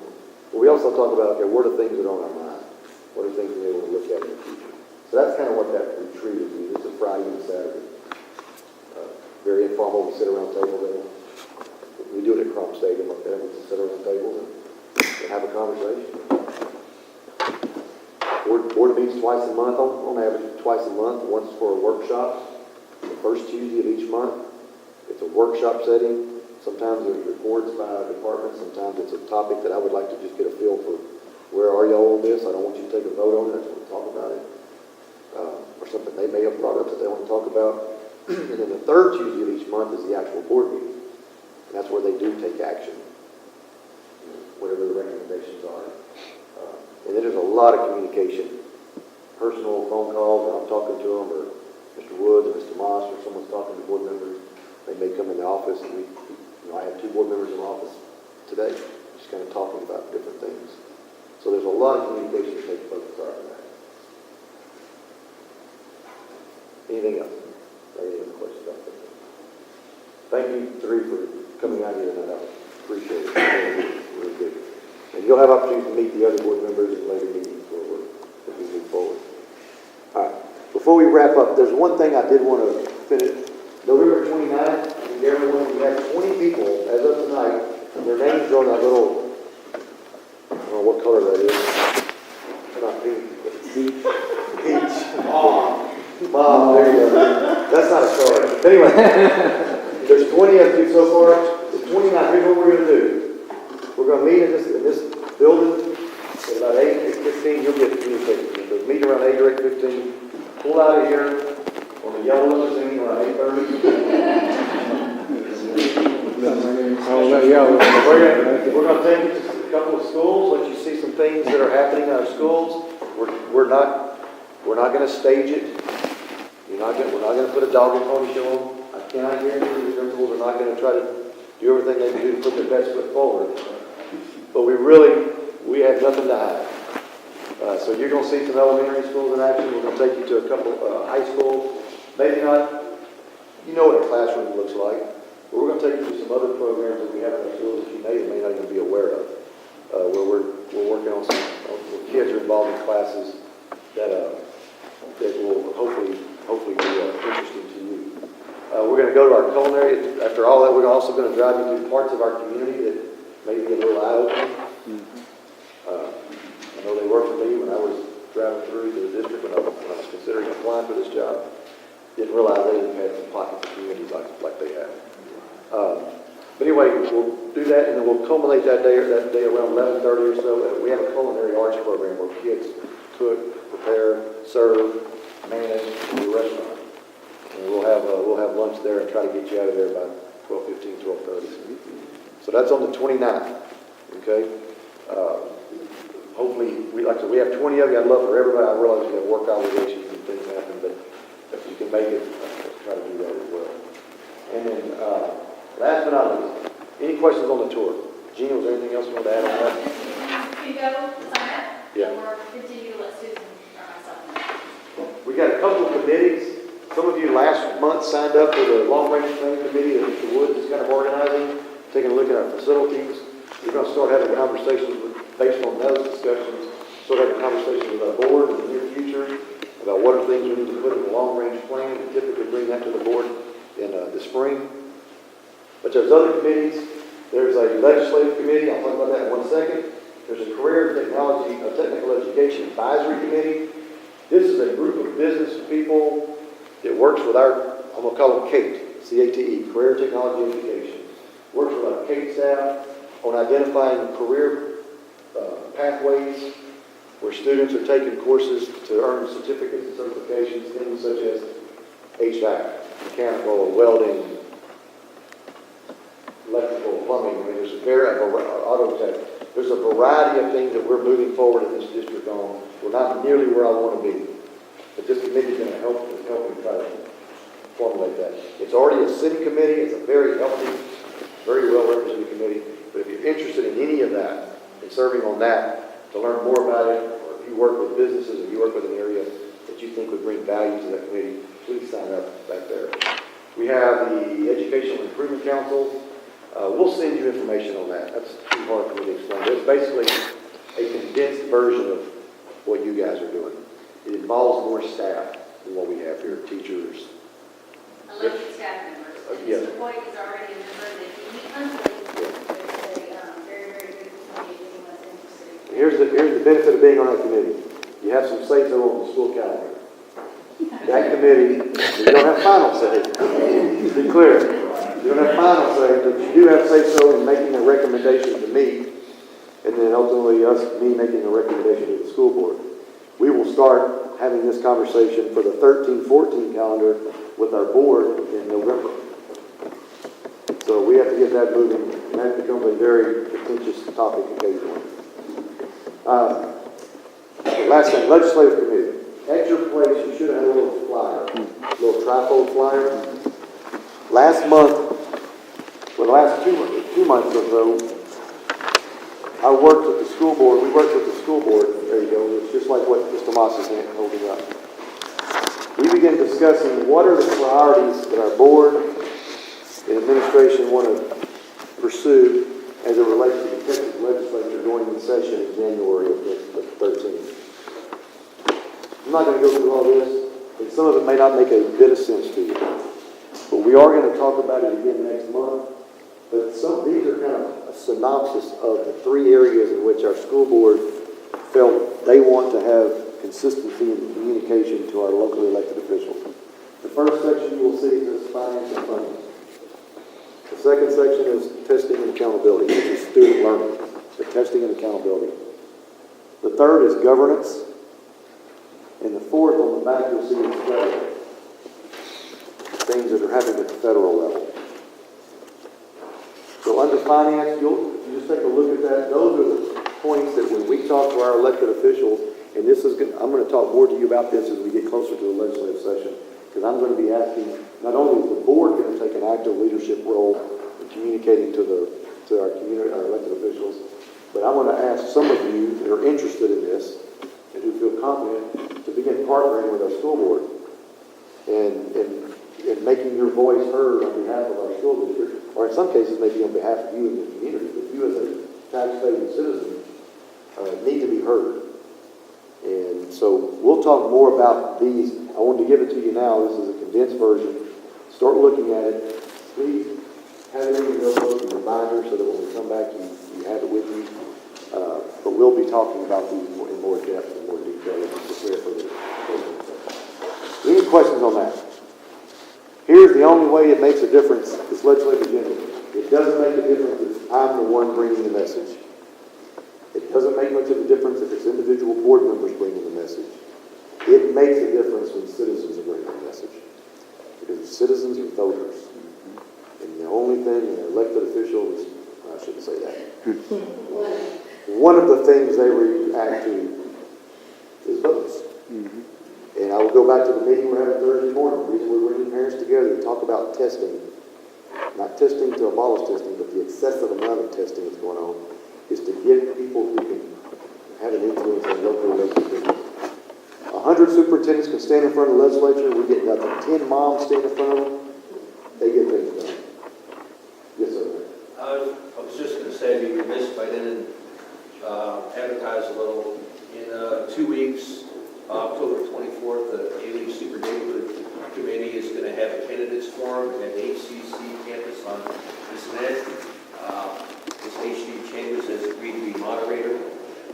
But we also talk about, okay, what are things that are on our mind? What are things we're able to look at in the future? So that's kind of what that retreat will be. It's a Friday and Saturday. Very informal. We sit around a table there. We do it at Crump Stadium up there. We just sit around tables and have a conversation. Board meets twice a month, on average twice a month, once for a workshop, the first Tuesday of each month. It's a workshop setting. Sometimes there's reports by departments. Sometimes it's a topic that I would like to just get a feel for. Where are y'all on this? I don't want you to take a vote on it. I just want to talk about it. Or something they may have brought up that they want to talk about. And then the third Tuesday of each month is the actual board meeting. And that's where they do take action, whatever the recommendations are. And then there's a lot of communication, personal phone calls when I'm talking to them, or Mr. Woods or Mr. Moss, or someone's talking to board members. They may come in the office, and I have 2 board members in the office today, just kind of talking about different things. So there's a lot of communication that takes place prior to that. Anything else? Any other questions out there? Thank you, 3, for coming out here tonight. I appreciate it. Really good. And you'll have opportunity to meet the other board members in later meetings as we move forward. All right. Before we wrap up, there's one thing I did want to finish. November 29th, and everyone, we have 20 people, as of tonight, their names are on that little, I don't know what color that is. It's not pink, but it's peach. Mom, there you go. That's not a card. Anyway, there's 20 of you so far. There's 29. Here's what we're going to do. We're going to meet in this building at about 8:15. You'll get communication. We'll meet around 8 or 8:15. Pull out of here on the yellow limousine around 8:30. We're going to take you to a couple of schools, let you see some things that are happening in our schools. We're not going to stage it. We're not going to put a dog and pony show on. I cannot guarantee the principals are not going to try to do everything they can do to put their best foot forward. But we have nothing to hide. So you're going to see some elementary schools in action. We're going to take you to a couple high schools. Maybe not, you know what a classroom looks like. But we're going to take you to some other programs that we have in our schools that you may or may not even be aware of. Where we're working on where kids are involved in classes that will hopefully be interesting to you. We're going to go to our culinary. After all that, we're also going to drive you through parts of our community that may be a little eye-opening. I know they were for me when I was driving through the district when I was considering applying for this job. Didn't realize they had some pockets of communities like they have. But anyway, we'll do that, and then we'll culminate that day around 11:30 or so. We have a culinary arts program where kids cook, prepare, serve, manage the restaurant. And we'll have lunch there and try to get you out of there by 12:15, 12:30. So that's on the 29th. Okay. Hopefully, like I said, we have 20 of you. I'd love for everybody. I realize you have work obligations and things happen, but if you can make it, try to do that as well. And then, last but not least, any questions on the tour? Gina, was there anything else you want to add on that? You go sign up? Yeah. Or continue to let Susan or myself. We got a couple of committees. Some of you last month signed up for the long-range planning committee that Mr. Woods is kind of organizing, taking a look at our facilities. We're going to start having conversations based on those discussions, start having conversations with our board in the near future about what are things we need to put in the long-range plan. We typically bring that to the board in the spring. But there's other committees. There's a legislative committee. I'll talk about that in 1 second. There's a career technical education advisory committee. This is a group of business people that works with I'm going to call them CATE, C-A-T-E, Career Technology Education. Works with our CATE staff on identifying career pathways where students are taking courses to earn certificates and certifications, things such as HVAC, mechanical, welding, electrical, plumbing. I mean, there's auto tech. There's there's a variety of things that we're moving forward in this district on. We're not nearly where I want to be, but this committee is going to help me try to formulate that. It's already a city committee. It's a very healthy, very well-represented committee. But if you're interested in any of that and serving on that to learn more about it, or if you work with businesses or you work with an area that you think would bring value to that committee, please sign up back there. We have the Educational Improvement Council. We'll send you information on that. That's too hard for me to explain. It's basically a condensed version of what you guys are doing. It involves more staff than what we have here, teachers. Elected staff members. Yes. Mr. Boyd is already a member that he monthly, but it's a very, very good committee if anyone's interested. Here's the benefit of being on that committee. You have some say-so on the school calendar. That committee, you don't have final say. Be clear. You don't have final say, but you do have say-so in making a recommendation to me, and then ultimately me making a recommendation to the school board. We will start having this conversation for the 13-14 calendar with our board in November. So we have to get that moving, and that becomes a very contentious topic occasionally. Last thing, legislative committee. At your place, you should have had a little flyer, a little trifold flyer. Last month, for the last two months or so, I worked with the school board. We worked with the school board. There you go. It's just like what Mr. Moss is holding up. We began discussing what are the priorities that our board and administration want to pursue as it relates to the Texas legislature going into session in January of 2013. I'm not going to go through all this, and some of it may not make a bit of sense to you. But we are going to talk about it again next month. But these are kind of a synopsis of the three areas in which our school board felt they want to have consistency in communication to our locally elected officials. The first section you will see is finance and funding. The second section is testing and accountability, which is student learning, the testing and accountability. The third is governance. And the fourth on the back you'll see is federal. Things that are happening at the federal level. So under finance, you just take a look at that. Those are the points that when we talk to our elected officials, and I'm going to talk more to you about this as we get closer to the legislative session, because I'm going to be asking, not only is the board going to take an active leadership role in communicating to our community, our elected officials, but I want to ask some of you that are interested in this and who feel confident to begin partnering with our school board and making your voice heard on behalf of our school district, or in some cases maybe on behalf of you in the community, but you as a tax-paying citizen need to be heard. And so we'll talk more about these. I wanted to give it to you now. This is a condensed version. Start looking at it. Please have it in your notebook and reminder so that when we come back, you have it with you. But we'll be talking about these in more depth and more detail as we prepare for the session. Any questions on that? Here's the only way it makes a difference, this legislative agenda. It doesn't make a difference if I'm the one bringing the message. It doesn't make much of a difference if it's individual board members bringing the message. It makes a difference when citizens are bringing the message. Because citizens are voters. And the only thing an elected official is, I shouldn't say that. One of the things they react to is votes. Mm-hmm. And I will go back to the meeting we're having Thursday morning. The reason we're bringing parents together to talk about testing, not testing to abolish testing, but the excessive amount of testing that's going on, is to get people who can have an influence on local elected officials. 100 superintendents can stand in front of the legislature, we get nothing. 10 moms stand in front of them, they get things done. Yes, sir. I was just going to say, be remiss if I didn't advertise a little. In 2 weeks, October 24th, the Alief Super Neighborhood Committee is going to have a candidates forum at HCC campus on Cincinnati. Ms. H.D. Chambers has agreed to be moderator.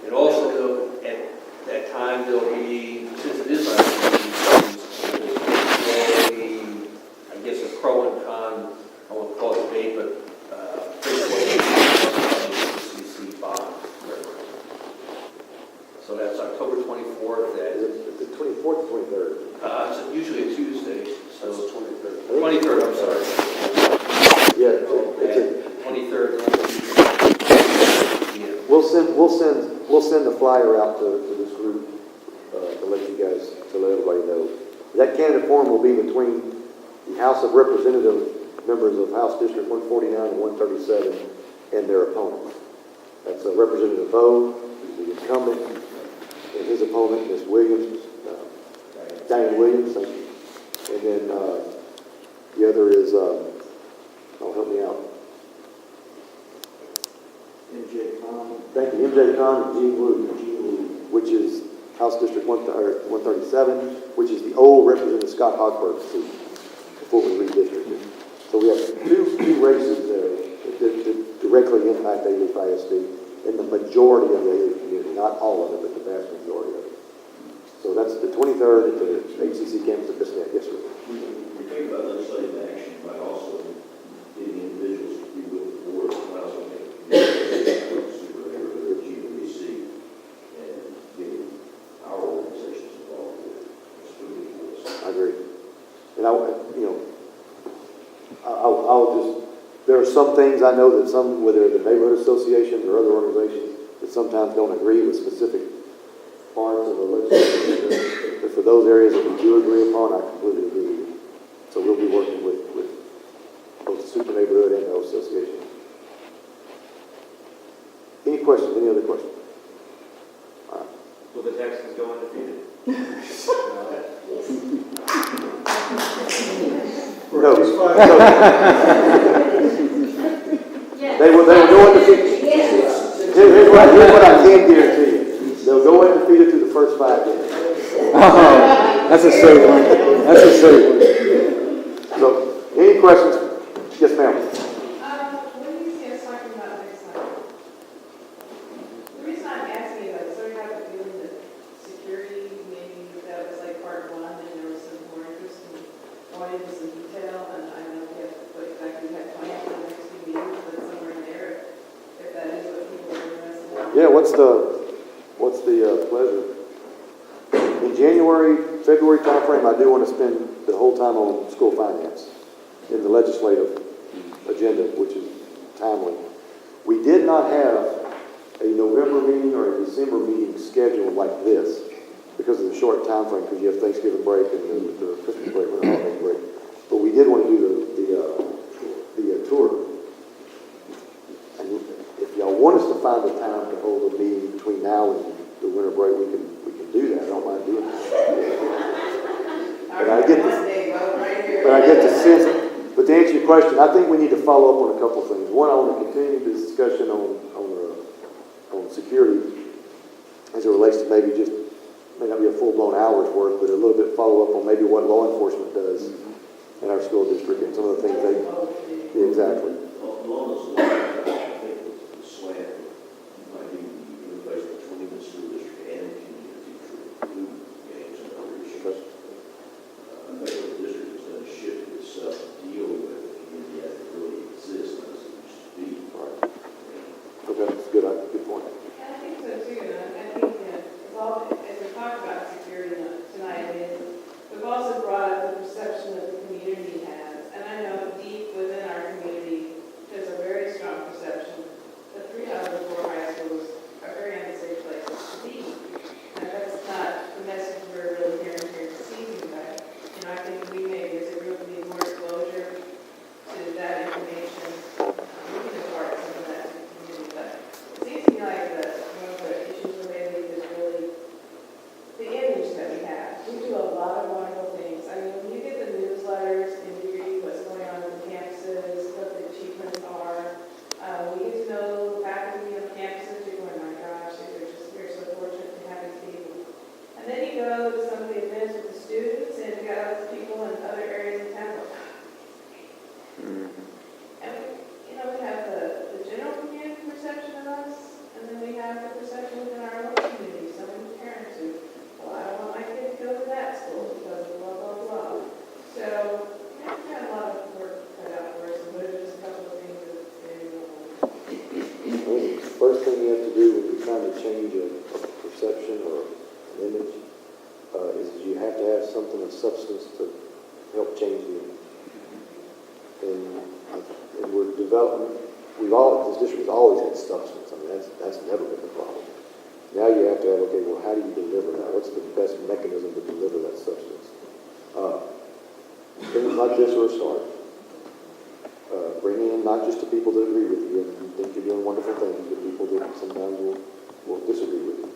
And also, at that time, there'll be, since it is on there'll be, I guess, a pro and con, I won't call it debate, but HCC bond. So that's October 24th. Is it the 24th or 23rd? It's usually a Tuesday, so it's 23rd. 23rd, I'm sorry. Yeah, it's 23rd. We'll We'll send the flyer out to this group, to let you guys, to let everybody know. That candidate forum will be between the House of Representatives, members of House District 149 and 137, and their opponents. That's Representative Bo, who's the incumbent, and his opponent, Ms. Williams, Diane Williams, thank you. And then the other is, help me out. MJ Khan. Thank you, MJ Khan and Gene Wu, which is House District 137, which is the old Representative Scott Hochberg seat before we redistricted. So we have two races there that directly impact Alief ISD in the majority of the Alief community, not all of it, but the vast majority of it. So that's the 23rd at the HCC campus at Bisnet. Yes, sir. We think about legislative action by also getting individuals to be with the board, and also super neighborhood, GWC, and getting our organizations involved with it. It's pretty important. I agree. And I'll just, there are some things I know that some, whether the neighborhood associations or other organizations, that sometimes don't agree with specific parts of the legislation. But for those areas that we do agree upon, I completely agree with you. So we'll be working with both the super neighborhood and the association. Any questions? Any other questions? All right. Will the Texans go undefeated? No. They will go undefeated. Here's what I can guarantee you. They'll go undefeated through the first 5 games. Oh, that's a safe one. That's a safe one. So, any questions? Yes, ma'am. When you see us talking about next time, the reason I'm asking is I sort of have a feeling that security, maybe that was like part one, and there was some more interest in going into some detail, and I don't know if exactly you had planned for the next few meetings, but somewhere in there, if that is what people are interested in. Yeah, what's the pleasure? In January, February timeframe, I do want to spend the whole time on school finance in the legislative agenda, which is timely. We did not have a November meeting or a December meeting scheduled like this because of the short time frame, because you have Thanksgiving break and the Christmas break and the holiday break. But we did want to do the tour. And if y'all want us to find a time to hold a meeting between now and the winter break, we can do that. I don't mind doing that. But I get the sense. But to answer your question, I think we need to follow up on a couple of things. One, I want to continue the discussion on security as it relates to maybe just, may not be a full-blown hour's worth, but a little bit follow up on maybe what law enforcement does in our school district and some of the things they, yeah, exactly. Along those lines, I think the slant might be replaced between the school district and the community for food games and other issues. I think the district has done a shift itself to deal with the community as it really exists, not as it used to be. Right. Okay, that's good. Good point. And I think so too, and I think that it's all, as we talk about security tonight, we've also brought up the perception that the community has, and I know deep within our community, there's a very strong perception that 3 out of the 4 high schools are very unsafe places to be. And that's not the message we're really hearing here this evening, but, I think we maybe as a group need more exposure to that information. We can impart some of that to the community, but it seems to me like one of the issues with Alief is really the image that we have. We do a lot of wonderful things. I mean, when you get the newsletters and you read what's going on with the campuses, what the achievements are, we get to know faculty on campuses. You're going, my gosh, we're so fortunate to have these people. And then you go to some of the events with the students, and you got other people in other areas of town. And we have the general community perception of us, and then we have the perception within our own community. Some of the parents who, well, I don't want my kid to go to that school because of blah, blah, blah. So, we've got a lot of work cut out for us, and what are just a couple of things that The first thing you have to do when you're trying to change a perception or an image is you have to have something of substance to help change the image. And we're developing, this district has always had substance. I mean, that's never been the problem. Now you have to have, okay, well, how do you deliver that? What's the best mechanism to deliver that substance? Things like this are a start. Bringing in not just the people that agree with you and think you're doing wonderful things, but people that sometimes will disagree with you.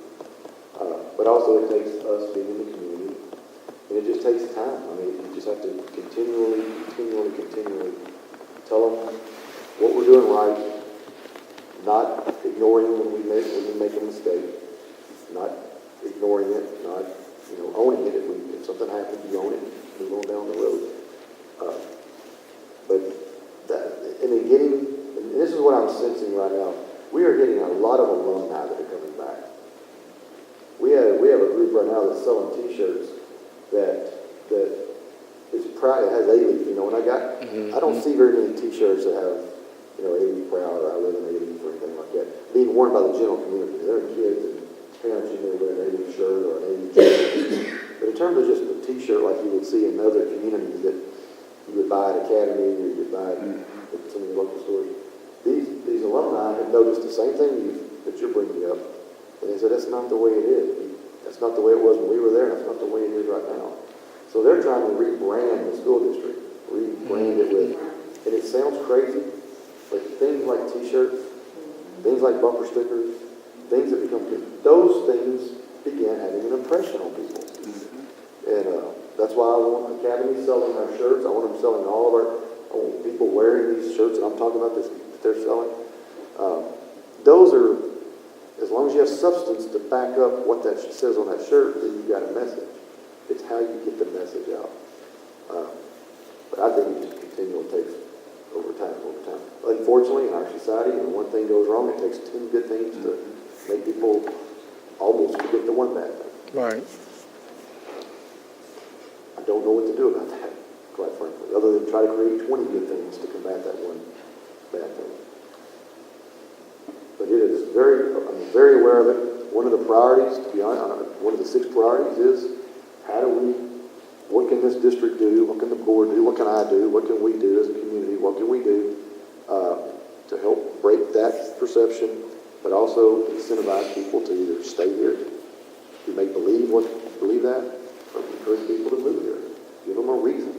But also it takes us being in the community, and it just takes time. I mean, you just have to continually tell them what we're doing right, not ignoring when we make a mistake, not ignoring it, not owning it. If something happens, you own it, move on down the road. But that, and this is what I'm sensing right now. We are getting a lot of alumni that are coming back. We have a group right now that's selling T-shirts that is proud. It has Alief. When I don't see very many T-shirts that have Alief proud or I live in Alief or anything like that being worn by the general community. There are kids and parents wear an Alief shirt or an Alief shirt. But in terms of just a T-shirt like you would see in other communities that you would buy at Academy or you would buy at some of the local stores, these alumni have noticed the same thing that you're bringing up. And they said, that's not the way it is. That's not the way it was when we were there. That's not the way it is right now. So they're trying to rebrand the school district, rebrand it with, and it sounds crazy, but things like T-shirts, things like bumper stickers, things that become, those things begin having an impression on people. And that's why I want Academy selling our shirts. I want them selling I want people wearing these shirts, and I'm talking about this that they're selling. Those are, as long as you have substance to back up what that says on that shirt, then you've got a message. It's how you get the message out. But I think it just continually takes over time. Unfortunately, in our society, when one thing goes wrong, it takes 10 good things to make people almost forget the one bad thing. Right. I don't know what to do about that, quite frankly, other than try to create 20 good things to combat that one bad thing. But it is I'm very aware of it. One of the priorities, to be honest, one of the 6 priorities is what can this district do? What can the board do? What can I do? What can we do as a community? What can we do to help break that perception, but also incentivize people to either stay here, to make believe that, or encourage people to move here. Give them a reason.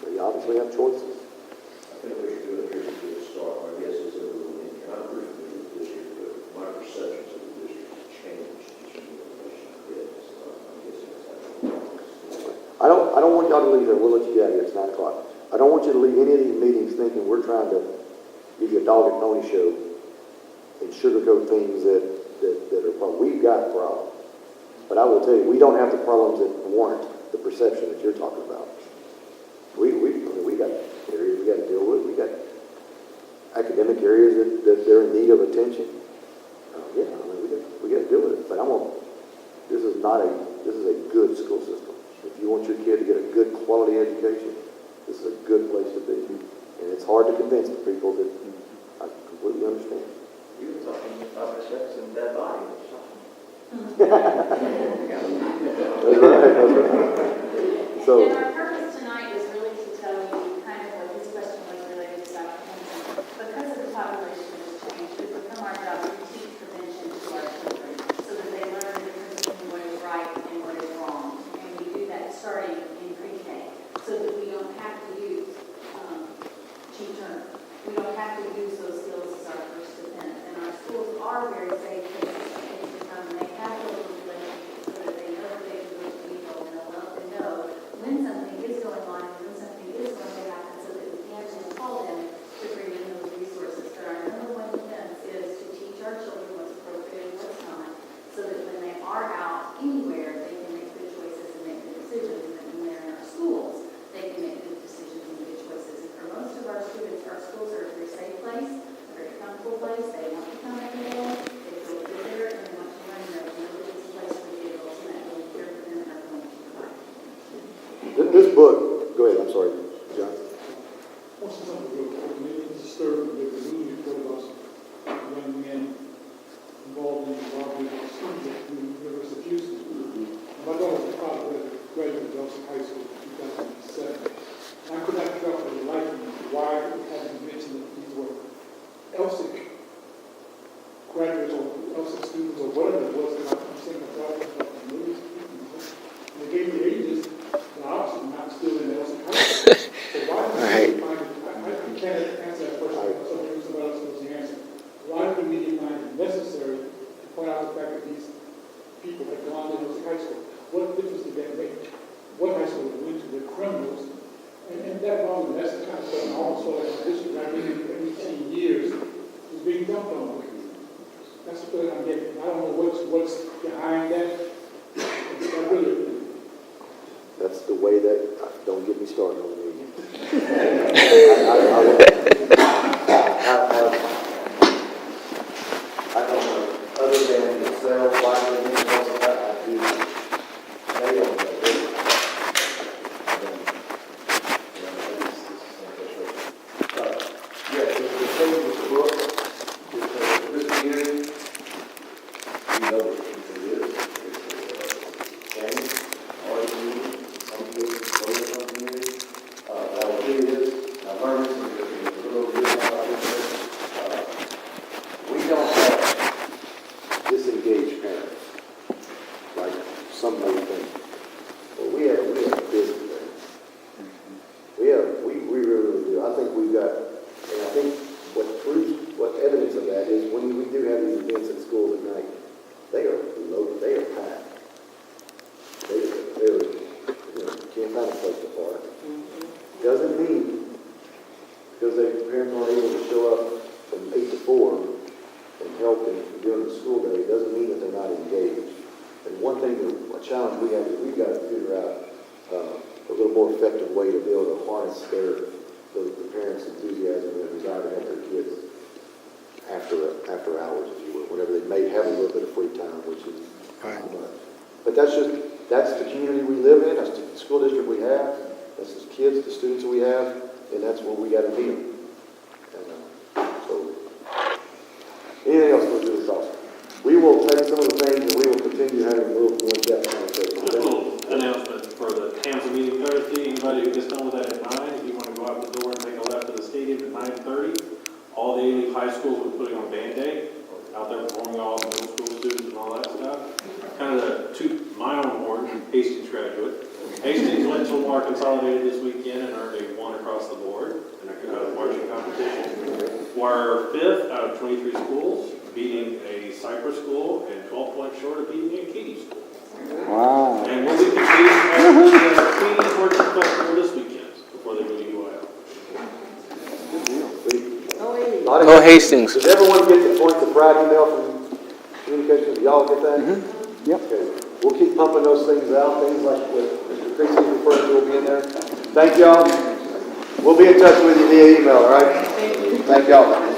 They obviously have choices. I think we should do it here to start. My guess is that we will encounter the district, but my perceptions of the district have changed just from the information I get. So I'm guessing that's how I don't want y'all to leave there. We'll let you get out of here. It's 9 o'clock. I don't want you to leave any of these meetings thinking we're trying to give you a dog and pony show and sugarcoat things that are problems. We've got problems. But I will tell you, we don't have the problems that warrant the perception that you're talking about. We got areas we got to deal with. We got academic areas that they're in need of attention. We got to deal with it. But this is a good school system. If you want your kid to get a good quality education, this is a good place to be. And it's hard to convince the people that I completely understand. You were talking about sex and dead body. That's right. So, and our purpose tonight is really to tell you kind of what his question was related to South Kensington. Because of the population has changed, it's become our job to teach prevention to our children so that they learn the difference between what is right and what is wrong. And we do that starting in pre-K so that we don't have to use cheap terms. We don't have to use those skills as our first defense. And our schools are very safe places for kids to come, and they have those relationships so that they know that they can go to people and they'll let them know when something is going on and when something is going to happen so that we can just call them to bring in those resources. But our number one defense is to teach our children what's appropriate and what's not, so that when they are out anywhere, they can make good choices and make good decisions. And when they're in our schools, they can make good decisions and good choices. And for most of our students, our schools are a very safe place, a very comfortable place. They want to come every day, they feel good there, and they want to learn there. And it's a place where the adults and that really care for them and are going to provide. this book, go ahead, I'm sorry, John. What's the number of it's disturbing that the news report about some young men involved in the robbery of students at the University of Houston. My daughter was probably graduated from Johnson High School in 2007. And I could not figure out for the life of me why it hadn't mentioned that these were 6 students or whatever it was, and I'm saying my daughter was like, maybe, and they gave me ages, the option, not still in Elsa High School. So why do we find it, I can't answer that question, so maybe somebody else knows the answer. Why do we find it necessary to point out the fact that these people have gone to Elsa High School? What difference did that make? What high school they went to, they're criminals, and that bothers me. That's the kind of stuff I almost feel like this is right every 10 years is being dumped on me. That's the feeling I'm getting. I don't know what's behind that. I really. That's the way that, don't get me started on me. I don't know, other than itself, why they didn't know that, I do, they don't know. Yeah, the thing with the book, is this community, you know what it is. It's James, our community, some kids, some community. That will be this, I learned this in a little bit about this. We don't have disengaged parents, like some may think. But we have busy parents. We really do. I think we've got, and I think what evidence of that is when we do have these events at schools at night, they are loaded, they are packed. They're can't find a place to park. Doesn't mean, because the parents aren't able to show up from 8 to 4 and help during the school day, doesn't mean that they're not engaged. And one thing, a challenge we have is we've got to figure out a little more effective way to be able to harness the parents' enthusiasm and desire to help their kids after hours, if you will, whenever they may have a little bit of free time, which is not much. But that's the community we live in, that's the school district we have, that's the kids, the students we have, and that's where we got to meet them. And so, anything else we'll do is awesome. We will take some of the things and we will continue having a little more depth conversation. A little announcement for the council meeting Thursday. Anybody who gets done with that at 9, if you want to go out the door and take a left to the stadium at 9:30, all the Alief high schools will be putting on band day, out there performing all the middle school students and all that stuff. Kind of to toot my own horn, Hastings graduate. Hastings went to Lamar Consolidated this weekend and earned a 1 across the board in a marching competition. We're 5th out of 23 schools, beating a Cypress school and 12 points short of beating a Katy school. Wow. And we'll be competing at the Queen's Orchard Festival this weekend before they go to UIL. Go Hastings. Does everyone get the points of pride email from communications? Y'all get that? Mm-hmm. Yep. Okay. We'll keep pumping those things out, things like what Mr. Creasy referred to will be in there. Thank y'all. We'll be in touch with you via email, all right? Thank y'all.